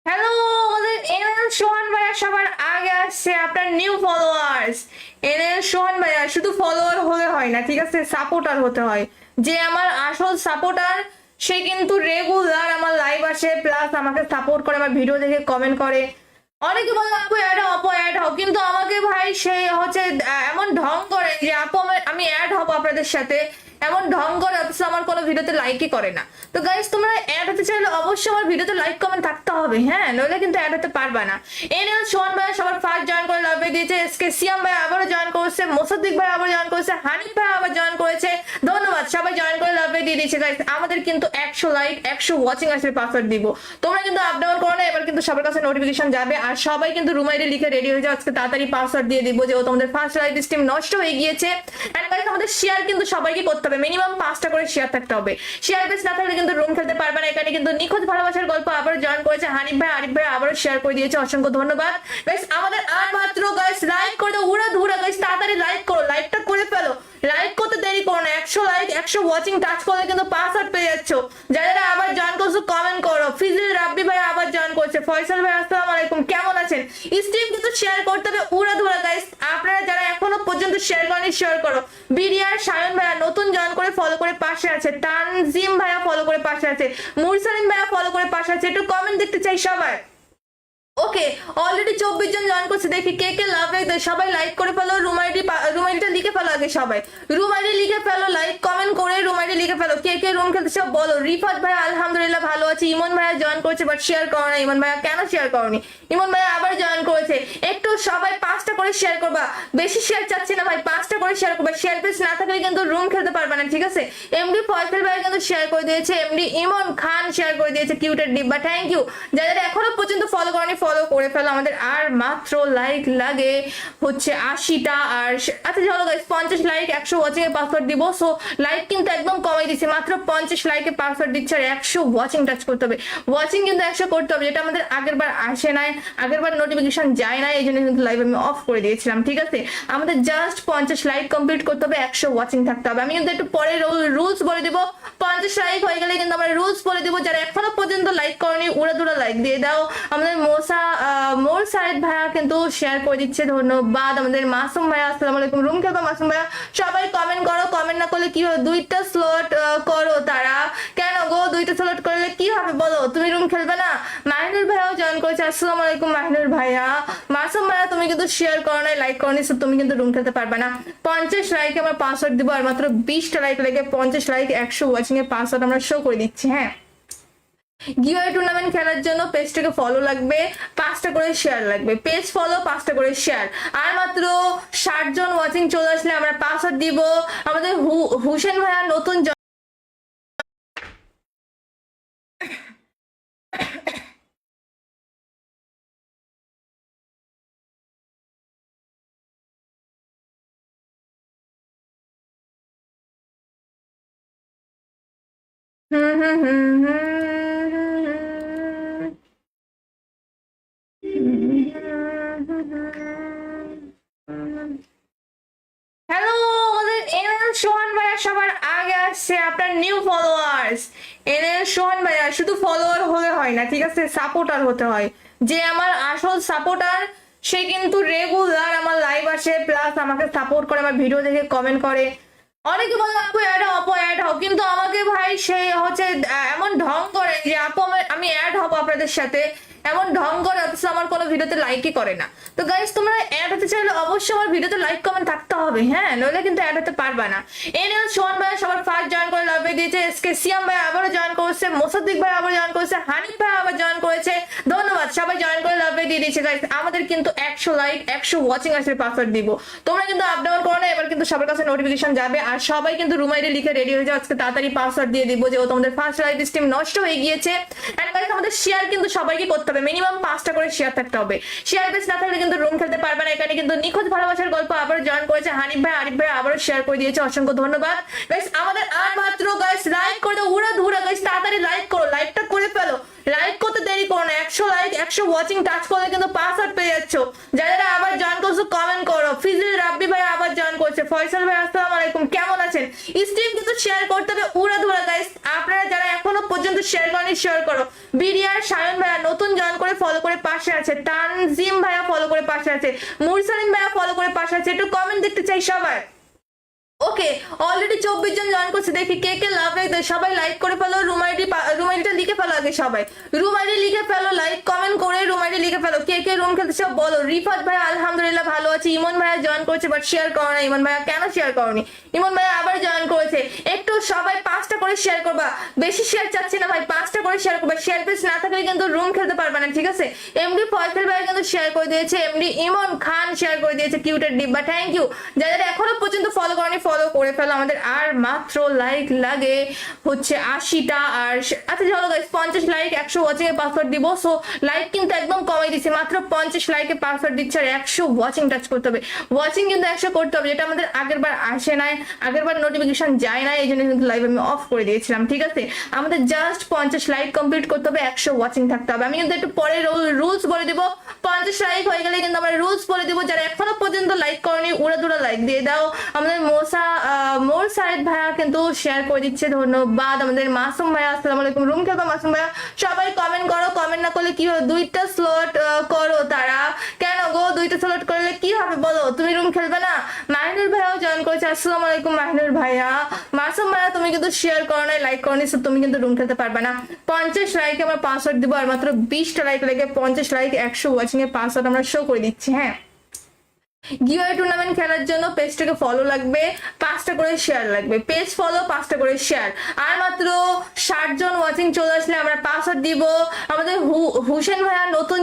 হ্যালো, আমাদের এনএল সোহান ভাইয়া সবার আগে আসছে, আপনার নিউ ফলোয়ার্স। এনএল সোহান ভাইয়া শুধু ফলোয়ার হলে হয় না, ঠিক আছে? সাপোর্টার হতে হয়। যে আমার আসল সাপোর্টার সে কিন্তু রেগুলার আমার লাইভ আসে, প্লাস আমাকে সাপোর্ট করে, আমার ভিডিও দেখে কমেন্ট করে। অনেকে বলে আপু অ্যাড হও, আপু অ্যাড হও, কিন্তু আমাকে ভাই সে হচ্ছে এমন ঢং করে যে আপু আমি অ্যাড হবো আপনাদের সাথে, এমন ঢং করে, অথচ আমার কোনো ভিডিওতে লাইকই করে না। তো গাইস, তোমরা অ্যাড হতে চাইলে অবশ্যই আমার ভিডিওতে লাইক কমেন্ট থাকতে হবে, হ্যাঁ, নইলে কিন্তু অ্যাড হতে পারবা না। এনএল সোহান ভাই সবার ফার্স্ট জয়েন করে লাভে দিয়েছে। এসকে সিয়াম ভাই আবারও জয়েন করেছে, মোসাদ্দিক ভাই আবার জয়েন করেছে, হানিফ ভাই আবার জয়েন করেছে, ধন্যবাদ। সবাই জয়েন করে লাভে দিয়ে দিয়েছে। গাইস, আমাদের কিন্তু 100 লাইক 100 ওয়াচিং আসলে পাসওয়ার্ড দিব। তোমরা কিন্তু আপ ডাউন করো না, এবার কিন্তু সবার কাছে নোটিফিকেশন যাবে। আর সবাই কিন্তু রুম আইডি লিখে রেডি হয়ে যাও, আজকে তাড়াতাড়ি পাসওয়ার্ড দিয়ে দিব, যে তোমাদের ফার্স্ট লাইভ স্ট্রিম নষ্ট হয়ে গিয়েছে। এন্ড গাইস, আমাদের শেয়ার কিন্তু সবাইকে করতে হবে, মিনিমাম 5টা করে শেয়ার থাকতে হবে। শেয়ার বেস না থাকলে কিন্তু রুম খেলতে পারবে না। এখানে কিন্তু নিখুঁত ভালোবাসার গল্প আবার জয়েন করেছে হানিফ ভাই, আরিফ ভাই আবারও শেয়ার করে দিয়েছে, অসংখ্য ধন্যবাদ। গাইস, আমাদের আর মাত্র গাইস লাইক করে দাও, উড়া ধুরা। গাইস, তাড়াতাড়ি লাইক করো, লাইকটা করে ফেলো, লাইক করতে দেরি করো না। 100 লাইক 100 ওয়াচিং টাচ করলে কিন্তু পাসওয়ার্ড পেয়ে যাচ্ছ। যারা আবার জয়েন করছো কমেন্ট করো। ফিজিল রাব্বি ভাই আবার জয়েন করছে, ফয়সাল ভাই আসসালামু আলাইকুম, কেমন আছেন? স্ট্রিম কিন্তু শেয়ার করতে হবে উড়া ধুরা। গাইস, আপনারা যারা এখনো পর্যন্ত শেয়ার করেনি শেয়ার করো। বিডিআর সায়ন ভাইয়া নতুন জয়েন করে ফলো করে পাশে আছে, তানজিম ভাইয়া ফলো করে পাশে আছে, মুরসালিন ভাইয়া ফলো করে পাশে আছে। একটু কমেন্ট দেখতে চাই সবাই। ওকে, অলরেডি 24 জন জয়েন করছে, দেখি কে কে লাভ দেয়। সবাই লাইক করে ফেলো, রুম আইডিটা লিখে ফেলো আগে সবাই। রুম আইডি লিখে ফেলো, লাইক কমেন্ট করে রুম আইডি লিখে ফেলো। কে কে রুম খেলতে চাও বলো। রিফাত ভাই আলহামদুলিল্লাহ ভালো আছে। ইমন ভাইয়া জয়েন করেছে বাট শেয়ার করো না। ইমন ভাইয়া কেন শেয়ার করনি? ইমন ভাইয়া আবার জয়েন করেছে। একটু সবাই 5টা করে শেয়ার করবা, বেশি শেয়ার চাচ্ছি না ভাই, 5টা করে শেয়ার করবা। শেয়ার পেজ না থাকলে কিন্তু রুম খেলতে পারবে না, ঠিক আছে? এমডি ফয়সাল ভাই কিন্তু শেয়ার করে দিয়েছে, এমডি ইমন খান শেয়ার করে দিয়েছে, কিউটের ডিব্বা, থ্যাংক ইউ। যারা এখনো পর্যন্ত ফলো করেনি ফলো করে ফেলো। আমাদের আর মাত্র লাইক লাগে হচ্ছে 80টা। আর আচ্ছা চলো গাইস, 50 লাইক 100 ওয়াচিং এর পাসওয়ার্ড দিব। সো লাইক কিন্তু একদম কমাই দিচ্ছি, মাত্র 50 লাইকে পাসওয়ার্ড দিচ্ছে আর 100 ওয়াচিং টাচ করতে হবে। ওয়াচিং কিন্তু 100 করতে হবে, যেটা আমাদের আগের বার আসে নাই, আগের বার নোটিফিকেশন যায় না, এই জন্য কিন্তু লাইভ আমি অফ করে দিয়েছিলাম, ঠিক আছে? আমাদের জাস্ট 50 লাইক কমপ্লিট করতে হবে, 100 ওয়াচিং থাকতে হবে। আমি কিন্তু একটু পরে রুলস বলে দিব। 50 লাইক হয়ে গেলে কিন্তু আমরা রুলস বলে দিব। যারা এখনো পর্যন্ত লাইক করেনি উড়াদুরা লাইক দিয়ে দাও। আমাদের মোর সাইদ ভাইয়া কিন্তু শেয়ার করে দিচ্ছে, ধন্যবাদ। আমাদের মাসুম ভাইয়া আসসালামু আলাইকুম। রুম খেলবো মাসুম ভাইয়া, সবাই কমেন্ট করো। কমেন্ট না করলে কি হবে? 2টা স্লট করো। তারা কেন গো 2টা স্লট করলে কি হবে বলো? তুমি রুম খেলবে না? মাহিনুর ভাইয়াও জয়েন করেছে, আসসালামু আলাইকুম মাহিনুর ভাইয়া। মাসুম ভাইয়া তুমি কিন্তু শেয়ার করো না, লাইক করো নি, তুমি কিন্তু রুম খেলতে পারবে না। 50 লাইকে আমরা পাসওয়ার্ড দিব আর মাত্র 20টা লাইক লেগে 50 লাইক 100 ওয়াচিং এর পাসওয়ার্ড আমরা শো করে দিচ্ছি। হ্যাঁ, গিভওয়ে টুর্নামেন্ট খেলার জন্য পেজটাকে ফলো লাগবে, 5টা করে শেয়ার লাগবে। পেজ ফলো, 5টা করে শেয়ার। আর মাত্র 60 জন ওয়াচিং চলে আসলে আমরা পাসওয়ার্ড দিব। আমাদের হুসেন ভাইয়া নতুন হুম হুম হুম হ্যালো, আমাদের এনএল সোহান ভাইয়া সবার আগে আসছে আপনার নিউ ফলোয়ার্স। এনএল সোহান ভাইয়া শুধু ফলোয়ার হলে হয় না, ঠিক আছে, সাপোর্টার হতে হয়। যে আমার আসল সাপোর্টার সে কিন্তু রেগুলার আমার লাইভ আসে, প্লাস আমাকে সাপোর্ট করে, আমার ভিডিও দেখে কমেন্ট করে। অনেকে বলে আপু অ্যাড হও, আপু অ্যাড হও, কিন্তু আমাকে ভাই সে হচ্ছে এমন ঢং করে যে আপু আমি অ্যাড হবো আপনাদের সাথে, এমন ঢং করে, অথচ আমার কোনো ভিডিওতে লাইকই করে না। তো গাইস, তোমরা অ্যাড হতে চাইলে অবশ্যই আমার ভিডিওতে লাইক কমেন্ট থাকতে হবে, হ্যাঁ, নইলে কিন্তু অ্যাড হতে পারবা না। এনএল সোহান ভাই সবার ফার্স্ট জয়েন করে লাভ দিয়েছে, এসকে সিয়াম ভাই আবারও জয়েন করেছে, মোসাদ্দিক ভাই আবার জয়েন করেছে, হানিফ ভাই আবার জয়েন করেছে। ধন্যবাদ, সবাই জয়েন করে লাভ দিয়ে দিয়েছে। গাইস, আমাদের কিন্তু 100 লাইক 100 ওয়াচিং আসলে পাসওয়ার্ড দিব। তোমরা কিন্তু আপ ডাউন করো না, এবার কিন্তু সবার কাছে নোটিফিকেশন যাবে। আর সবাই কিন্তু রুম আইডি লিখে রেডি হয়ে যাও, আজকে তাড়াতাড়ি পাসওয়ার্ড দিয়ে দিব, যে তোমাদের ফার্স্ট লাইভ স্ট্রিম নষ্ট হয়ে গিয়েছে। এন্ড গাইস, আমাদের শেয়ার কিন্তু সবাইকে করতে হবে, মিনিমাম 5টা করে শেয়ার থাকতে হবে। শেয়ার বেস না থাকলে কিন্তু রুম খেলতে পারবে না। এখানে কিন্তু নিখোঁজ ভালোবাসার গল্প আবার জয়েন করেছে হানিফ ভাই, আরিফ ভাই আবারও শেয়ার করে দিয়েছে, অসংখ্য ধন্যবাদ। গাইস, আমাদের আর মাত্র গাইস লাইক করে দাও, উড়া ধুরা। গাইস, তাড়াতাড়ি লাইক করো, লাইকটা করে ফেলো, লাইক করতে দেরি করো না। 100 লাইক 100 ওয়াচিং টাচ করলে কিন্তু পাসওয়ার্ড পেয়ে যাচ্ছ। যারা আবার জয়েন করছো কমেন্ট করো। ফিজিল রাব্বি ভাই আবার জয়েন করছে, ফয়সাল ভাই আসসালামু আলাইকুম, কেমন আছেন? স্ট্রিম কিন্তু শেয়ার করতে হবে, উড়া ধুরা। গাইস, আপনারা যারা এখনো পর্যন্ত শেয়ার করেনি শেয়ার করো। বিডিআর সায়ন ভাইয়া নতুন জয়েন করে ফলো করে পাশে আছে, তানজিম ভাইয়া ফলো করে পাশে আছে, মুরসালিন ভাইয়া ফলো করে পাশে আছে। একটু কমেন্ট দেখতে চাই সবাই। ওকে, অলরেডি 24 জন জয়েন করছে, দেখি কে কে লাভ লাইক দেয়। সবাই লাইক করে ফেলো, রুম আইডিটা লিখে ফেলো আগে, সবাই রুম আইডি লিখে ফেলো, লাইক কমেন্ট করে রুম আইডি লিখে ফেলো। কে কে রুম খেলতে চাও বলো। রিফাত ভাই আলহামদুলিল্লাহ ভালো আছে। ইমন ভাইয়া জয়েন করেছে বাট শেয়ার করো না। ইমন ভাইয়া কেন শেয়ার করনি? ইমন ভাইয়া আবার জয়েন করেছে। একটু সবাই 5টা করে শেয়ার করবা, বেশি শেয়ার চাচ্ছি না ভাই, 5টা করে শেয়ার করবা। শেয়ার পেজ না থাকলে কিন্তু রুম খেলতে পারবে না, ঠিক আছে। এমডি ফয়সাল ভাই কিন্তু শেয়ার করে দিয়েছে, এমডি ইমন খান শেয়ার করে দিয়েছে, কিউটের ডিব্বা, থ্যাংক ইউ। যারা এখনো পর্যন্ত ফলো করনি ফলো করে ফেলো। আমাদের আর মাত্র লাইক লাগে হচ্ছে 80টা। আর আচ্ছা চলো guys, 50 like 100 watching a password দিব। সো লাইক কিন্তু একদম কমাই দিছি, মাত্র 50 লাইকে পাসওয়ার্ড দিচ্ছে, আর 100 ওয়াচিং টাচ করতে হবে। ওয়াচিং কিন্তু 100 করতে হবে, যেটা আমাদের আগের বার আসে নাই, আগের বার নোটিফিকেশন যায় না, এই জন্য কিন্তু লাইভ আমি অফ করে দিয়েছিলাম, ঠিক আছে। আমাদের জাস্ট 50 লাইক কমপ্লিট করতে হবে, 100 ওয়াচিং থাকতে হবে। আমি কিন্তু একটু পরে রুলস বলে দিব। 50 লাইক হয়ে গেলে কিন্তু আমরা রুলস বলে দিব। যারা এখনো পর্যন্ত লাইক করনি উড়া দুরা লাইক দিয়ে দাও। আমাদের মোর সাইড ভাইয়া কিন্তু শেয়ার করে দিচ্ছে, ধন্যবাদ। আমাদের মাসুম ভাইয়া আসসালামু আলাইকুম, রুম খেলবো মাসুম ভাইয়া। সবাই কমেন্ট করো, কমেন্ট না করলে কি হবে? 2টা স্লট করো। তারা কেন গো 2টা স্লট করলে কি হবে বলো? তুমি রুম খেলবে না? মাহিনুর ভাইয়াও জয়েন করেছে, আসসালামু আলাইকুম মাহিনুর ভাইয়া। মাসুম ভাইয়া তুমি কিন্তু শেয়ার করো না, লাইক করো নি, তুমি কিন্তু রুম খেলতে পারবে না। 50 লাইকে আমরা পাসওয়ার্ড দিব, আর মাত্র 20টা লাইক লেগে 50 লাইক 100 ওয়াচিং এর পাসওয়ার্ড আমরা শো করে দিচ্ছি, হ্যাঁ। গিভওয়ে টুর্নামেন্ট খেলার জন্য পেজটাকে ফলো লাগবে, 5টা করে শেয়ার লাগবে। পেজ ফলো, 5টা করে শেয়ার। আর মাত্র 60 জন ওয়াচিং চলে আসলে আমরা পাসওয়ার্ড দিব। আমাদের হুসেন ভাইয়া নতুন